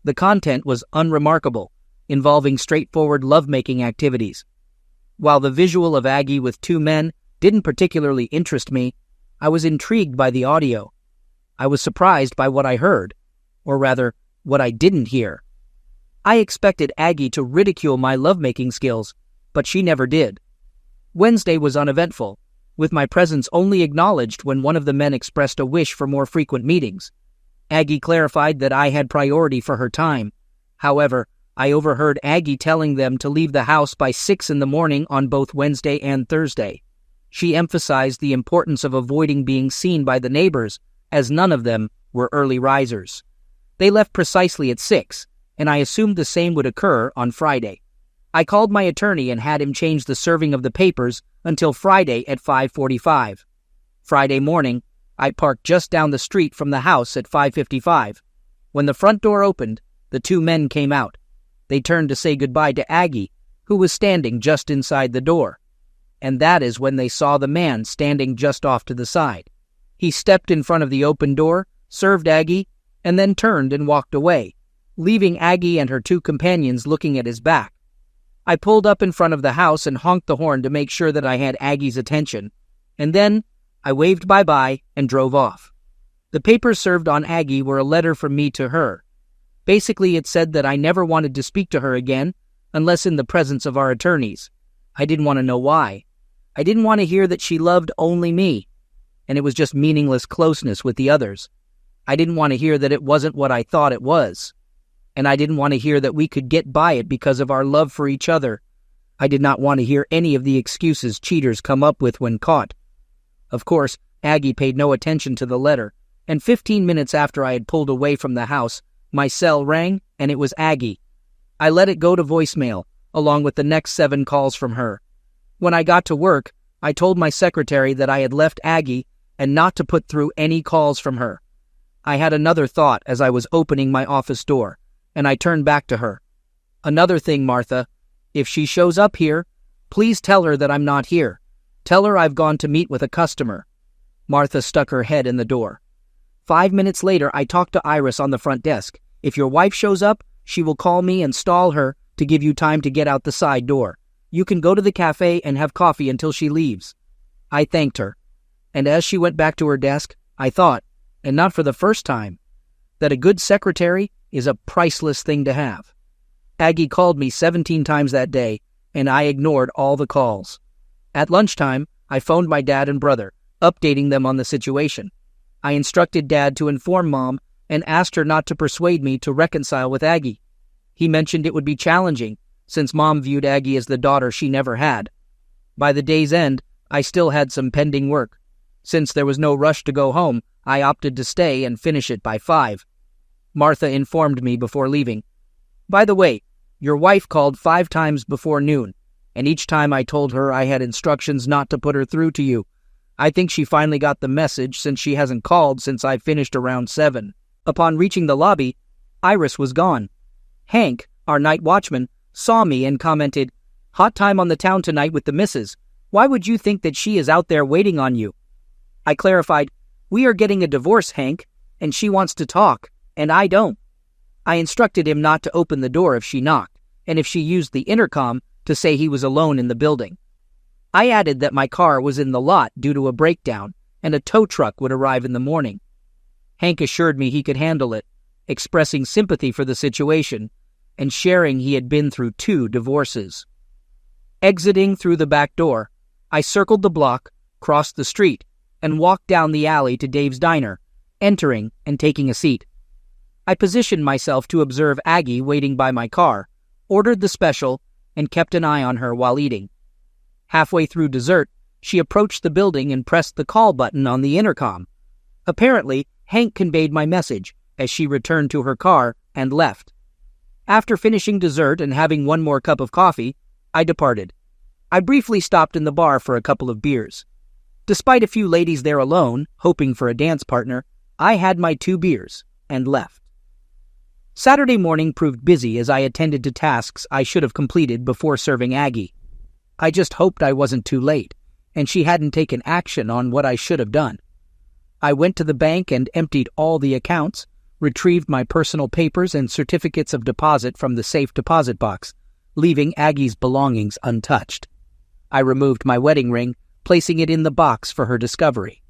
D: The content was unremarkable, involving straightforward lovemaking activities. While the visual of Aggie with 2 men didn't particularly interest me, I was intrigued by the audio. I was surprised by what I heard, or rather, what I didn't hear. I expected Aggie to ridicule my lovemaking skills, but she never did. Wednesday was uneventful, with my presence only acknowledged when one of the men expressed a wish for more frequent meetings. Aggie clarified that I had priority for her time. However, I overheard Aggie telling them to leave the house by 6 in the morning on both Wednesday and Thursday. She emphasized the importance of avoiding being seen by the neighbors, as none of them were early risers. They left precisely at 6, and I assumed the same would occur on Friday. I called my attorney and had him change the serving of the papers until Friday at 5:45. Friday morning, I parked just down the street from the house at 5:55. When the front door opened, the 2 men came out. They turned to say goodbye to Aggie, who was standing just inside the door. And that is when they saw the man standing just off to the side. He stepped in front of the open door, served Aggie, and then turned and walked away, leaving Aggie and her 2 companions looking at his back. I pulled up in front of the house and honked the horn to make sure that I had Aggie's attention, and then I waved bye-bye and drove off. The papers served on Aggie were a letter from me to her. Basically, it said that I never wanted to speak to her again unless in the presence of our attorneys. I didn't want to know why. I didn't want to hear that she loved only me, and it was just meaningless closeness with the others. I didn't want to hear that it wasn't what I thought it was, and I didn't want to hear that we could get by it because of our love for each other. I did not want to hear any of the excuses cheaters come up with when caught. Of course, Aggie paid no attention to the letter, and 15 minutes after I had pulled away from the house, my cell rang, and it was Aggie. I let it go to voicemail, along with the next 7 calls from her. When I got to work, I told my secretary that I had left Aggie and not to put through any calls from her. I had another thought as I was opening my office door, and I turned back to her. "Another thing, Martha. If she shows up here, please tell her that I'm not here. Tell her I've gone to meet with a customer." Martha stuck her head in the door. 5 minutes later, I talked to Iris on the front desk. "If your wife shows up, she will call me and stall her to give you time to get out the side door. You can go to the cafe and have coffee until she leaves." I thanked her, and as she went back to her desk, I thought, and not for the first time, that a good secretary is a priceless thing to have. Aggie called me 17 times that day, and I ignored all the calls. At lunchtime, I phoned my dad and brother, updating them on the situation. I instructed Dad to inform Mom and asked her not to persuade me to reconcile with Aggie. He mentioned it would be challenging, since Mom viewed Aggie as the daughter she never had. By the day's end, I still had some pending work. Since there was no rush to go home, I opted to stay and finish it by 5. Martha informed me before leaving. "By the way, your wife called 5 times before noon, and each time I told her I had instructions not to put her through to you. I think she finally got the message since she hasn't called since I finished around 7. Upon reaching the lobby, Iris was gone. Hank, our night watchman, saw me and commented, "Hot time on the town tonight with the missus. Why would you think that she is out there waiting on you?" I clarified, "We are getting a divorce, Hank, and she wants to talk, and I don't." I instructed him not to open the door if she knocked, and if she used the intercom, to say he was alone in the building. I added that my car was in the lot due to a breakdown, and a tow truck would arrive in the morning. Hank assured me he could handle it, expressing sympathy for the situation, and sharing he had been through 2 divorces. Exiting through the back door, I circled the block, crossed the street, and walked down the alley to Dave's diner, entering and taking a seat. I positioned myself to observe Aggie waiting by my car, ordered the special, and kept an eye on her while eating. Halfway through dessert, she approached the building and pressed the call button on the intercom. Apparently, Hank conveyed my message as she returned to her car and left. After finishing dessert and having one more cup of coffee, I departed. I briefly stopped in the bar for a couple of beers. Despite a few ladies there alone, hoping for a dance partner, I had my 2 beers and left. Saturday morning proved busy as I attended to tasks I should have completed before serving Aggie. I just hoped I wasn't too late, and she hadn't taken action on what I should have done. I went to the bank and emptied all the accounts, retrieved my personal papers and certificates of deposit from the safe deposit box, leaving Aggie's belongings untouched. I removed my wedding ring, placing it in the box for her discovery.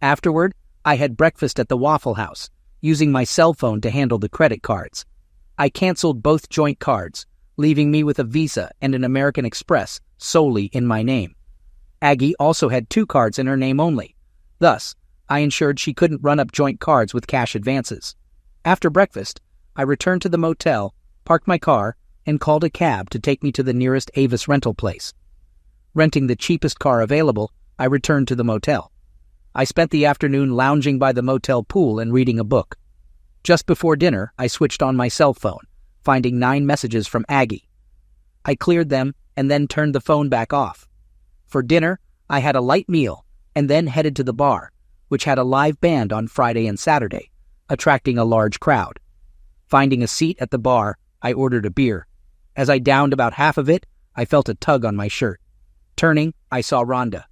D: Afterward, I had breakfast at the Waffle House, using my cell phone to handle the credit cards. I canceled both joint cards, leaving me with a Visa and an American Express solely in my name. Aggie also had 2 cards in her name only. Thus, I ensured she couldn't run up joint cards with cash advances. After breakfast, I returned to the motel, parked my car, and called a cab to take me to the nearest Avis rental place. Renting the cheapest car available, I returned to the motel. I spent the afternoon lounging by the motel pool and reading a book. Just before dinner, I switched on my cell phone, finding 9 messages from Aggie. I cleared them and then turned the phone back off. For dinner, I had a light meal and then headed to the bar, which had a live band on Friday and Saturday, attracting a large crowd. Finding a seat at the bar, I ordered a beer. As I downed about half of it, I felt a tug on my shirt. Turning, I saw Rhonda.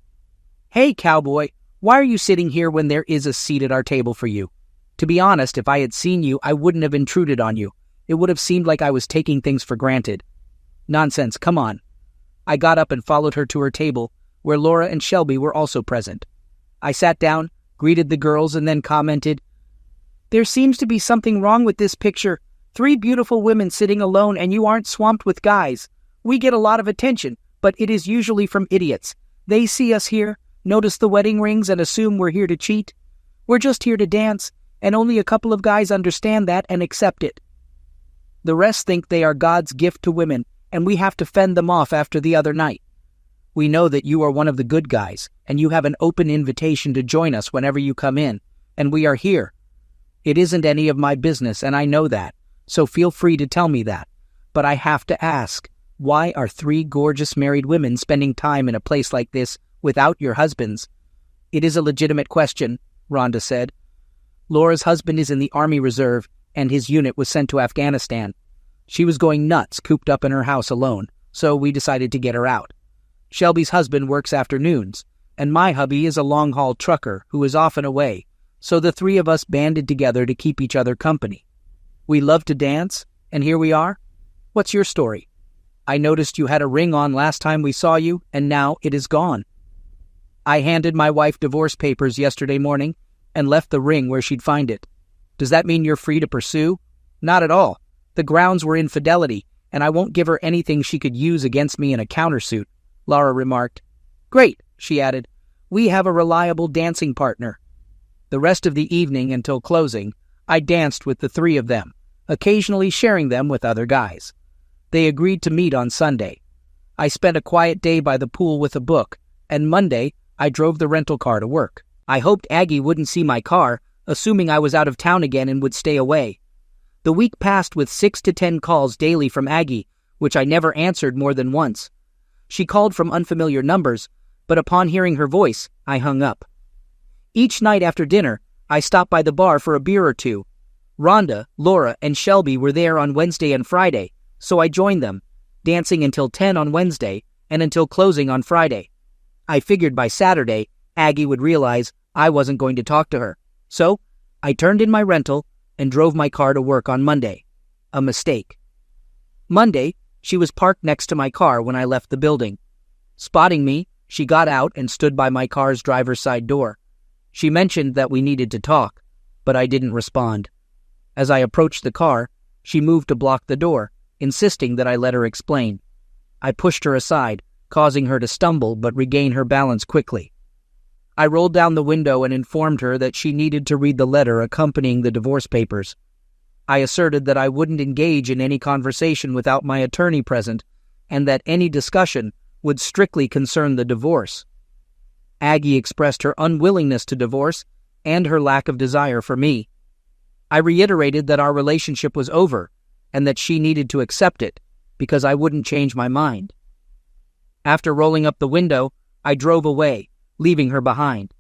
D: "Hey, cowboy, why are you sitting here when there is a seat at our table for you? To be honest, if I had seen you, I wouldn't have intruded on you. It would have seemed like I was taking things for granted." "Nonsense, come on." I got up and followed her to her table, where Laura and Shelby were also present. I sat down, greeted the girls, and then commented, "There seems to be something wrong with this picture. 3 beautiful women sitting alone and you aren't swamped with guys. We get a lot of attention, but it is usually from idiots. They see us here, notice the wedding rings, and assume we're here to cheat. We're just here to dance, and only a couple of guys understand that and accept it. The rest think they are God's gift to women, and we have to fend them off after the other night. We know that you are one of the good guys, and you have an open invitation to join us whenever you come in, and we are here. It isn't any of my business, and I know that, so feel free to tell me that. But I have to ask, why are 3 gorgeous married women spending time in a place like this without your husbands?" "It is a legitimate question," Rhonda said. "Laura's husband is in the Army Reserve, and his unit was sent to Afghanistan. She was going nuts cooped up in her house alone, so we decided to get her out. Shelby's husband works afternoons, and my hubby is a long-haul trucker who is often away, so the 3 of us banded together to keep each other company. We love to dance, and here we are. What's your story?" I noticed you had a ring on last time we saw you, and now it is gone. I handed my wife divorce papers yesterday morning and left the ring where she'd find it. Does that mean you're free to pursue? Not at all. The grounds were infidelity, and I won't give her anything she could use against me in a countersuit, Laura remarked. Great, she added. We have a reliable dancing partner. The rest of the evening until closing, I danced with the three of them, occasionally sharing them with other guys. They agreed to meet on Sunday. I spent a quiet day by the pool with a book, and Monday I drove the rental car to work. I hoped Aggie wouldn't see my car, assuming I was out of town again and would stay away. The week passed with 6 to 10 calls daily from Aggie, which I never answered more than once. She called from unfamiliar numbers, but upon hearing her voice, I hung up. Each night after dinner, I stopped by the bar for a beer or two. Rhonda, Laura, and Shelby were there on Wednesday and Friday, so I joined them, dancing until 10 on Wednesday and until closing on Friday. I figured by Saturday, Aggie would realize I wasn't going to talk to her, so I turned in my rental and drove my car to work on Monday. A mistake. Monday, she was parked next to my car when I left the building. Spotting me, she got out and stood by my car's driver's side door. She mentioned that we needed to talk, but I didn't respond. As I approached the car, she moved to block the door, insisting that I let her explain. I pushed her aside, causing her to stumble but regain her balance quickly. I rolled down the window and informed her that she needed to read the letter accompanying the divorce papers. I asserted that I wouldn't engage in any conversation without my attorney present, and that any discussion would strictly concern the divorce. Aggie expressed her unwillingness to divorce and her lack of desire for me. I reiterated that our relationship was over and that she needed to accept it because I wouldn't change my mind. After rolling up the window, I drove away, leaving her behind.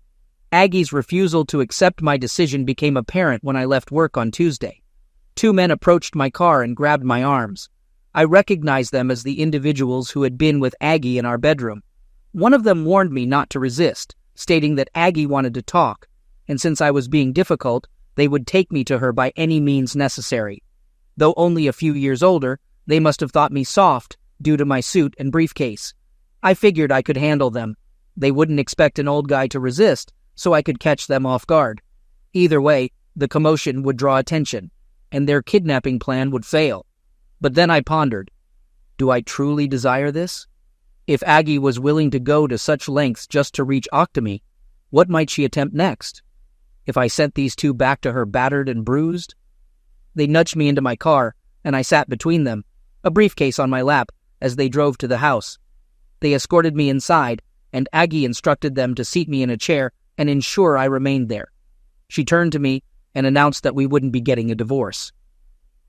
D: Aggie's refusal to accept my decision became apparent when I left work on Tuesday. 2 men approached my car and grabbed my arms. I recognized them as the individuals who had been with Aggie in our bedroom. One of them warned me not to resist, stating that Aggie wanted to talk, and since I was being difficult, they would take me to her by any means necessary. Though only a few years older, they must have thought me soft due to my suit and briefcase. I figured I could handle them. They wouldn't expect an old guy to resist, so I could catch them off guard. Either way, the commotion would draw attention, and their kidnapping plan would fail. But then I pondered, do I truly desire this? If Aggie was willing to go to such lengths just to reach Octomy, what might she attempt next? If I sent these two back to her battered and bruised? They nudged me into my car, and I sat between them, a briefcase on my lap, as they drove to the house. They escorted me inside, and Aggie instructed them to seat me in a chair and ensure I remained there. She turned to me and announced that we wouldn't be getting a divorce.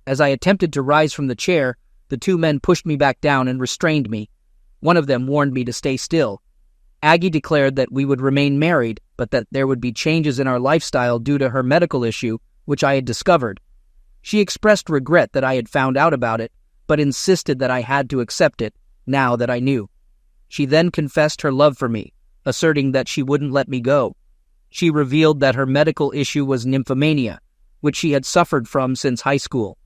D: As I attempted to rise from the chair, the 2 men pushed me back down and restrained me. One of them warned me to stay still. Aggie declared that we would remain married, but that there would be changes in our lifestyle due to her medical issue, which I had discovered. She expressed regret that I had found out about it, but insisted that I had to accept it, now that I knew. She then confessed her love for me, asserting that she wouldn't let me go. She revealed that her medical issue was nymphomania, which she had suffered from since high school.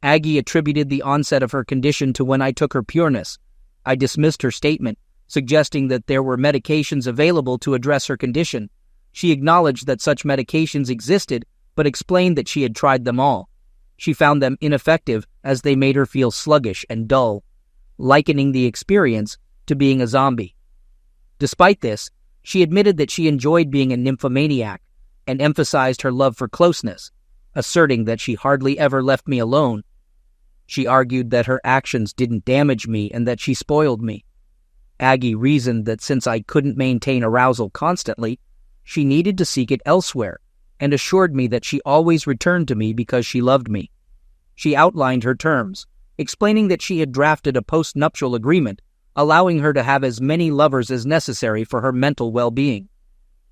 D: Aggie attributed the onset of her condition to when I took her pureness. I dismissed her statement, suggesting that there were medications available to address her condition. She acknowledged that such medications existed, but explained that she had tried them all. She found them ineffective as they made her feel sluggish and dull, likening the experience to being a zombie. Despite this, she admitted that she enjoyed being a nymphomaniac and emphasized her love for closeness, asserting that she hardly ever left me alone. She argued that her actions didn't damage me and that she spoiled me. Aggie reasoned that since I couldn't maintain arousal constantly, she needed to seek it elsewhere, and assured me that she always returned to me because she loved me. She outlined her terms, explaining that she had drafted a post-nuptial agreement, allowing her to have as many lovers as necessary for her mental well-being.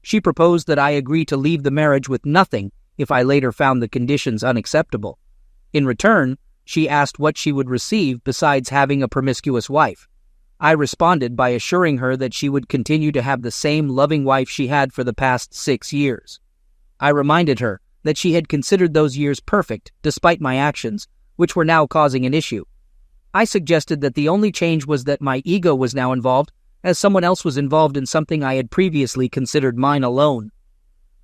D: She proposed that I agree to leave the marriage with nothing if I later found the conditions unacceptable. In return, she asked what she would receive besides having a promiscuous wife. I responded by assuring her that she would continue to have the same loving wife she had for the past 6 years. I reminded her that she had considered those years perfect despite my actions, which were now causing an issue. I suggested that the only change was that my ego was now involved, as someone else was involved in something I had previously considered mine alone.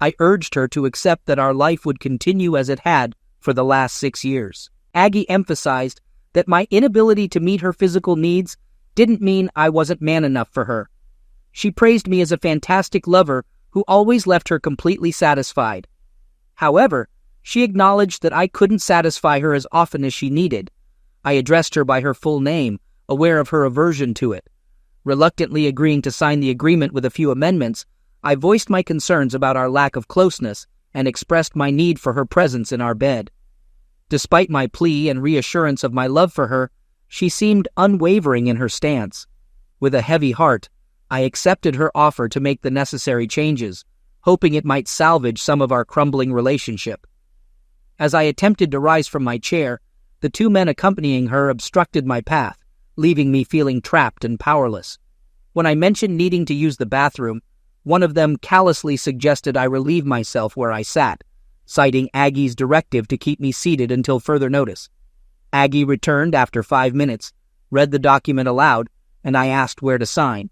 D: I urged her to accept that our life would continue as it had for the last 6 years. Aggie emphasized that my inability to meet her physical needs didn't mean I wasn't man enough for her. She praised me as a fantastic lover who always left her completely satisfied. However, she acknowledged that I couldn't satisfy her as often as she needed. I addressed her by her full name, aware of her aversion to it. Reluctantly agreeing to sign the agreement with a few amendments, I voiced my concerns about our lack of closeness and expressed my need for her presence in our bed. Despite my plea and reassurance of my love for her, she seemed unwavering in her stance. With a heavy heart, I accepted her offer to make the necessary changes, hoping it might salvage some of our crumbling relationship. As I attempted to rise from my chair, the 2 men accompanying her obstructed my path, leaving me feeling trapped and powerless. When I mentioned needing to use the bathroom, one of them callously suggested I relieve myself where I sat, citing Aggie's directive to keep me seated until further notice. Aggie returned after 5 minutes, read the document aloud, and I asked where to sign.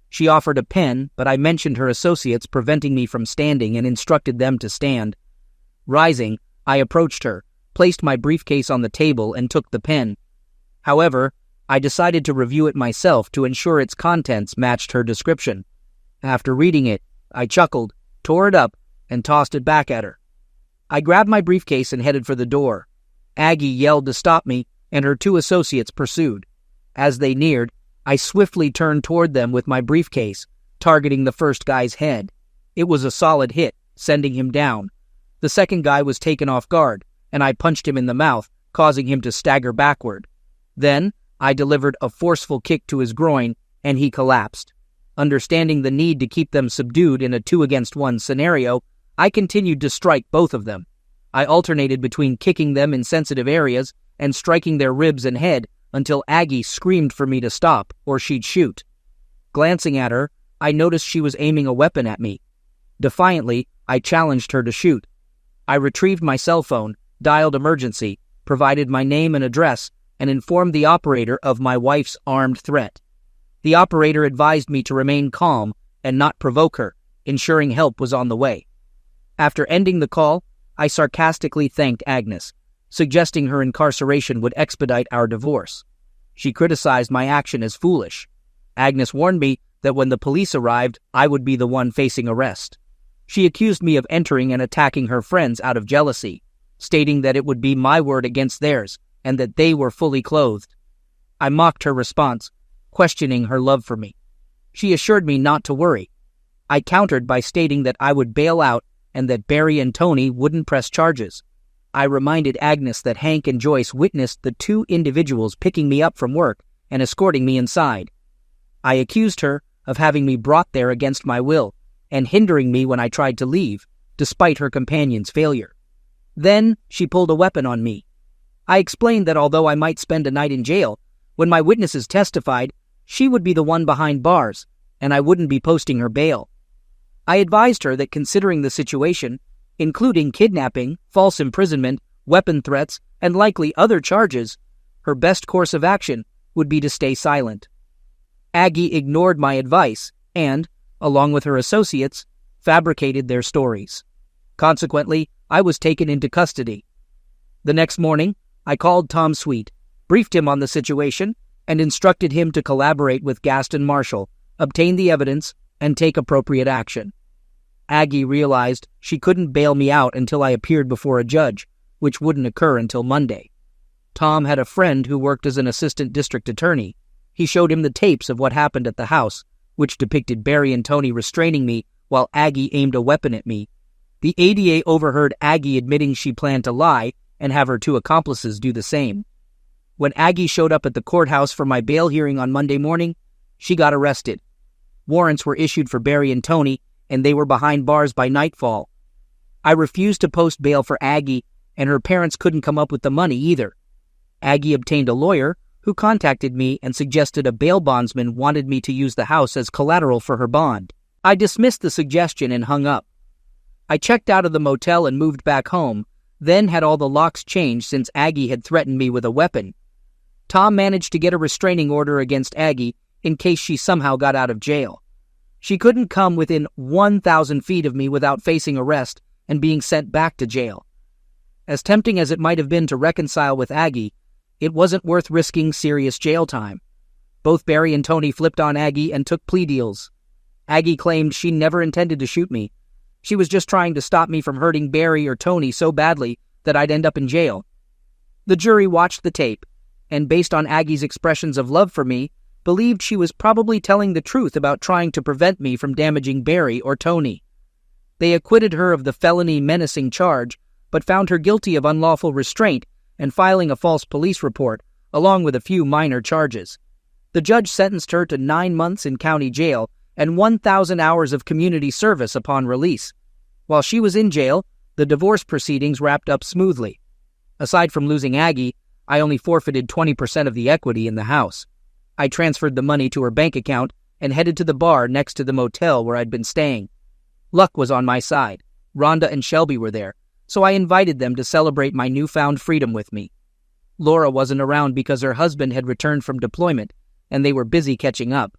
D: She offered a pen, but I mentioned her associates preventing me from standing and instructed them to stand. Rising, I approached her, placed my briefcase on the table, and took the pen. However, I decided to review it myself to ensure its contents matched her description. After reading it, I chuckled, tore it up, and tossed it back at her. I grabbed my briefcase and headed for the door. Aggie yelled to stop me, and her 2 associates pursued. As they neared, I swiftly turned toward them with my briefcase, targeting the first guy's head. It was a solid hit, sending him down. The second guy was taken off guard, and I punched him in the mouth, causing him to stagger backward. Then, I delivered a forceful kick to his groin, and he collapsed. Understanding the need to keep them subdued in a 2-against-1 scenario, I continued to strike both of them. I alternated between kicking them in sensitive areas and striking their ribs and head until Aggie screamed for me to stop or she'd shoot. Glancing at her, I noticed she was aiming a weapon at me. Defiantly, I challenged her to shoot. I retrieved my cell phone, dialed emergency, provided my name and address, and informed the operator of my wife's armed threat. The operator advised me to remain calm and not provoke her, ensuring help was on the way. After ending the call, I sarcastically thanked Agnes, suggesting her incarceration would expedite our divorce. She criticized my action as foolish. Agnes warned me that when the police arrived, I would be the one facing arrest. She accused me of entering and attacking her friends out of jealousy, stating that it would be my word against theirs and that they were fully clothed. I mocked her response, questioning her love for me. She assured me not to worry. I countered by stating that I would bail out and that Barry and Tony wouldn't press charges. I reminded Agnes that Hank and Joyce witnessed the 2 individuals picking me up from work and escorting me inside. I accused her of having me brought there against my will and hindering me when I tried to leave, despite her companion's failure. Then she pulled a weapon on me. I explained that although I might spend a night in jail, when my witnesses testified, she would be the one behind bars, and I wouldn't be posting her bail. I advised her that considering the situation, including kidnapping, false imprisonment, weapon threats, and likely other charges, her best course of action would be to stay silent. Aggie ignored my advice and, along with her associates, fabricated their stories. Consequently, I was taken into custody. The next morning, I called Tom Sweet, briefed him on the situation, and instructed him to collaborate with Gaston Marshall, obtain the evidence, and take appropriate action. Aggie realized she couldn't bail me out until I appeared before a judge, which wouldn't occur until Monday. Tom had a friend who worked as an assistant district attorney. He showed him the tapes of what happened at the house, which depicted Barry and Tony restraining me while Aggie aimed a weapon at me. The ADA overheard Aggie admitting she planned to lie and have her 2 accomplices do the same. When Aggie showed up at the courthouse for my bail hearing on Monday morning, she got arrested. Warrants were issued for Barry and Tony, and they were behind bars by nightfall. I refused to post bail for Aggie, and her parents couldn't come up with the money either. Aggie obtained a lawyer who contacted me and suggested a bail bondsman wanted me to use the house as collateral for her bond. I dismissed the suggestion and hung up. I checked out of the motel and moved back home, then had all the locks changed since Aggie had threatened me with a weapon. Tom managed to get a restraining order against Aggie in case she somehow got out of jail. She couldn't come within 1,000 feet of me without facing arrest and being sent back to jail. As tempting as it might have been to reconcile with Aggie, it wasn't worth risking serious jail time. Both Barry and Tony flipped on Aggie and took plea deals. Aggie claimed she never intended to shoot me. She was just trying to stop me from hurting Barry or Tony so badly that I'd end up in jail. The jury watched the tape, and based on Aggie's expressions of love for me, believed she was probably telling the truth about trying to prevent me from damaging Barry or Tony. They acquitted her of the felony menacing charge, but found her guilty of unlawful restraint and filing a false police report, along with a few minor charges. The judge sentenced her to 9 months in county jail and 1,000 hours of community service upon release. While she was in jail, the divorce proceedings wrapped up smoothly. Aside from losing Aggie, I only forfeited 20% of the equity in the house. I transferred the money to her bank account and headed to the bar next to the motel where I'd been staying. Luck was on my side. Rhonda and Shelby were there, so I invited them to celebrate my newfound freedom with me. Laura wasn't around because her husband had returned from deployment, and they were busy catching up.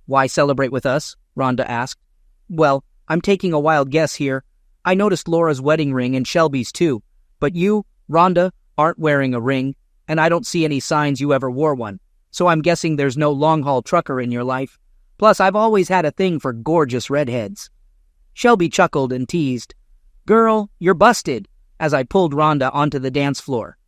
D: "Why celebrate with us?" Rhonda asked. "Well, I'm taking a wild guess here. I noticed Laura's wedding ring and Shelby's too, but you, Rhonda, aren't wearing a ring, and I don't see any signs you ever wore one, so I'm guessing there's no long-haul trucker in your life. Plus, I've always had a thing for gorgeous redheads." Shelby chuckled and teased, "Girl, you're busted," as I pulled Rhonda onto the dance floor.